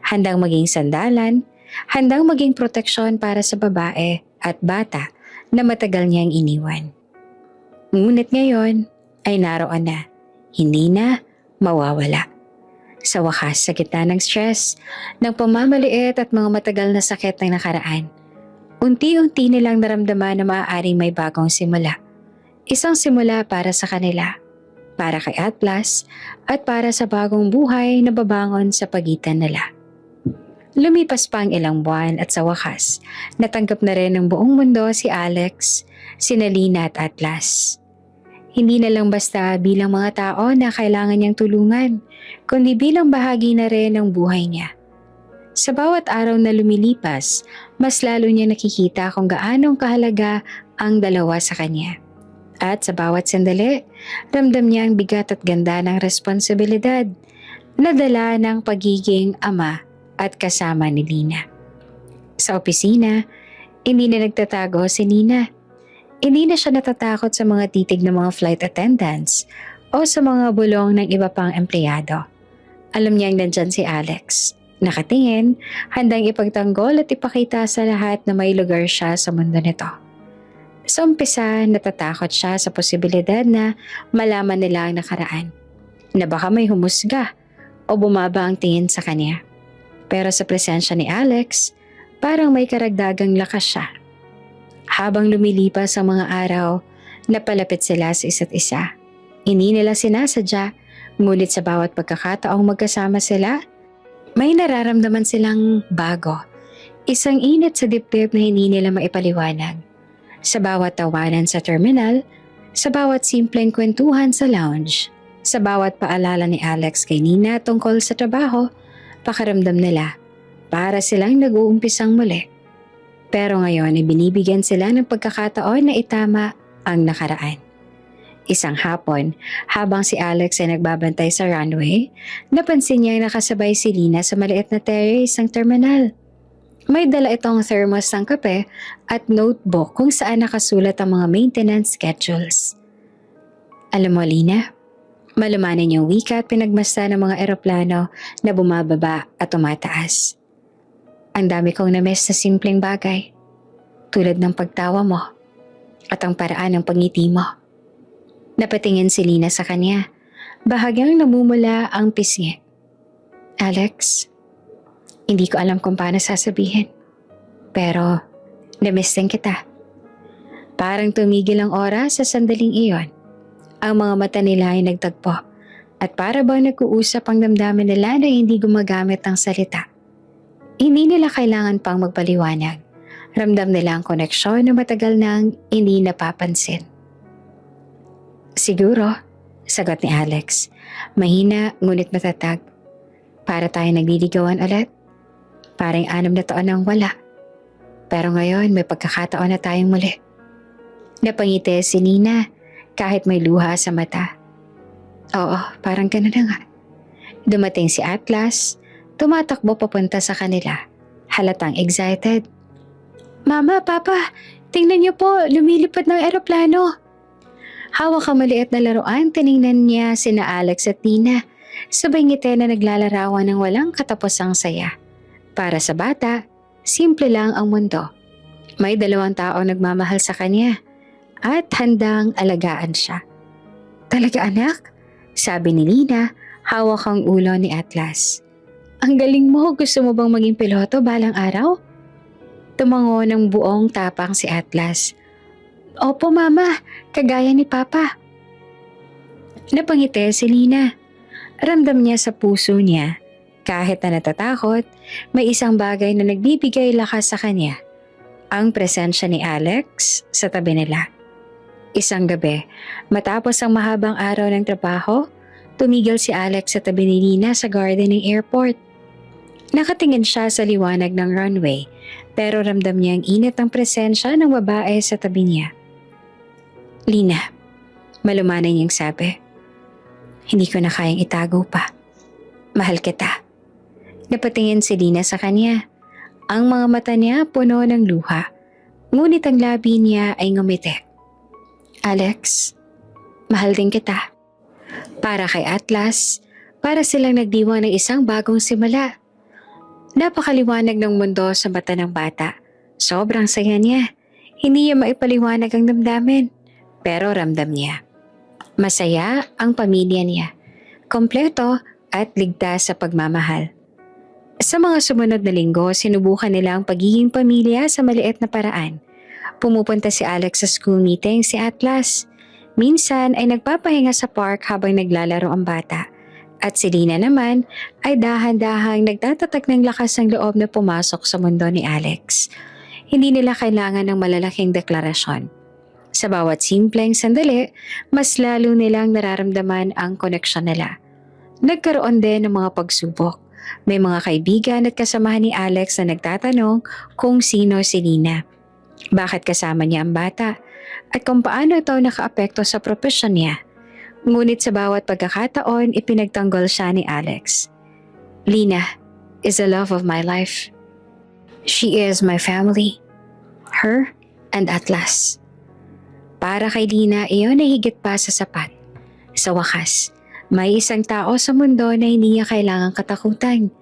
[SPEAKER 1] Handang maging sandalan, handang maging proteksyon para sa babae at bata na matagal niyang iniwan. Ngunit ngayon ay naroon na, hindi na mawawala. Sa wakas, sa gitna ng stress, ng pamamaliit at mga matagal na sakit ng nakaraan, unti-unti nilang naramdaman na maaaring may bagong simula. Isang simula para sa kanila, para kay Atlas, at para sa bagong buhay na babangon sa pagitan nila. Lumipas pa ang ilang buwan at sa wakas, natanggap na rin ng buong mundo si Alex, sina Lina at Atlas. Hindi na lang basta bilang mga tao na kailangan niyang tulungan, kundi bilang bahagi na rin ng buhay niya. Sa bawat araw na lumilipas, mas lalo niya nakikita kung gaanong kahalaga ang dalawa sa kanya. At sa bawat sandali, ramdam niya ang bigat at ganda ng responsibilidad na dala ng pagiging ama at kasama ni Lina. Sa opisina, hindi na nagtatago si Lina. Hindi na siya natatakot sa mga titig ng mga flight attendants o sa mga bulong ng iba pang empleyado. Alam niyang nandyan si Alex. Nakatingin, handang ipagtanggol at ipakita sa lahat na may lugar siya sa mundo nito. Sa umpisa, natatakot siya sa posibilidad na malaman nila ang nakaraan, na baka may humusga o bumaba ang tingin sa kanya. Pero sa presensya ni Alex, parang may karagdagang lakas siya. Habang lumilipas ang mga araw, napalapit sila sa isa't isa. Hindi nila sinasadya, ngunit sa bawat pagkakataong magkasama sila, may nararamdaman silang bago. Isang init sa dibdib na hindi nila maipaliwanag. Sa bawat tawanan sa terminal, sa bawat simpleng kwentuhan sa lounge, sa bawat paalala ni Alex kay Nina tungkol sa trabaho, pakaramdam nila para silang nag-uumpisang muli. Pero ngayon ay binibigyan sila ng pagkakataon na itama ang nakaraan. Isang hapon, habang si Alex ay nagbabantay sa runway, napansin niyang nakasabay si Lina sa maliit na terrace ng terminal. May dala itong thermos ng kape at notebook kung saan nakasulat ang mga maintenance schedules. Alam mo, Lina, malumanan yung wika at pinagmasta ng mga eroplano na bumababa at tumataas. Ang dami kong na-miss na simpleng bagay, tulad ng pagtawa mo at ang paraan ng pangiti mo. Napatingin si Lina sa kanya, bahagyang namumula ang pisngi. Alex, hindi ko alam kung paano sasabihin, pero na-miss din kita. Parang tumigil ang oras sa sandaling iyon. Ang mga mata nila ay nagtagpo at para bang nag-uusap ang damdamin nila na hindi gumagamit ng salita. Hindi nila kailangan pang magpaliwanag. Ramdam nila ang koneksyon na matagal nang hindi napapansin. Siguro, Sagot ni Alex. Mahina ngunit matatag. Para tayo nagliligawan ulit. Parang 6 na taon nang wala. Pero ngayon may pagkakataon na tayong muli. Napangiti si Nina kahit may luha sa mata. Oo, parang gano'n na nga. Dumating si Atlas, tumatakbo papunta sa kanila. Halatang excited. Mama, Papa, tingnan niyo po, lumilipad ng eroplano. Hawak ang maliit na laruan, tiningnan niya sina Alex at Nina. Sabay ngiti na naglalarawan ng walang katapusang saya. Para sa bata, simple lang ang mundo. May 2 taong nagmamahal sa kanya at handang alagaan siya. Talaga anak? Sabi ni Nina, hawak ang ulo ni Atlas. Ang galing mo, gusto mo bang maging piloto balang araw? Tumango ng buong tapang si Atlas. Opo mama, kagaya ni Papa. Napangiti si Nina. Ramdam niya sa puso niya, kahit na natatakot, may isang bagay na nagbibigay lakas sa kanya. Ang presensya ni Alex sa tabi nila. Isang gabi, matapos ang mahabang araw ng trabaho, tumigil si Alex sa tabi ni Nina sa garden ng airport. Nakatingin siya sa liwanag ng runway, pero ramdam niya ang init ng presensya ng babae sa tabi niya. Lina, malumanay niyang sabi. Hindi ko na kayang itago pa. Mahal kita. Napatingin si Lina sa kanya. Ang mga mata niya puno ng luha, ngunit ang labi niya ay ngumiti. Alex, mahal din kita. Para kay Atlas, para silang nagdiwang ng isang bagong simula. Napakaliwanag ng mundo sa mata ng bata. Sobrang saya niya. Hindi niya maipaliwanag ang damdamin, pero ramdam niya. Masaya ang pamilya niya. Kompleto at ligtas sa pagmamahal. Sa mga sumunod na linggo, sinubukan nila ang pagiging pamilya sa maliit na paraan. Pumupunta si Alex sa school meeting, si Atlas. Minsan ay nagpapahinga sa park habang naglalaro ang bata. At si Lina naman ay dahan-dahang nagtatatag ng lakas ng loob na pumasok sa mundo ni Alex. Hindi nila kailangan ng malalaking deklarasyon. Sa bawat simpleng sandali, mas lalo nilang nararamdaman ang koneksyon nila. Nagkaroon din ng mga pagsubok. May mga kaibigan at kasamahan ni Alex na nagtatanong kung sino si Lina. Bakit kasama niya ang bata? At kung paano ito nakaapekto sa propesyon niya. Ngunit sa bawat pagkakataon, ipinagtanggol siya ni Alex. Lina is the love of my life. She is my family. Her and Atlas. Para kay Lina, iyon ay higit pa sa sapat. Sa wakas, may isang tao sa mundo na hindi niya kailangang katakutan.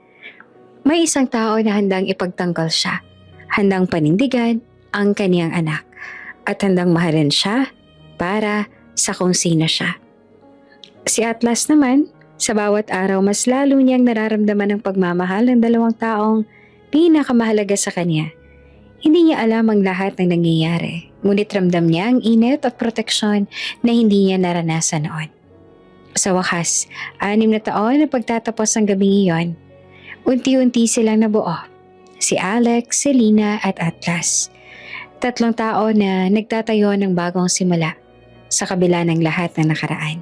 [SPEAKER 1] May isang tao na handang ipagtanggol siya, handang panindigan ang kaniyang anak, at handang mahalin siya para sa kung sino siya. Si Atlas naman, sa bawat araw mas lalo niyang nararamdaman ang pagmamahal ng 2 taong pinakamahalaga sa kanya. Hindi niya alam ang lahat ng nangyayari, ngunit ramdam niya ang init at proteksyon na hindi niya naranasan noon. Sa wakas, 6 na taon na pagtatapos ng gabing iyon, unti-unti silang nabuo. Si Alex, si Lina at Atlas. 3 tao na nagtatayo ng bagong simula sa kabila ng lahat ng nakaraan.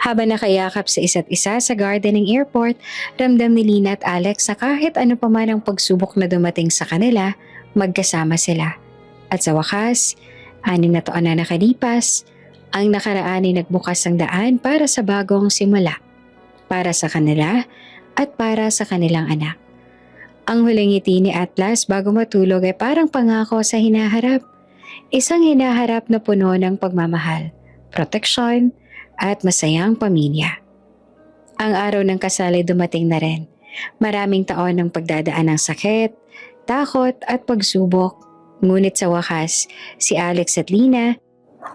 [SPEAKER 1] Habang nakayakap sa isa't isa sa garden ng airport, ramdam ni Lina at Alex na kahit ano pa man ang pagsubok na dumating sa kanila, magkasama sila. At sa wakas, 6 na taon na nakalipas, ang nakaraan ay nagbukas ng daan para sa bagong simula. Para sa kanila at para sa kanilang anak. Ang huling ngiti ni Atlas bago matulog ay parang pangako sa hinaharap. Isang hinaharap na puno ng pagmamahal, proteksyon, at masayang pamilya. Ang araw ng kasal ay dumating na rin. Maraming taon ng pagdadaan ng sakit, takot at pagsubok. Ngunit sa wakas, si Alex at Lina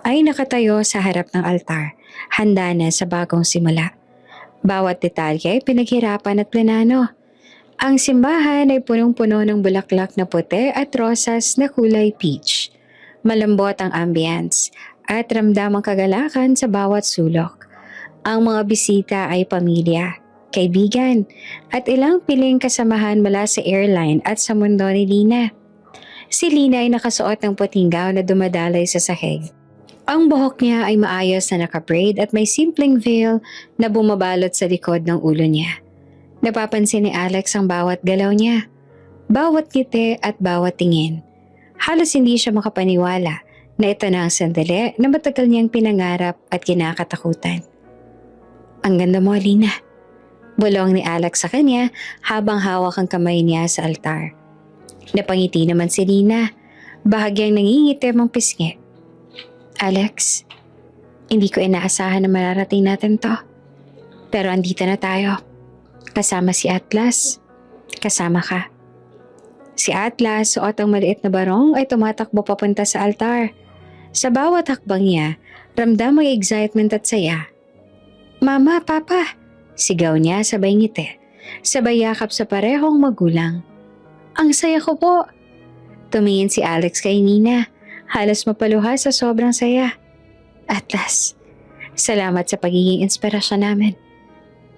[SPEAKER 1] ay nakatayo sa harap ng altar, handa na sa bagong simula. Bawat detalye ay pinaghirapan at planano. Ang simbahan ay punong-puno ng bulaklak na puti at rosas na kulay peach. Malambot ang ambience at ramdam ang kagalakan sa bawat sulok. Ang mga bisita ay pamilya, kaibigan, at ilang piling kasamahan mula sa airline at sa mundo ni Lina. Si Lina ay nakasuot ng puting gown na dumadaloy sa sahig. Ang buhok niya ay maayos na nakabraid at may simpleng veil na bumabalot sa likod ng ulo niya. Napapansin ni Alex ang bawat galaw niya, bawat ngiti at bawat tingin. Halos hindi siya makapaniwala na ito na ang sandali na matagal niyang pinangarap at kinakatakutan. Ang ganda mo, Alina. Bulong ni Alex sa kanya habang hawak ang kamay niya sa altar. Napangiti naman si Lina, bahagyang nangingitim ang pisngi. Alex, hindi ko inaasahan na mararating natin to. Pero andito na tayo. Kasama si Atlas. Kasama ka. Si Atlas, suot ang maliit na barong ay tumatakbo papunta sa altar. Sa bawat hakbang niya, ramdam ang excitement at saya. Mama, Papa! Sigaw niya sabay ngiti. Sabay yakap sa parehong magulang. Ang saya ko po! Tumingin si Alex kay Nina. Halos mapaluha sa sobrang saya. Atlas, salamat sa pagiging inspirasyon namin.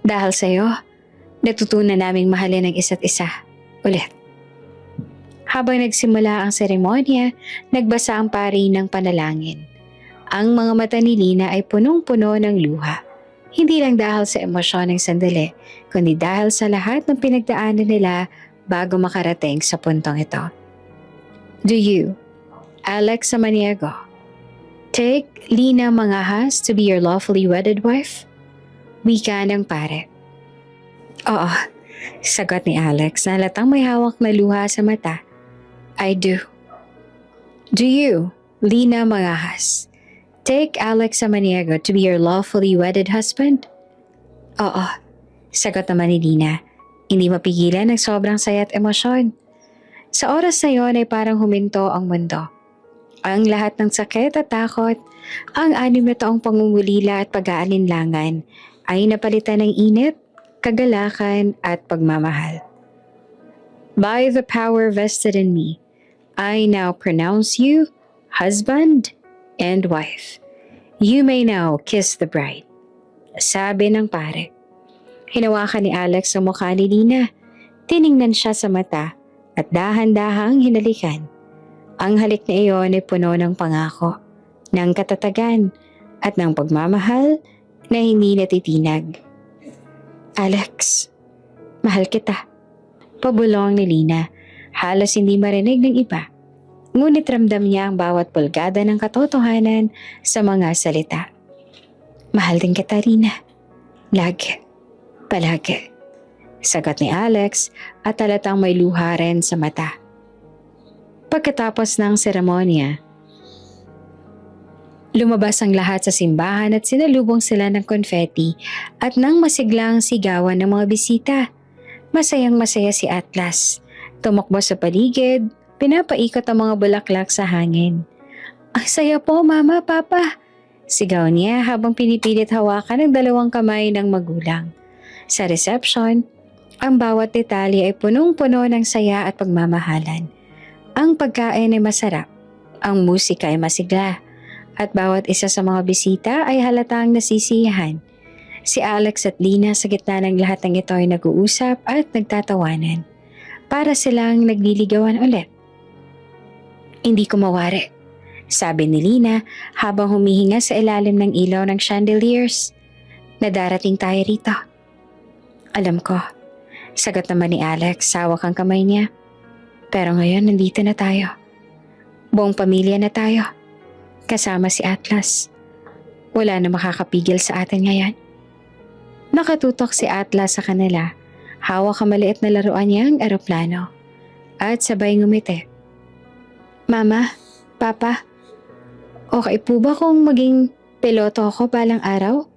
[SPEAKER 1] Dahil sa'yo, natutunan naming mahalin ang isa't isa. Ulit. Habang nagsimula ang seremonya, nagbasa ang pari ng panalangin. Ang mga mata ni Lina ay punong-puno ng luha. Hindi lang dahil sa emosyon ng sandali, kundi dahil sa lahat ng pinagdaanan nila bago makarating sa puntong ito. Do you, Alex Samaniego, take Lina Mangahas to be your lawfully wedded wife? Wika ng pare. Oo, sagot ni Alex na halatang may hawak na luha sa mata. I do. Do you, Lina Mangahas, take Alex Samaniego to be your lawfully wedded husband? Oo, sagot naman ni Lina. Hindi mapigilan ng sobrang saya at emosyon. Sa oras na yon ay parang huminto ang mundo. Ang lahat ng sakit at takot, ang 6 na taong pangungulila at pag-aalinlangan ay napalitan ng init, kagalakan at pagmamahal. By the power vested in me, I now pronounce you husband and wife. You may now kiss the bride. Sabi ng pare. Hinawakan ni Alex ang mukha ni Lina. Tiningnan siya sa mata at dahan-dahang hinalikan. Ang halik na iyon ay puno ng pangako, ng katatagan at ng pagmamahal na hindi natitinag. Alex, mahal kita. Pabulong ni Lina, halos hindi marinig ng iba. Ngunit ramdam niya ang bawat pulgada ng katotohanan sa mga salita. Mahal din kita, Lina. Lagi. Palagi. Sagot ni Alex at halatang may luha rin sa mata. Pagkatapos ng seremonya, lumabas ang lahat sa simbahan at sinalubong sila ng konfeti at ng masiglang sigawan ng mga bisita. Masayang masaya si Atlas. Tumakbo sa paligid, pinapaikot ang mga bulaklak sa hangin. Ang saya po, Mama, Papa! Sigaw niya habang pinipilit hawakan ng 2 kamay ng magulang. Sa reception, ang bawat detalye ay punong-puno ng saya at pagmamahalan. Ang pagkain ay masarap, ang musika ay masigla, at bawat isa sa mga bisita ay halatang nasisiyahan. Si Alex at Lina sa gitna ng lahat ng ito ay nag-uusap at nagtatawanan. Para silang nagliligawan ulit. Hindi ko mawari, sabi ni Lina habang humihinga sa ilalim ng ilaw ng chandeliers. Nadarating tayo rito. Alam ko, sagot naman ni Alex, hawak ang kamay niya. Pero ngayon nandito na tayo. Buong pamilya na tayo. Kasama si Atlas. Wala na makakapigil sa atin ngayon. Nakatutok si Atlas sa kanila. Hawak ang maliit na laruan niyang eroplano. At sabay ngumiti. Mama, Papa, okay po ba kung maging piloto ako balang araw?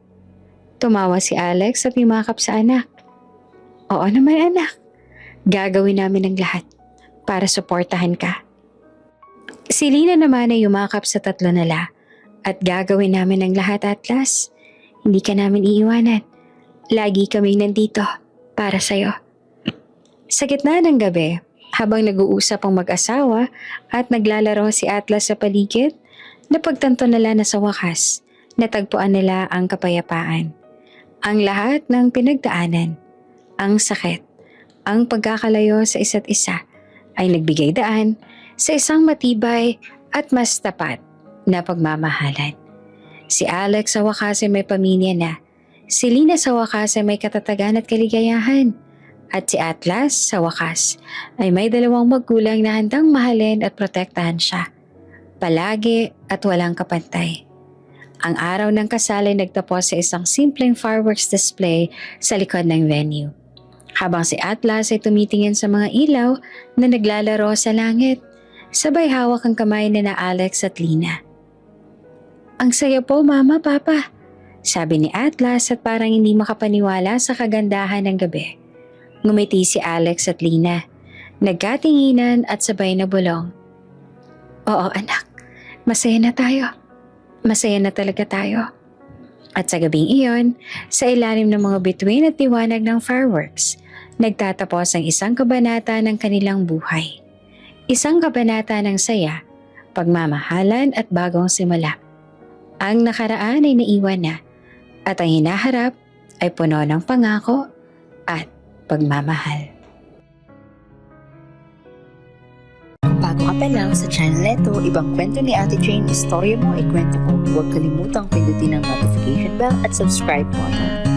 [SPEAKER 1] Tumawa si Alex at yumakap sa anak. Oo naman anak. Gagawin namin ang lahat para suportahan ka. Si Lina naman ay yumakap sa 3 nila at gagawin namin ang lahat, Atlas. Hindi ka namin iiwanan. Lagi kaming nandito para sa'yo. Sa gitna ng gabi, habang nag-uusap ang mag-asawa at naglalaro si Atlas sa paligid, napagtanto nila na sa wakas, natagpuan nila ang kapayapaan. Ang lahat ng pinagdaanan, ang sakit, ang pagkakalayo sa isa't isa ay nagbigay daan sa isang matibay at mas tapat na pagmamahalan. Si Alex sa wakas ay may pamilya na. Si Lina sa wakas ay may katatagan at kaligayahan. At si Atlas sa wakas ay may dalawang magulang na handang mahalin at protektahan siya. Palagi at walang kapantay. Ang araw ng kasal ay nagtapos sa isang simpleng fireworks display sa likod ng venue. Habang si Atlas ay tumitingin sa mga ilaw na naglalaro sa langit, sabay hawak ang kamay ni na Alex at Lina. "Ang saya po, Mama, Papa," sabi ni Atlas at parang hindi makapaniwala sa kagandahan ng gabi. Ngumiti si Alex at Lina, nagkatinginan at sabay na bulong. "Oo anak, masaya na tayo. Masaya na talaga tayo." At sa gabing iyon, sa ilalim ng mga bituin at liwanag ng fireworks, nagtatapos ang isang kabanata ng kanilang buhay. Isang kabanata ng saya, pagmamahalan at bagong simula. Ang nakaraan ay naiwan na at ang hinaharap ay puno ng pangako at pagmamahal.
[SPEAKER 2] Bago ka pa lang sa channel neto, ibang kwento ni Ate Jane, istorya mo, ikwento ko. Huwag kalimutang pindutin ang notification bell at subscribe button.